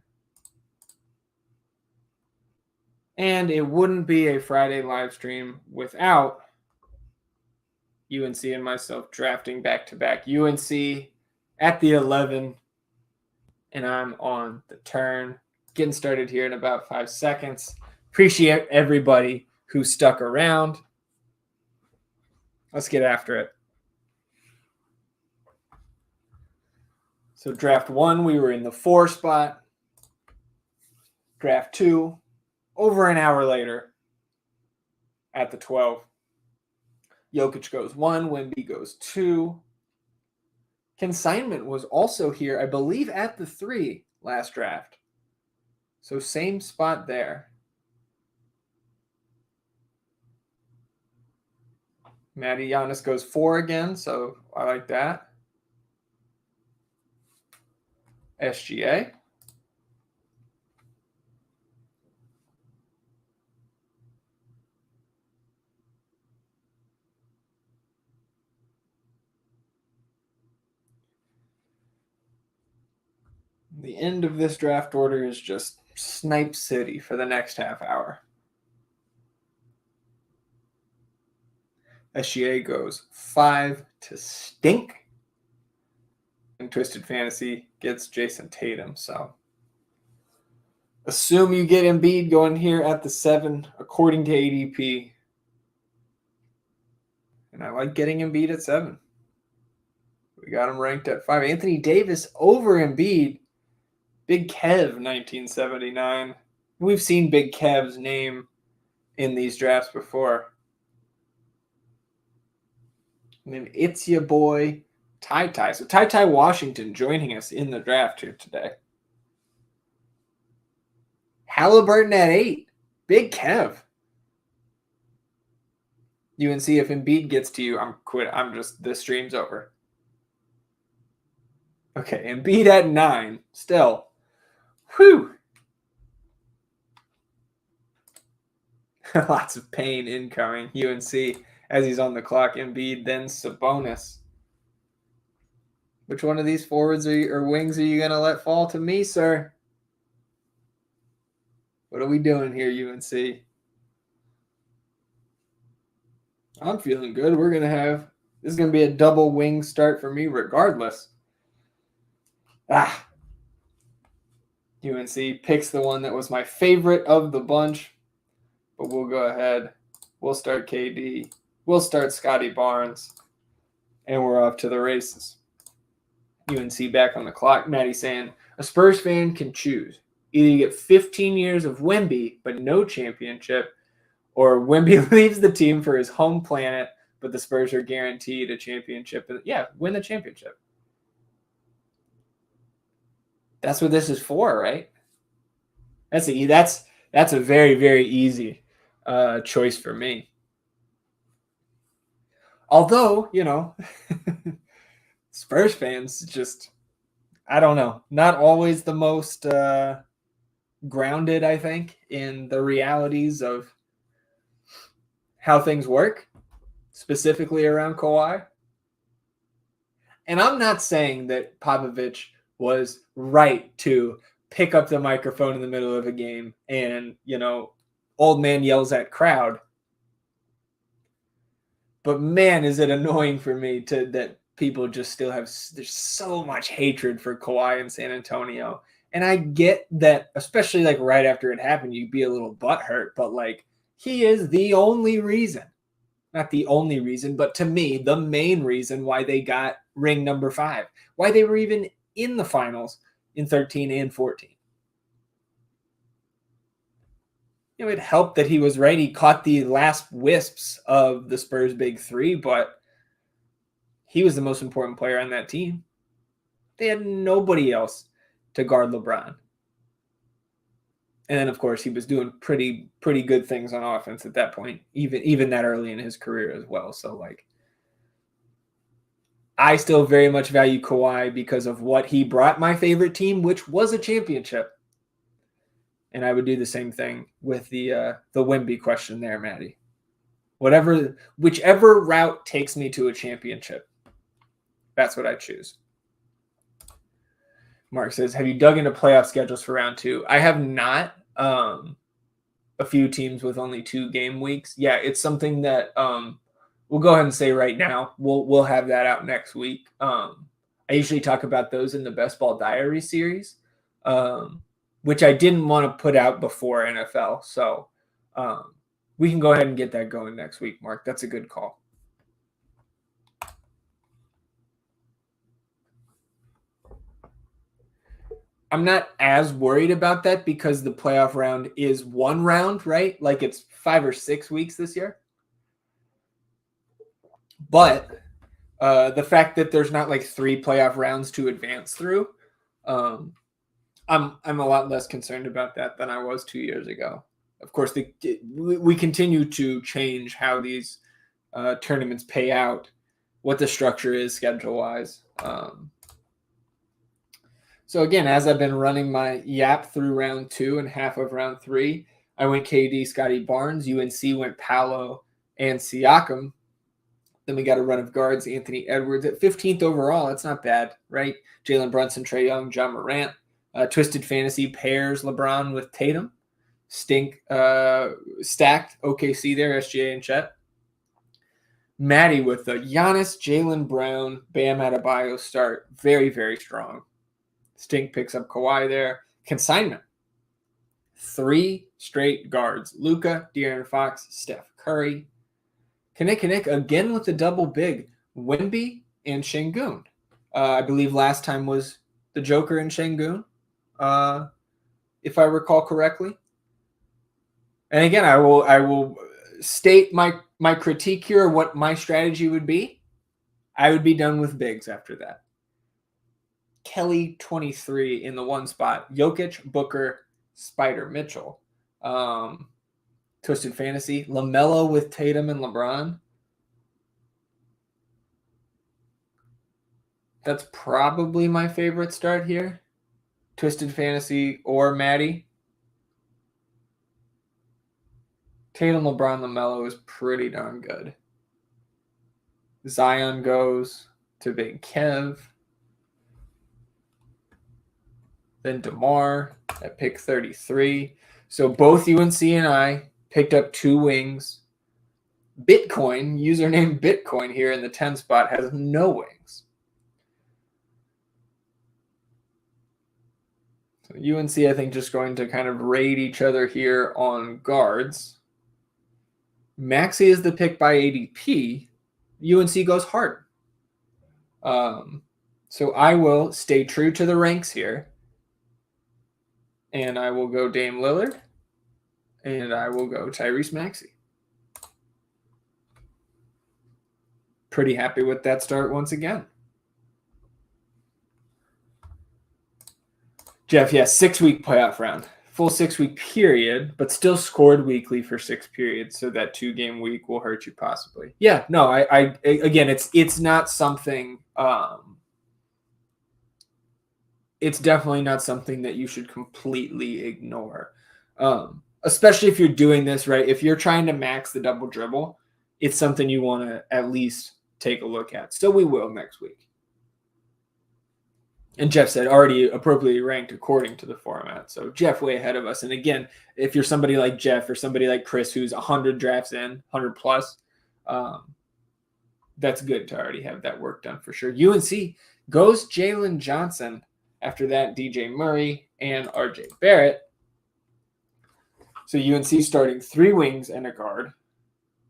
And it wouldn't be a Friday live stream without UNC and myself drafting back to back. UNC at the 11, and I'm on the turn. Getting started here in about 5 seconds. Appreciate everybody who stuck around. Let's get after it. So draft 1, we were in the 4 spot. Draft 2, over an hour later at the 12. Jokic goes 1, Wemby goes 2. Consignment was also here, I believe, at the 3 last draft. So same spot there. Matty Giannis goes 4 again, so I like that. SGA. The end of this draft order is just Snipe City for the next half hour. SGA goes 5 to Stink. And Twisted Fantasy gets Jason Tatum. So assume you get Embiid going here at the 7 according to ADP. And I like getting Embiid at 7. We got him ranked at 5. Anthony Davis over Embiid. Big Kev, 1979. We've seen Big Kev's name in these drafts before. And then it's your boy, Ty. So Ty Washington joining us in the draft here today. Halliburton at 8. Big Kev. UNC, if Embiid gets to you, I'm quit. The stream's over. Okay, Embiid at 9. Still. Whew. Lots of pain incoming. UNC as he's on the clock. Embiid, then Sabonis. Which one of these forwards or wings are you going to let fall to me, sir? What are we doing here, UNC? I'm feeling good. This is going to be a double wing start for me regardless. UNC picks the one that was my favorite of the bunch. But we'll go ahead. We'll start KD. We'll start Scotty Barnes. And we're off to the races. UNC back on the clock. Maddie saying, a Spurs fan can choose. Either you get 15 years of Wemby, but no championship, or Wemby leaves the team for his home planet, but the Spurs are guaranteed a championship. Yeah, win the championship. That's what this is for, right? That's a very, very easy choice for me. Although, Spurs fans just, I don't know, not always the most grounded, I think, in the realities of how things work, specifically around Kawhi. And I'm not saying that Popovich was right to pick up the microphone in the middle of a game and, old man yells at crowd. But man, is it annoying for me that people just still there's so much hatred for Kawhi in San Antonio. And I get that, especially right after it happened, you'd be a little butthurt, but he is the only reason, not the only reason, but to me, the main reason why they got ring number 5, why they were even in the finals in 13 and 14. It helped that he was right. He caught the last wisps of the Spurs' big 3, but he was the most important player on that team. They had nobody else to guard LeBron. And then, of course, he was doing pretty good things on offense at that point, even that early in his career as well. So, I still very much value Kawhi because of what he brought my favorite team, which was a championship. And I would do the same thing with the Wemby question there, Maddie. Whichever route takes me to a championship, that's what I choose. Mark says, have you dug into playoff schedules for round 2? I have not. A few teams with only 2 game weeks. Yeah, it's something that we'll go ahead and say right now. We'll have that out next week. I usually talk about those in the Best Ball Diary series. which I didn't want to put out before NFL. So we can go ahead and get that going next week, Mark. That's a good call. I'm not as worried about that because the playoff round is one round, right? Like it's 5 or 6 weeks this year. But the fact that there's not like 3 playoff rounds to advance through, I'm a lot less concerned about that than I was 2 years ago. Of course, we continue to change how these tournaments pay out, what the structure is schedule-wise. So again, as I've been running my yap through round 2 and half of round 3, I went KD, Scotty Barnes, UNC went Paolo and Siakam. Then we got a run of guards, Anthony Edwards at 15th overall. That's not bad, right? Jalen Brunson, Trae Young, John Morant. Twisted Fantasy pairs LeBron with Tatum. Stacked OKC there, SGA and Chet. Maddie with the Giannis, Jaylen Brown, Bam Adebayo start. Very, very strong. Stink picks up Kawhi there. Consignment. 3 straight guards. Luka, De'Aaron Fox, Steph Curry. Kinnick again with the double big. Wemby and Şengün. I believe last time was the Joker and Şengün, if I recall correctly. And again, I will state my critique here, what my strategy would be. I would be done with bigs after that. Kelly 23 in the 1 spot. Jokic, Booker, Spider Mitchell. Twisted Fantasy. LaMelo with Tatum and LeBron. That's probably my favorite start here. Twisted Fantasy or Maddie. Tatum, LeBron, LaMelo is pretty darn good. Zion goes to Big Kev. Then DeMar at pick 33. So both UNC and I picked up 2 wings. Bitcoin, username Bitcoin here in the 10 spot, has no wings. So UNC, I think, just going to kind of raid each other here on guards. Maxey is the pick by ADP. UNC goes hard. So I will stay true to the ranks here. And I will go Dame Lillard. And I will go Tyrese Maxey. Pretty happy with that start once again. Jeff, yes, 6-week playoff round. Full 6-week period, but still scored weekly for 6 periods. So that 2-game week will hurt you possibly. Yeah, no, I again, it's not something. It's definitely not something that you should completely ignore. Especially if you're doing this, right? If you're trying to max the double dribble, it's something you want to at least take a look at. So we will next week. And Jeff said already appropriately ranked according to the format. So Jeff way ahead of us. And again, if you're somebody like Jeff or somebody like Chris who's 100 drafts in, 100 plus, that's good to already have that work done for sure. UNC goes Jalen Johnson. After that, DJ Murray and RJ Barrett. So UNC starting 3 wings and a guard.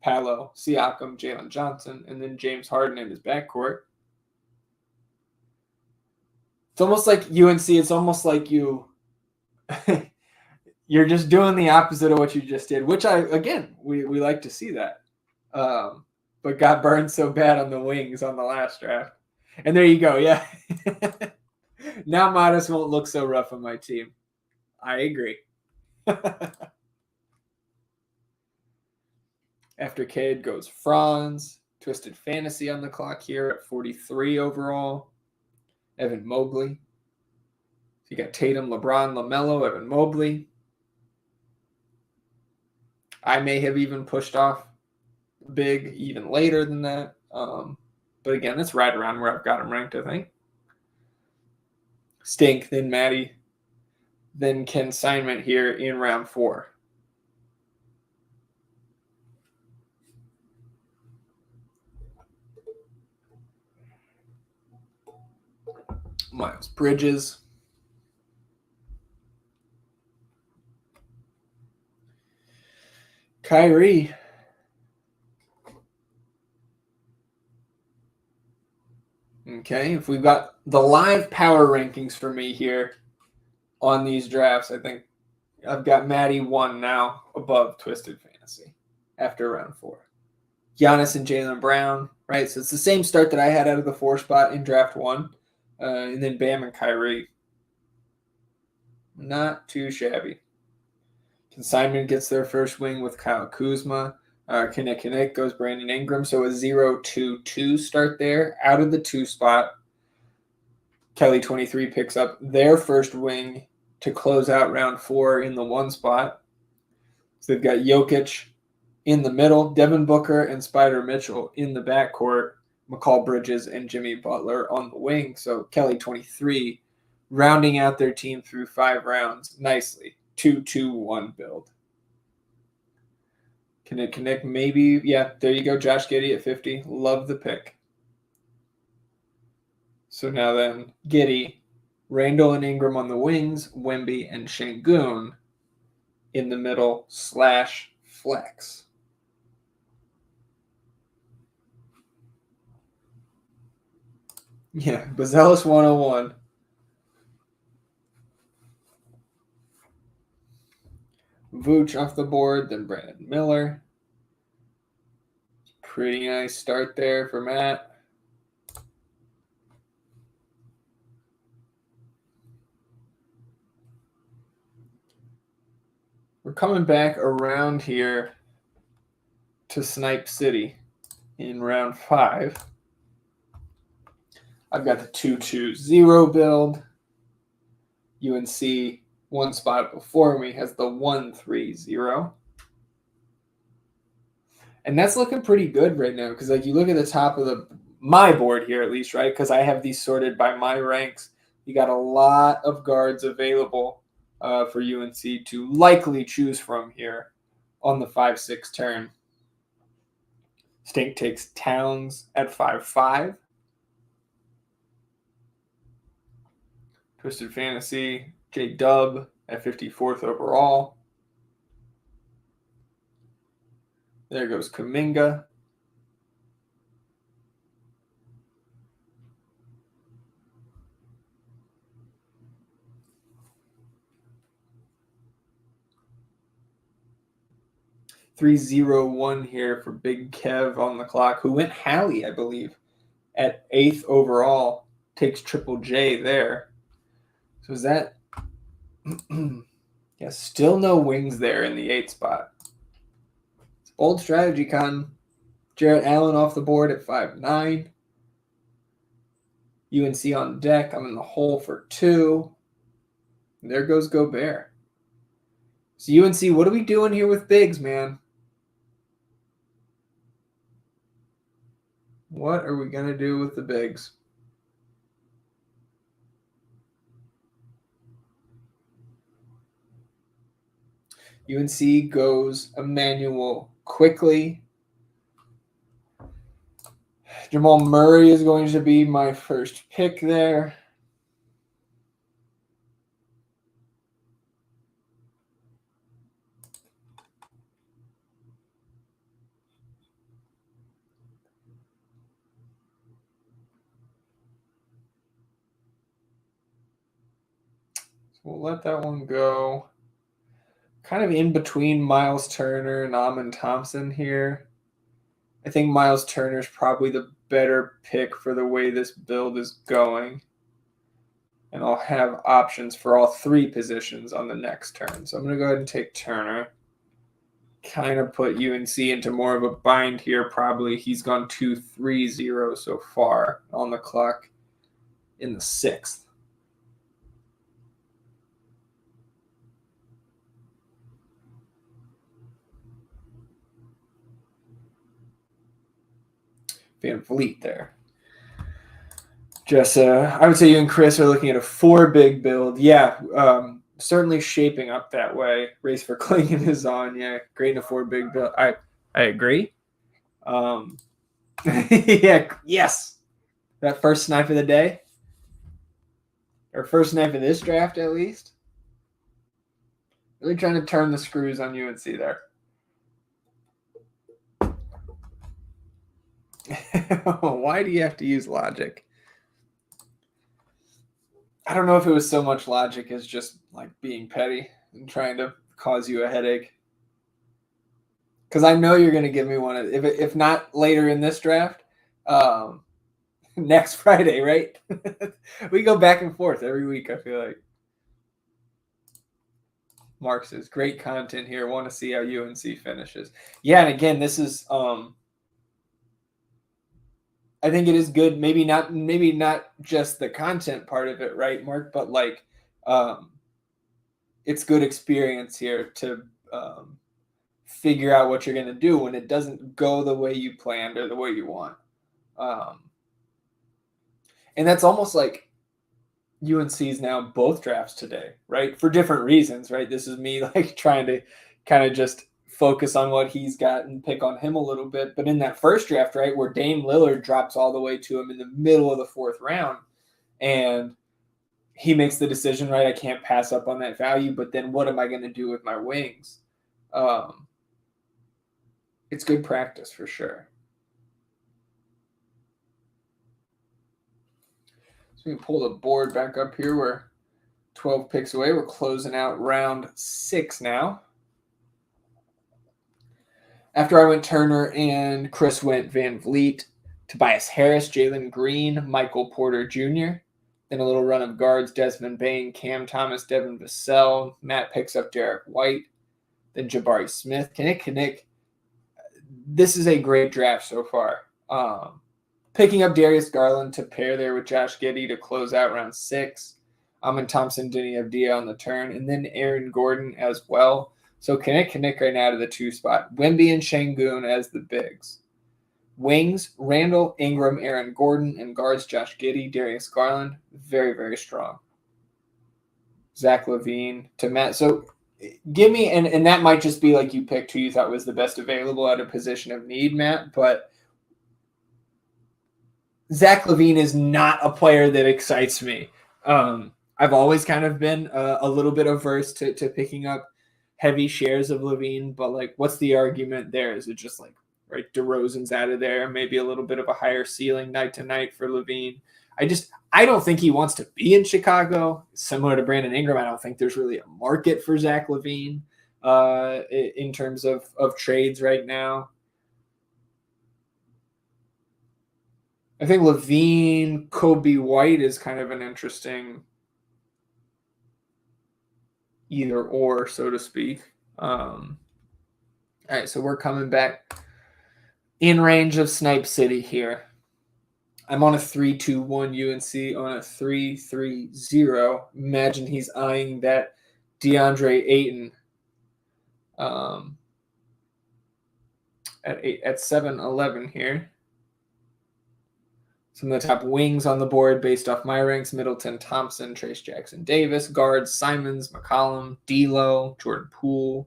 Paolo, Siakam, Jalen Johnson, and then James Harden in his backcourt. It's almost like UNC, it's almost like you're just doing the opposite of what you just did, which we like to see that. But got burned so bad on the wings on the last draft. And there you go, yeah. Now Modest won't look so rough on my team. I agree. After Cade goes Franz. Twisted Fantasy on the clock here at 43 overall. Evan Mobley. You got Tatum, LeBron, LaMelo, Evan Mobley. I may have even pushed off big even later than that. But again, it's right around where I've got him ranked, I think. Stink, then Maddie, then consignment here in round 4. Miles Bridges. Kyrie. Okay, if we've got the live power rankings for me here on these drafts, I think I've got Maddie 1 now above Twisted Fantasy after round 4. Giannis and Jaylen Brown, right? So it's the same start that I had out of the 4 spot in draft 1. And then Bam and Kyrie. Not too shabby. Consignment gets their first wing with Kyle Kuzma. Kinnick goes Brandon Ingram. So a 0-2-2 start there out of the 2 spot. Kelly 23 picks up their first wing to close out round 4 in the 1 spot. So they've got Jokic in the middle, Devin Booker and Spider Mitchell in the backcourt, McCall Bridges and Jimmy Butler on the wing. So Kelly 23 rounding out their team through 5 rounds nicely. 2-2-1 build. Kinnick maybe. Yeah, there you go. Josh Giddey at 50. Love the pick. So now then, Giddey, Randall and Ingram on the wings, Wemby and Şengün in the middle / flex. Yeah, Bazelis 101. Vooch off the board, then Brandon Miller. Pretty nice start there for Matt. We're coming back around here to Snipe City in round 5. I've got the 2-2-0 build. UNC 1 spot before me has the 1-3-0. And that's looking pretty good right now because, like, you look at the top of my board here, at least, right? Because I have these sorted by my ranks. You got a lot of guards available for UNC to likely choose from here on the 5-6 turn. Stink takes Towns at 5-5. Twisted Fantasy, J-Dub at 54th overall. There goes Kuminga. $3-0-1 here for Big Kev on the clock, who went Hallie, I believe, at 8th overall. Takes Triple J there. So is that... yeah, still no wings there in the 8th spot. Old strategy, Con. Jarrett Allen off the board at 5-9. UNC on deck. I'm in the hole for 2. And there goes Gobert. So UNC, what are we doing here with bigs, man? What are we going to do with the bigs? UNC goes Emmanuel quickly. Jamal Murray is going to be my first pick there. So we'll let that one go. Kind of in between Miles Turner and Amen Thompson here. I think Miles Turner is probably the better pick for the way this build is going. And I'll have options for all 3 positions on the next turn. So I'm going to go ahead and take Turner. Kind of put UNC into more of a bind here, probably. He's gone 2-3-0 so far on the clock in the 6th. Van Vliet there. Just, I would say you and Chris are looking at a 4 big build. Yeah, certainly shaping up that way. Race for Klingon is on. Yeah, great in a 4 big build. I agree. Yeah, yes. That first snipe of the day. Or first snipe of this draft, at least. Really trying to turn the screws on UNC there. Why do you have to use logic? I don't know if it was so much logic as just like being petty and trying to cause you a headache. Because I know you're going to give me one, if not later in this draft, next Friday, right? We go back and forth every week, I feel like. Mark says, great content here. Want to see how UNC finishes. Yeah, and again, this is I think it is good. Maybe not just the content part of it, right, Mark? But like it's good experience here to figure out what you're going to do when it doesn't go the way you planned or the way you want. And that's almost like UNC's now both drafts today, right? For different reasons, right? This is me like trying to kind of just focus on what he's got and pick on him a little bit. But in that first draft, right, where Dame Lillard drops all the way to him in the middle of the 4th round, and he makes the decision, right? I can't pass up on that value, but then what am I going to do with my wings? It's good practice for sure. So we can pull the board back up here. We're 12 picks away. We're closing out round 6 now. After I went Turner and Chris went Van Vliet, Tobias Harris, Jalen Green, Michael Porter Jr., then a little run of guards, Desmond Bain, Cam Thomas, Devin Vassell. Matt picks up Derek White, then Jabari Smith. Kinnick. This is a great draft so far. Picking up Darius Garland to pair there with Josh Giddey to close out round 6. Amin Thompson, Denny Avdia on the turn, and then Aaron Gordon as well. So Kinnick right now to the 2 spot. Wemby and Şengün as the bigs. Wings, Randall, Ingram, Aaron Gordon, and guards Josh Giddey, Darius Garland. Very, very strong. Zach LaVine to Matt. So give me, and that might just be like you picked who you thought was the best available at a position of need, Matt, but Zach LaVine is not a player that excites me. I've always kind of been a little bit averse to picking up heavy shares of LaVine, but like, what's the argument there? Is it just like, right, DeRozan's out of there, maybe a little bit of a higher ceiling night to night for LaVine? I don't think he wants to be in Chicago. Similar to Brandon Ingram, I don't think there's really a market for Zach LaVine in terms of trades right now. I think LaVine, Kobe White is kind of an interesting either or, so to speak. All right, so we're coming back in range of Snipe City here. I'm on a 3-2-1 UNC on a 3-3-0. Imagine he's eyeing that DeAndre Ayton at 7-11 here. Some of the top wings on the board based off my ranks: Middleton, Thompson, Trace Jackson Davis. Guards: Simons, McCollum, D'Lo, Jordan Poole.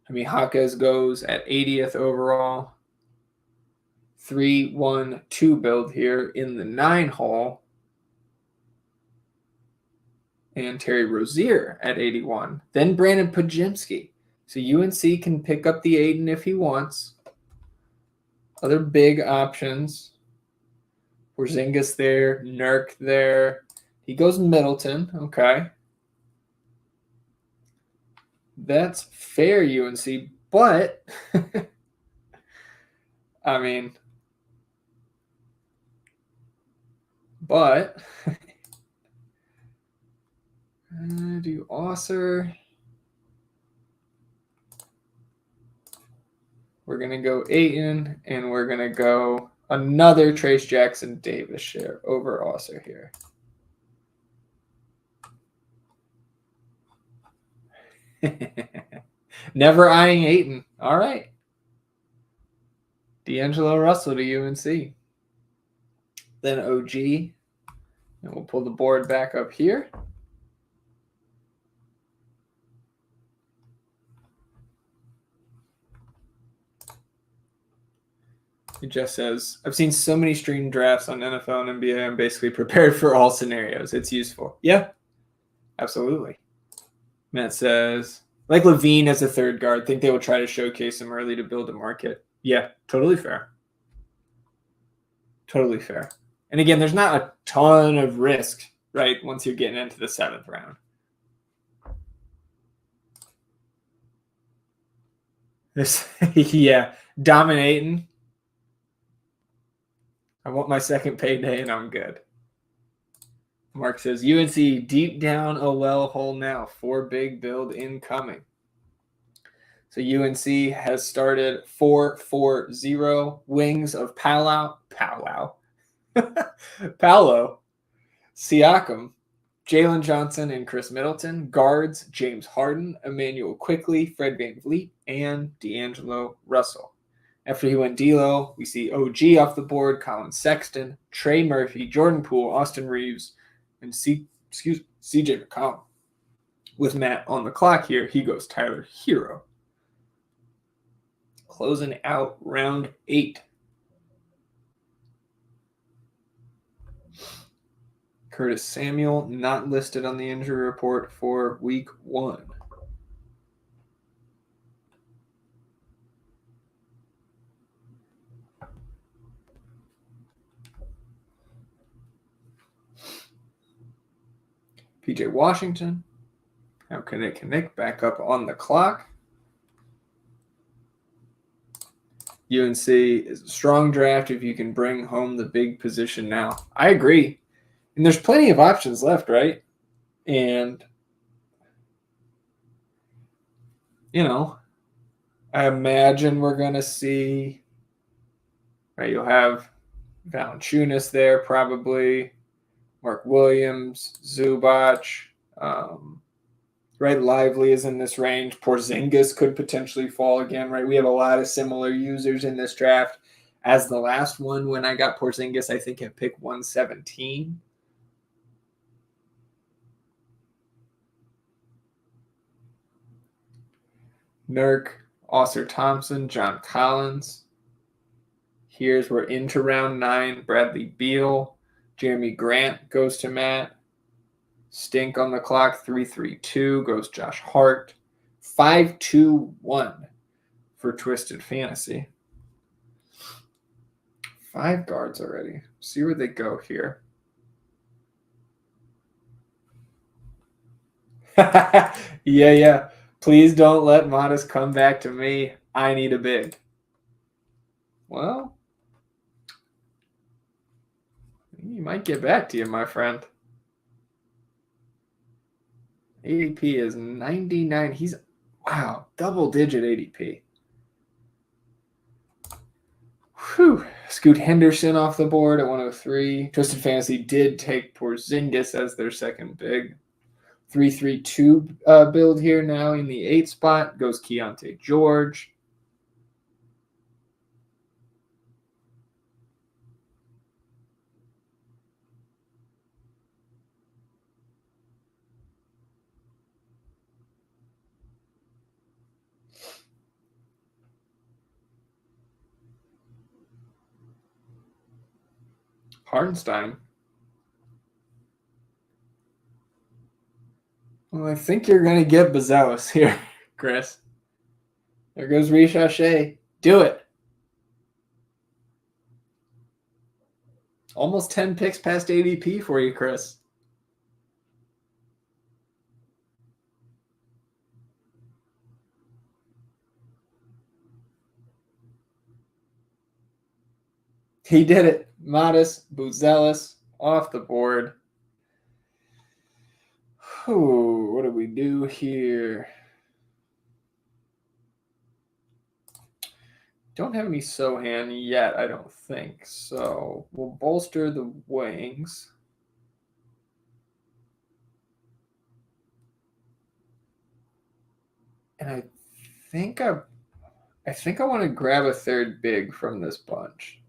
Jaquez goes at 80th overall. 3-1-2 build here in the 9 hole. And Terry Rozier at 81. Then Brandon Podziemski. So UNC can pick up the Ayton if he wants. Other big options. Porzingis there, Nurk there. He goes Middleton. Okay. That's fair, UNC. But, I mean, do Osser. We're going to go Ayton, and we're going to go another Trace Jackson Davis share over Osser here. Never eyeing Ayton. All right. D'Angelo Russell to UNC. Then OG. And we'll pull the board back up here. It just says, I've seen so many stream drafts on NFL and NBA. I'm basically prepared for all scenarios. It's useful. Yeah, absolutely. Matt says, like LaVine as a third guard, think they will try to showcase him early to build a market. Yeah, totally fair. Totally fair. And again, there's not a ton of risk, right, once you're getting into the 7th round. This, yeah, dominating. I want my second payday and I'm good. Mark says, UNC deep down a well hole now. 4 big build incoming. So UNC has started 4-4-0. Wings of Paolo, Siakam, Jalen Johnson, and Chris Middleton. Guards, James Harden, Emmanuel Quickley, Fred VanVleet, and D'Angelo Russell. After he went D'Lo, we see OG off the board, Colin Sexton, Trey Murphy, Jordan Poole, Austin Reeves, and CJ McCollum. With Matt on the clock here, he goes Tyler Hero. Closing out round 8. Curtis Samuel not listed on the injury report for week 1. PJ Washington. Now Nick back up on the clock. UNC is a strong draft if you can bring home the big position now. I agree. And there's plenty of options left, right? And, you know, I imagine we're going to see, right, you'll have Valanciunas there probably, Mark Williams, Zubac, right? Lively is in this range. Porzingis could potentially fall again, right? We have a lot of similar users in this draft. As the last one, when I got Porzingis, I think at pick 117. Nurk, Oscar Thompson, John Collins. Here's we're into round 9. Bradley Beal, Jeremy Grant goes to Matt. Stink on the clock, 3-3-2 goes Josh Hart. 5-2-1 for Twisted Fantasy. 5 guards already. See where they go here. Yeah. Please don't let Modest come back to me. I need a big. Well, he might get back to you, my friend. ADP is 99. He's, wow, double-digit ADP. Whew. Scoot Henderson off the board at 103. Twisted Fantasy did take Porzingis as their second big. 3-3-2 build here now in the 8 spot. Goes Keontae George. Hartenstein. Well, I think you're going to get Bazelis here, Chris. There goes Richache. Do it. Almost 10 picks past ADP for you, Chris. He did it. Modest, Bazelis off the board. Ooh, what do we do here? Don't have any Sohan yet, I don't think. So we'll bolster the wings. And I think I want to grab a third big from this bunch.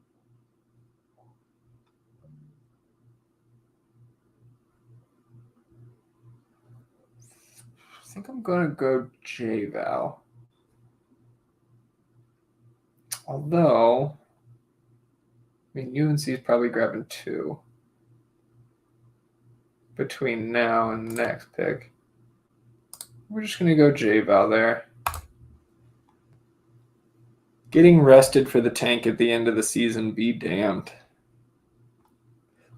I think I'm going to go J-Val. Although, I mean, UNC is probably grabbing 2 between now and the next pick. We're just going to go J-Val there. Getting rested for the tank at the end of the season, be damned.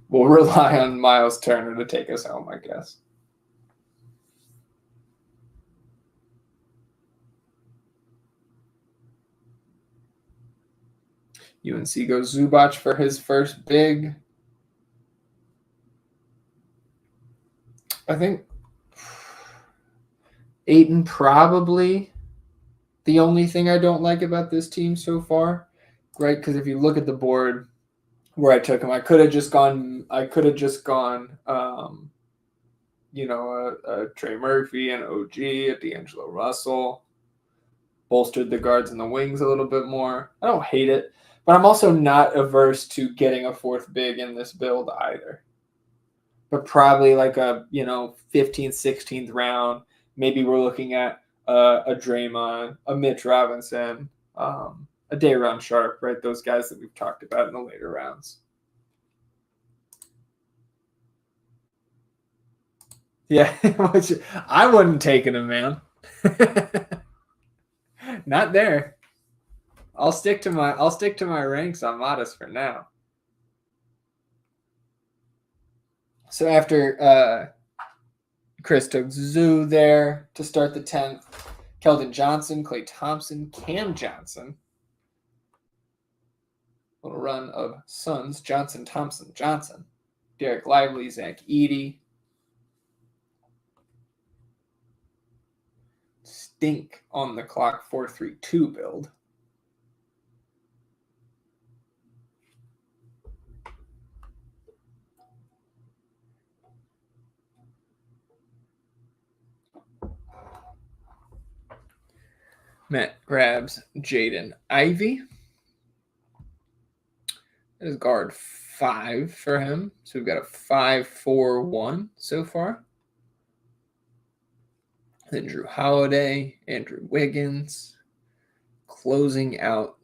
We'll rely on Miles Turner to take us home, I guess. UNC goes Zubac for his first big. I think Ayton probably the only thing I don't like about this team so far, right? Because if you look at the board where I took him, I could have just gone. A Trey Murphy, an OG, a D'Angelo Russell, bolstered the guards and the wings a little bit more. I don't hate it, but I'm also not averse to getting a fourth big in this build either. But probably like a 15th, 16th round. Maybe we're looking at a Draymond, a Mitch Robinson, a Day'Ron Sharpe, right? Those guys that we've talked about in the later rounds. Yeah, I wouldn't taken him, man. Not there. I'll stick to my ranks on Modest for now. So after Chris took Zoo there to start the 10th, Keldon Johnson, Klay Thompson, Cam Johnson. Little run of Suns, Johnson, Thompson, Johnson. Derek Lively, Zach Edey. Stink on the clock, 4-3-2 build. Matt grabs Jaden Ivey. That is guard 5 for him. So we've got a 5-4-1 so far. Then Drew Holiday, Andrew Wiggins, closing out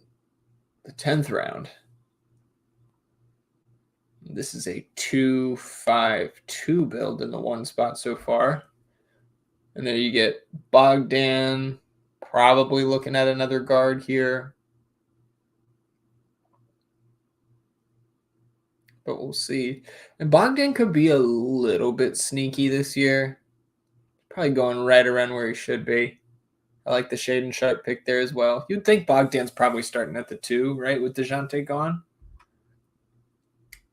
the 10th round. This is a 2-5-2 build in the one spot so far. And then you get Bogdan, probably looking at another guard here. But we'll see. And Bogdan could be a little bit sneaky this year. Probably going right around where he should be. I like the Shaedon Sharpe pick there as well. You'd think Bogdan's probably starting at the 2, right, with DeJounte gone?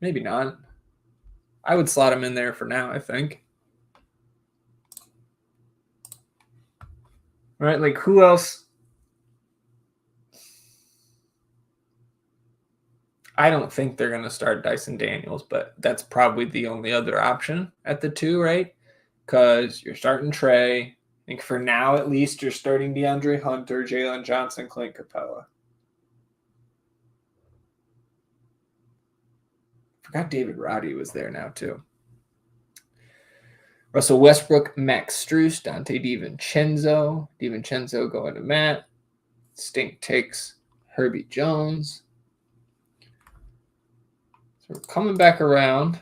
Maybe not. I would slot him in there for now, I think. All right, like who else? I don't think they're going to start Dyson Daniels, but that's probably the only other option at the 2, right? Because you're starting Trey. I think for now, at least, you're starting DeAndre Hunter, Jalen Johnson, Clint Capella. Forgot David Roddy was there now, too. Russell Westbrook, Max Strus, Dante DiVincenzo. DiVincenzo going to Matt. Stink takes Herbie Jones. So we're coming back around.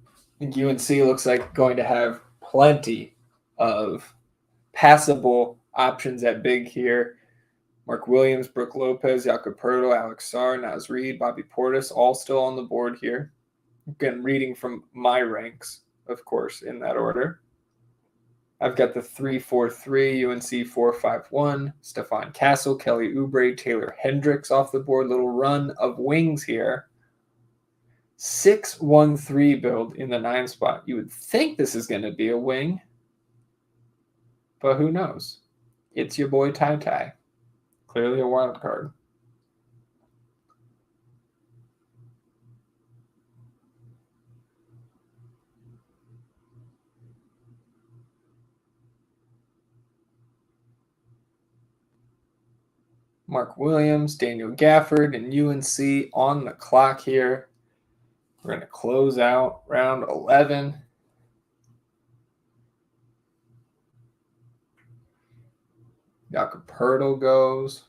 I think UNC looks like going to have plenty of passable options at big here. Mark Williams, Brooke Lopez, Jakob Poeltl, Alex Sarr, Naz Reid, Bobby Portis, all still on the board here. Again, reading from my ranks, of course, in that order. I've got the 3-4-3, UNC 4-5-1, Stephon Castle, Kelly Oubre, Taylor Hendricks off the board. Little run of wings here. 6-1-3 build in the 9 spot. You would think this is going to be a wing, but who knows? It's your boy Ty Ty. Clearly a wild card. Mark Williams, Daniel Gafford, and UNC on the clock here. We're going to close out round 11. Jakob Poeltl goes.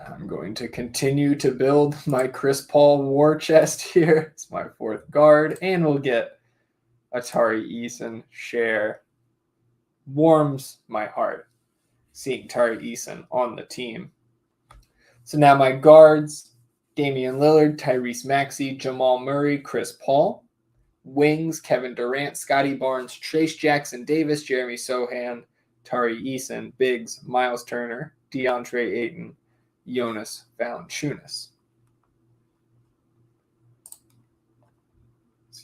I'm going to continue to build my Chris Paul war chest here. It's my 4th guard, and we'll get Atari Eason, Share, warms my heart seeing Tari Eason on the team. So now my guards, Damian Lillard, Tyrese Maxey, Jamal Murray, Chris Paul. Wings, Kevin Durant, Scotty Barnes, Trace Jackson Davis, Jeremy Sohan, Tari Eason. Bigs, Miles Turner, DeAndre Ayton, Jonas Valanciunas.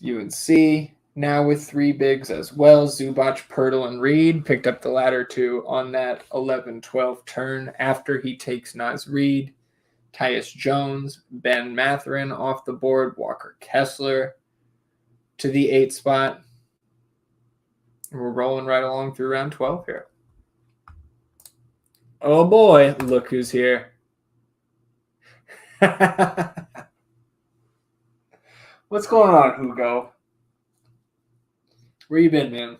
UNC now with 3 bigs as well. Zubac, Pirtle, and Reed picked up the latter 2 on that 11-12 turn after he takes Naz Reid. Tyus Jones, Ben Mathurin off the board. Walker Kessler to the 8 spot. We're rolling right along through round 12 here. Oh boy, look who's here. What's going on, Hugo? Where you been, man?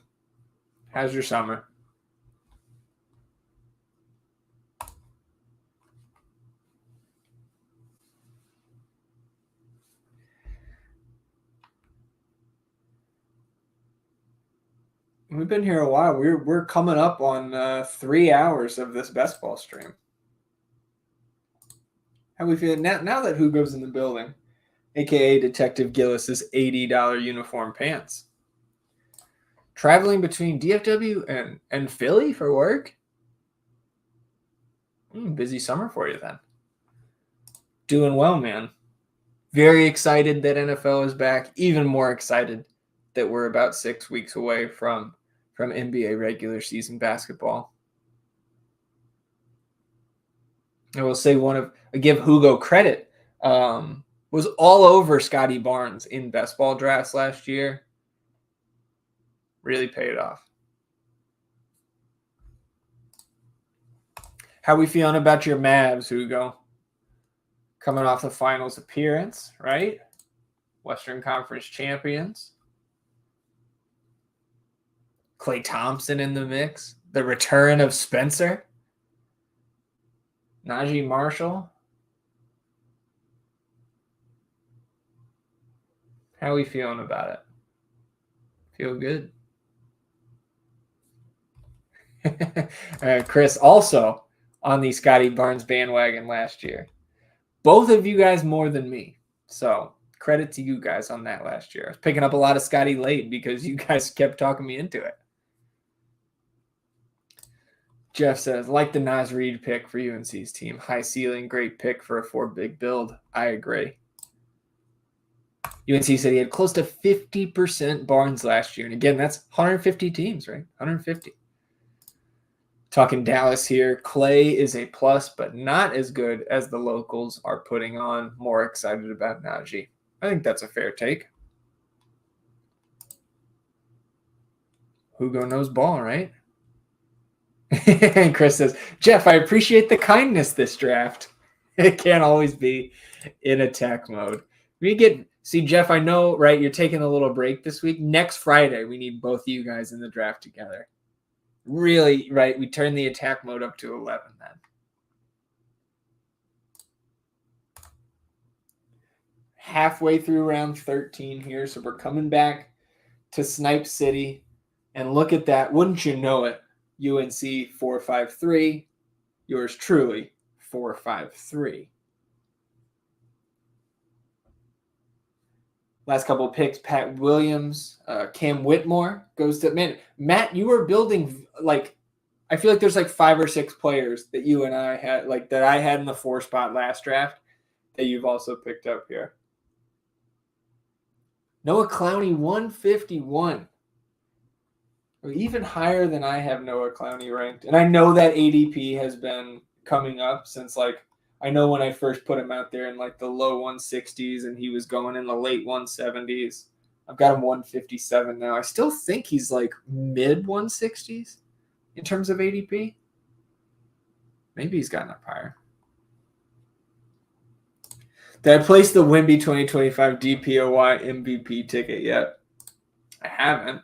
How's your summer? We've been here a while. We're coming up on 3 hours of this best ball stream. How we feel now that Hugo's in the building, aka Detective Gillis's $80 uniform pants. Traveling between DFW and Philly for work? Busy summer for you then. Doing well, man. Very excited that NFL is back. Even more excited that we're about 6 weeks away from NBA regular season basketball. I will say I give Hugo credit, was all over Scotty Barnes in best ball drafts last year. Really paid off. How we feeling about your Mavs, Hugo? Coming off the finals appearance, right? Western Conference champions. Klay Thompson in the mix. The return of Spencer. Najee Marshall. How are we feeling about it? Feel good? Chris, also on the Scotty Barnes bandwagon last year. Both of you guys more than me. So credit to you guys on that last year. I was picking up a lot of Scotty late because you guys kept talking me into it. Jeff says, like the Naz Reid pick for UNC's team. High ceiling, great pick for a 4-big build. I agree. UNC said he had close to 50% Barnes last year. And again, that's 150 teams, right? 150. Talking Dallas here. Klay is a plus, but not as good as the locals are putting on. More excited about Najee. I think that's a fair take. Hugo knows ball, right? And Chris says, Jeff, I appreciate the kindness this draft. It can't always be in attack mode. See, Jeff, I know, right? You're taking a little break this week. Next Friday, we need both of you guys in the draft together. Really, right? We turn the attack mode up to 11 then. Halfway through round 13 here, so we're coming back to Snipe City. And look at that. Wouldn't you know it? UNC 453. Yours truly 453. Last couple of picks, Pat Williams, Cam Whitmore goes to, man, Matt, you were building, I feel like there's 5 or 6 players that you and I had, that I had in the 4 spot last draft that you've also picked up here. Noah Clowney, 151. Or even higher than I have Noah Clowney ranked. And I know that ADP has been coming up since, I know when I first put him out there in the low 160s and he was going in the late 170s. I've got him 157 now. I still think he's mid 160s in terms of ADP. Maybe he's gotten up higher. Did I place the Wemby 2025 DPOY MVP ticket yet? I haven't.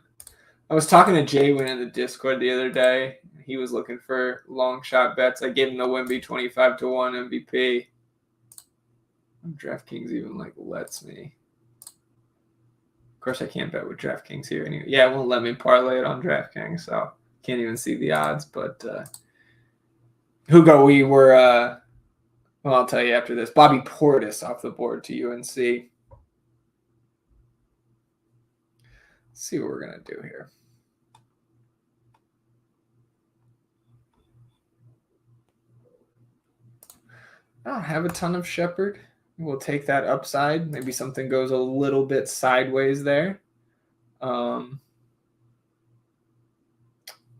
I was talking to Jaywin in the Discord the other day. He was looking for long shot bets. I gave him the Wemby 25-1 MVP. DraftKings even lets me. Of course, I can't bet with DraftKings here anyway. Yeah, it won't let me parlay it on DraftKings, so Can't even see the odds, but Hugo, we were well, I'll tell you after this. Bobby Portis off the board to UNC. Let's see what we're gonna do here. I don't have a ton of Shepherd. We'll take that upside. Maybe something goes a little bit sideways there.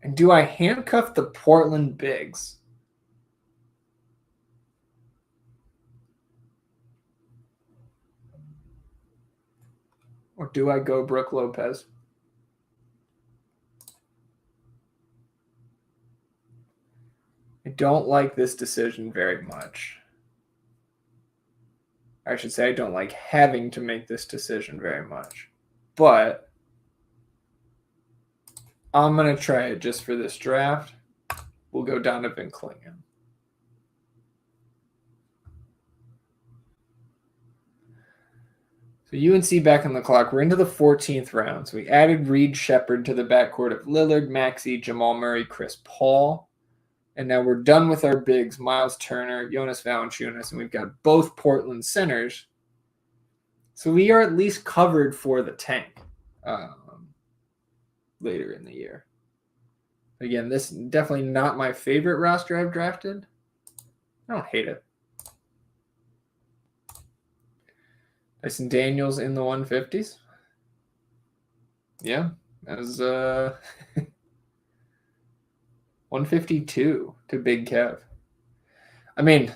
And do I handcuff the Portland Bigs? Or do I go Brooke Lopez? I don't like this decision very much. I should say I don't like having to make this decision very much. But I'm going to try it just for this draft. We'll go Donovan Clingan. So UNC back on the clock. We're into the 14th round. So we added Reed Shepherd to the backcourt of Lillard, Maxey, Jamal Murray, Chris Paul. And now we're done with our bigs, Miles Turner, Jonas Valanciunas, and we've got both Portland centers. So we are at least covered for the tank later in the year. Again, this is definitely not my favorite roster I've drafted. I don't hate it. Dyson Daniels in the 150s. Yeah, as 152 to Big Kev. I mean,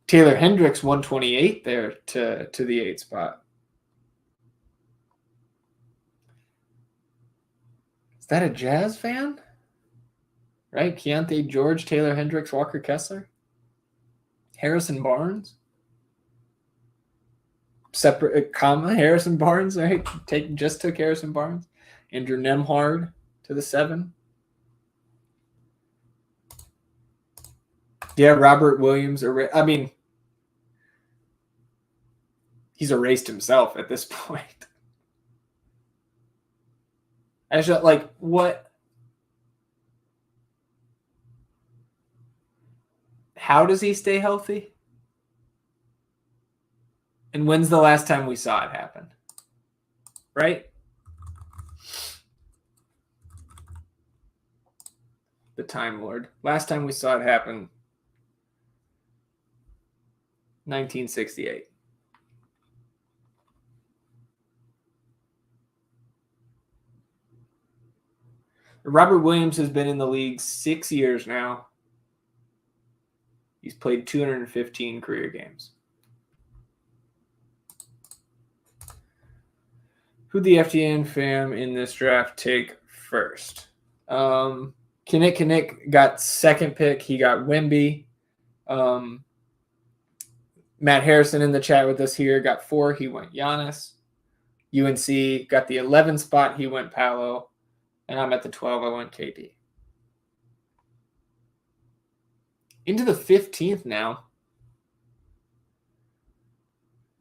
Taylor Hendricks 128 there to the 8 spot. Is that a Jazz fan? Right? Keontae George, Taylor Hendricks, Walker Kessler, Harrison Barnes. Separate comma Harrison Barnes, right? Took Harrison Barnes. Andrew Nemhard to the 7. Yeah, Robert Williams. I mean, he's erased himself at this point. Actually, like, what? How does he stay healthy? And when's the last time we saw it happen? Right? The Time Lord. Last time we saw it happen, 1968. Robert Williams has been in the league 6 years now. He's played 215 career games. Who'd the FTN fam in this draft take first? Kinnick got second pick. He got Wemby. Matt Harrison in the chat with us here got 4. He went Giannis. UNC got the 11 spot. He went Paolo. And I'm at the 12. I went KD. Into the 15th now.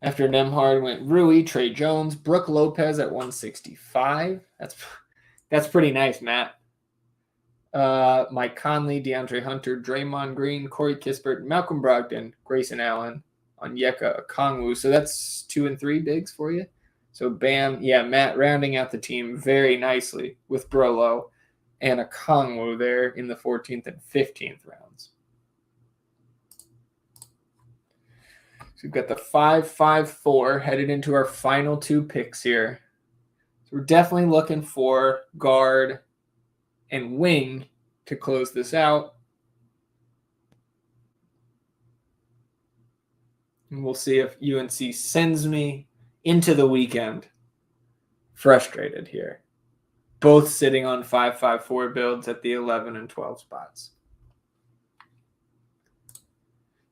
After Nemhard went Rui, Trey Jones, Brooke Lopez at 165. That's pretty nice, Matt. Mike Conley, DeAndre Hunter, Draymond Green, Corey Kispert, Malcolm Brogdon, Grayson Allen, Onyeka Okongwu. So that's 2 and 3 bigs for you. So Bam, yeah, Matt rounding out the team very nicely with Brolo and Okongwu there in the 14th and 15th rounds. So we've got the 5-5-4 headed into our final 2 picks here. So we're definitely looking for guard and wing to close this out. And we'll see if UNC sends me into the weekend frustrated here. Both sitting on 5-5-4 builds at the 11 and 12 spots.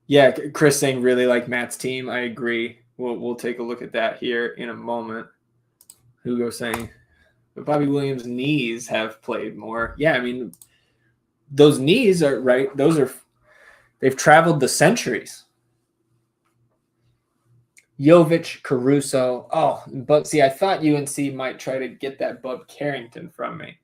Yeah, Chris saying really like Matt's team. I agree. We'll take a look at that here in a moment. Hugo saying, but Bobby Williams' knees have played more. Yeah, I mean, those knees are right. They've traveled the centuries. Jovic, Caruso. Oh, but see, I thought UNC might try to get that Bub Carrington from me.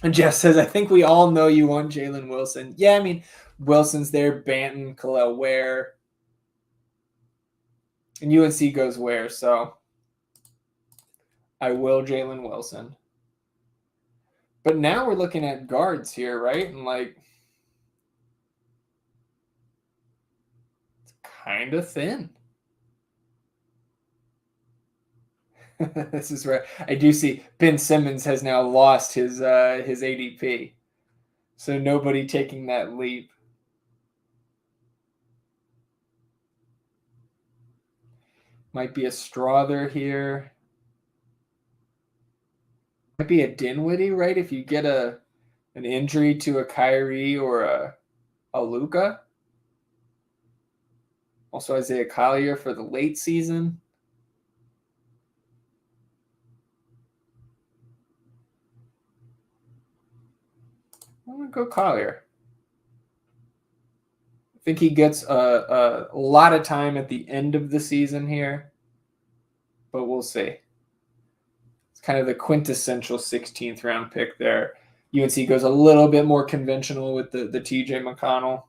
And Jeff says, I think we all know you want Jalen Wilson. Yeah, I mean, Wilson's there, Banton, Khalil Ware. And UNC goes where, so I will Jalen Wilson. But now we're looking at guards here, right? And like, it's kind of thin. This is where I do see Ben Simmons has now lost his ADP. So nobody taking that leap. Might be a Strother here. Might be a Dinwiddie, right? If you get an injury to a Kyrie or a Luka. Also Isaiah Collier for the late season. I'm going to go Collier. I think he gets a lot of time at the end of the season here, but we'll see. It's kind of the quintessential 16th round pick there. UNC goes a little bit more conventional with the TJ McConnell.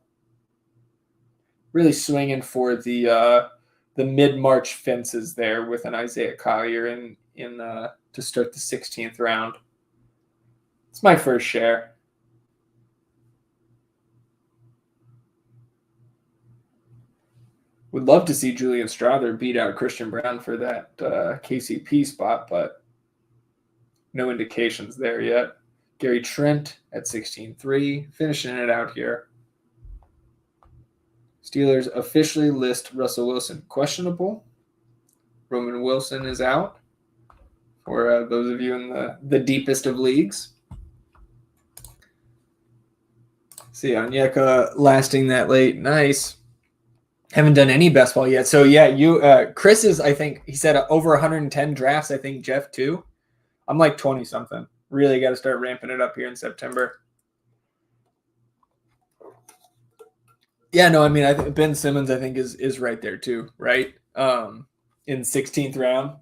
Really swinging for the mid-March fences there with an Isaiah Collier in to start the 16th round. It's my first share. Would love to see Julian Strother beat out Christian Brown for that KCP spot, but no indications there yet. Gary Trent at 16-3, finishing it out here. Steelers officially list Russell Wilson questionable. Roman Wilson is out for those of you in the deepest of leagues. See, Onyeka lasting that late. Nice. Haven't done any best ball yet. So, yeah, Chris is, I think, he said over 110 drafts. I think Jeff, too. I'm like 20-something. Really got to start ramping it up here in September. Yeah, no, I mean, I think Ben Simmons, I think, is right there, too, right? In 16th round.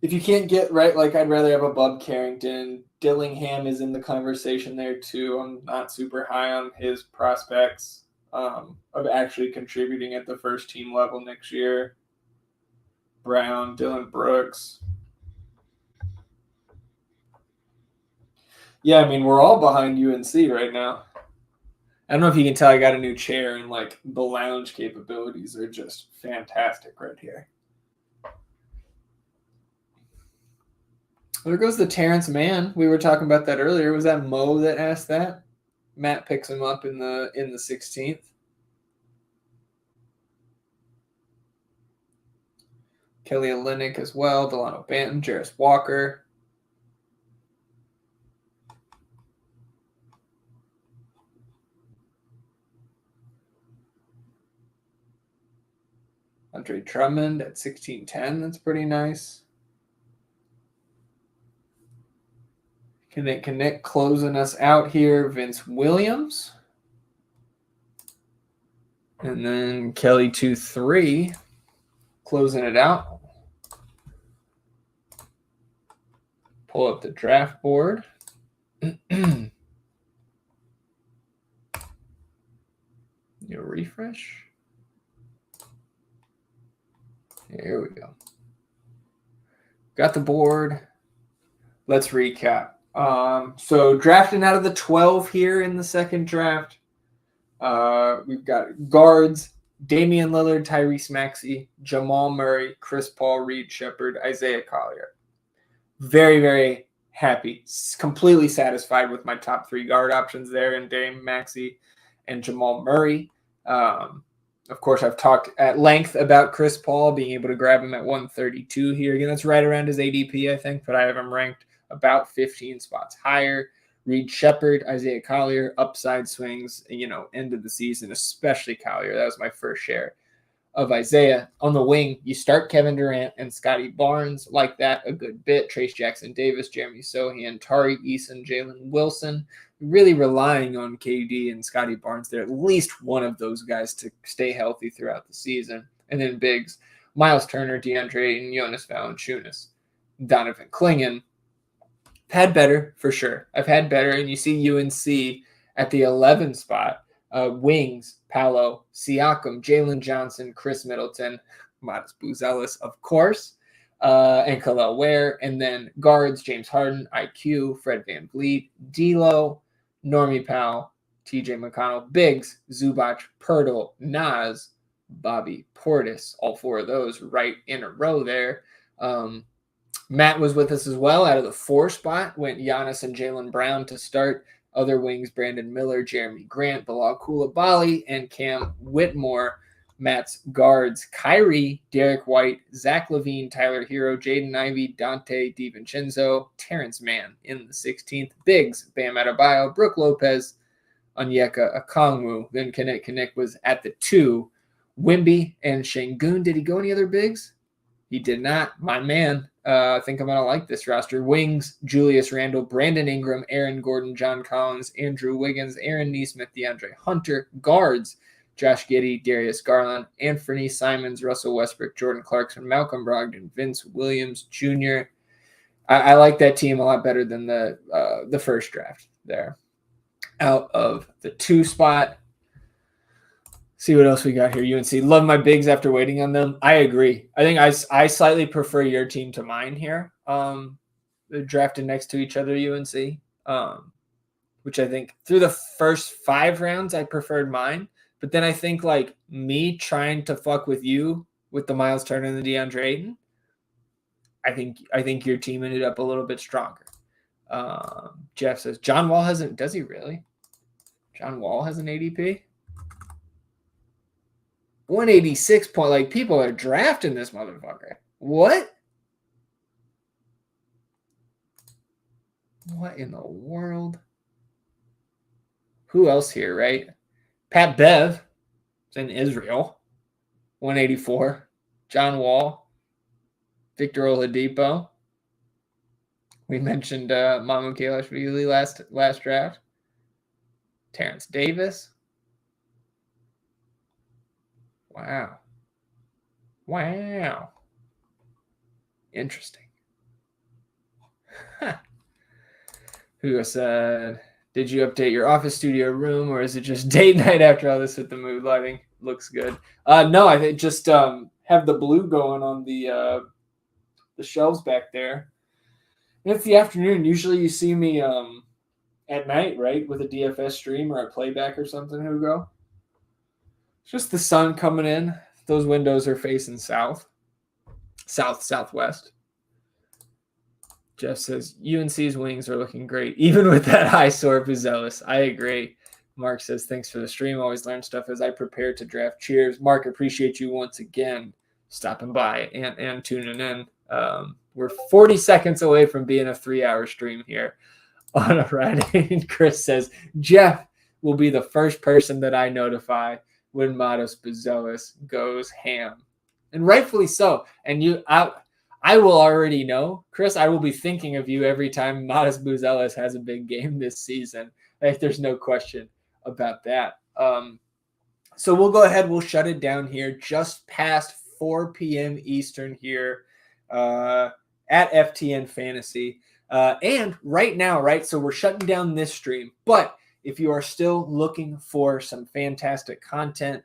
If you can't get right, like I'd rather have a Bub Carrington. Dillingham is in the conversation there, too. I'm not super high on his prospects. Of actually contributing at the first team level next year. Brown, Dylan Brooks. Yeah, I mean, we're all behind UNC right now. I don't know if you can tell I got a new chair and like the lounge capabilities are just fantastic right here. There goes the Terrence Mann. We were talking about that earlier. Was that Mo that asked that? Matt picks him up in the 16th. Kelly Olynyk as well. Delano Banton, Jarris Walker. Andre Drummond at 16-10. That's pretty nice. Connect closing us out here. Vince Williams. And then Kelly 2-3 closing it out. Pull up the draft board. New refresh. Here we go. Got the board. Let's recap. So drafting out of the 12 here in the second draft, we've got guards, Damian Lillard, Tyrese Maxey, Jamal Murray, Chris Paul, Reed Shepherd, Isaiah Collier. Very, very happy, completely satisfied with my top three guard options there in Dame, Maxey, and Jamal Murray. Of course, I've talked at length about Chris Paul, being able to grab him at 132 here. Again, that's right around his ADP, I think, but I have him ranked about 15 spots higher. Reed Shepherd, Isaiah Collier, upside swings, end of the season, especially Collier. That was my first share of Isaiah. On the wing, you start Kevin Durant and Scotty Barnes like that a good bit. Trace Jackson Davis, Jeremy Sohan, Tari Eason, Jalen Wilson. Really relying on KD and Scotty Barnes there, at least one of those guys to stay healthy throughout the season. And then bigs, Miles Turner, DeAndre, and Jonas Valanciunas. Donovan Clingan. Had better for sure. I've had better, and you see UNC at the 11 spot. Wings, Paolo, Siakam, Jalen Johnson, Chris Middleton, Modest Buzelis, of course, and Khalil Ware. And then guards, James Harden, IQ, Fred VanVleet, D'Lo, Normie Powell, TJ McConnell. Bigs, Zubac, Pirtle, Nas, Bobby Portis. All four of those right in a row there. Matt was with us as well. Out of the 4 spot went Giannis and Jaylen Brown to start. Other wings, Brandon Miller, Jeremy Grant, Bilal Coulibaly, and Cam Whitmore. Matt's guards, Kyrie, Derek White, Zach LaVine, Tyler Hero, Jaden Ivey, Dante DiVincenzo, Terrence Mann in the 16th. Bigs, Bam Adebayo, Brooke Lopez, Onyeka Okongwu. Then Kinnick was at the 2. Wimby and Şengün. Did he go any other bigs? He did not. My man. I think I'm going to like this roster. Wings, Julius Randle, Brandon Ingram, Aaron Gordon, John Collins, Andrew Wiggins, Aaron Nesmith, DeAndre Hunter. Guards, Josh Giddey, Darius Garland, Anthony Simons, Russell Westbrook, Jordan Clarkson, Malcolm Brogdon, Vince Williams Jr. I like that team a lot better than the first draft there. Out of the 2 spot. See what else we got here. UNC. Love my bigs after waiting on them. I agree. I think I slightly prefer your team to mine here. They're drafted next to each other, UNC. Which I think through the first 5 rounds, I preferred mine. But then I think like me trying to fuck with you with the Miles Turner and the DeAndre Ayton, I think your team ended up a little bit stronger. Jeff says, John Wall hasn't, does he really? John Wall has an ADP? 186 point, like people are drafting this motherfucker. What? What in the world? Who else here, right? Pat Bev is in Israel. 184. John Wall. Victor Oladipo. We mentioned Mamu Kalashvili last draft. Terrence Davis. Wow. Interesting. Who said, did you update your office studio room or is it just date night after all this with the mood lighting? Looks good. No, I think just have the blue going on the shelves back there. And it's the afternoon. Usually you see me at night, right? With a DFS stream or a playback or something, Hugo. It's just the sun coming in. Those windows are facing southwest. Jeff says, UNC's wings are looking great, even with that eyesore Buzelis. I agree. Mark says, thanks for the stream. Always learn stuff as I prepare to draft. Cheers. Mark, appreciate you once again stopping by and tuning in. We're 40 seconds away from being a 3-hour stream here on a Friday. And Chris says, Jeff will be the first person that I notify when Modest Buzelis goes ham. And rightfully so. And I will already know, Chris, I will be thinking of you every time Modest Buzelis has a big game this season. Like, there's no question about that. So we'll go ahead. We'll shut it down here just past 4 p.m. Eastern here at FTN Fantasy. And right now, right, so we're shutting down this stream. But if you are still looking for some fantastic content,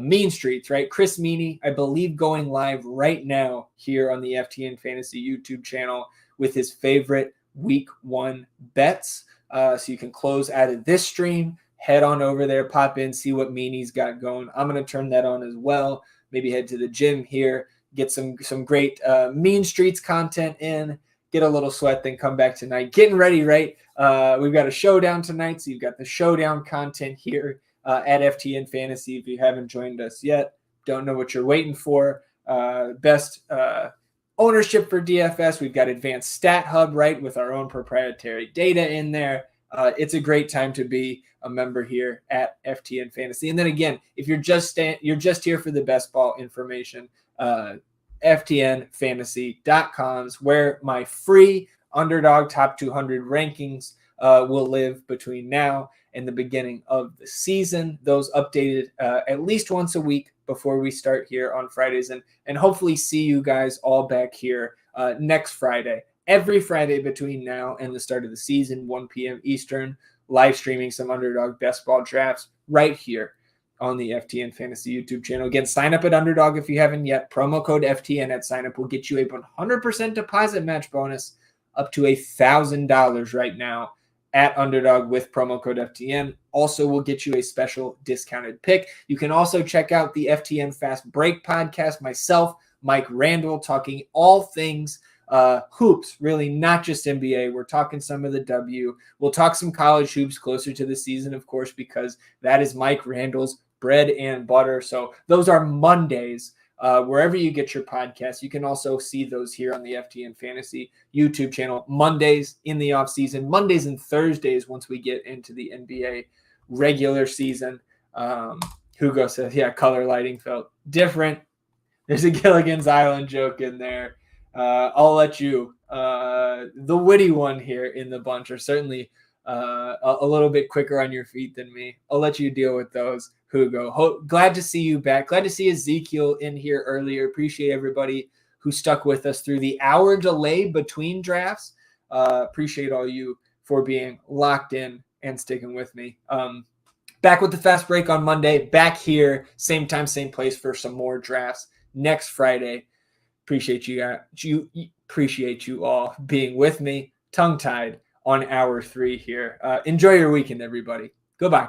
Mean Streets, right? Chris Meany, I believe, going live right now here on the FTN Fantasy YouTube channel with his favorite week 1 bets. So you can close out of this stream, head on over there, pop in, see what Meany's got going. I'm going to turn that on as well. Maybe head to the gym here, get some great Mean Streets content in, get a little sweat, then come back tonight. Getting ready, right? We've got a showdown tonight, so you've got the showdown content here at FTN Fantasy. If you haven't joined us yet, don't know what you're waiting for. Best ownership for DFS. We've got Advanced Stat Hub, right, with our own proprietary data in there. It's a great time to be a member here at FTN Fantasy. And then again, if you're just here for the best ball information, FTNFantasy.com's where my free Underdog Top 200 rankings will live between now and the beginning of the season. Those updated at least once a week before we start here on Fridays, and hopefully see you guys all back here next Friday every Friday between now and the start of the season, 1 p.m. Eastern, live streaming some Underdog best ball drafts right here on the FTN Fantasy YouTube channel. Again, sign up at Underdog if you haven't yet. Promo code FTN at sign up will get you a 100% deposit match bonus up to $1,000 right now at Underdog with promo code FTN. Also will get you a special discounted pick. You can also check out the FTN Fast Break podcast, myself, Mike Randall, talking all things hoops, really not just NBA. We're talking some of the W. We'll talk some college hoops closer to the season, of course, because that is Mike Randall's bread and butter. So those are Mondays. Wherever you get your podcasts, you can also see those here on the FTN Fantasy YouTube channel. Mondays in the offseason, Mondays and Thursdays once we get into the NBA regular season. Hugo says, yeah, color lighting felt different. There's a Gilligan's Island joke in there. I'll let you, the witty one here in the bunch, are certainly a little bit quicker on your feet than me. I'll let you deal with those, Hugo. Glad to see you back. Glad to see Ezekiel in here earlier. Appreciate everybody who stuck with us through the hour delay between drafts. Appreciate all you for being locked in and sticking with me. Back with the fast break on Monday. Back here, same time, same place for some more drafts next Friday. Appreciate you all being with me, tongue-tied on hour 3 here. Enjoy your weekend, everybody. Goodbye.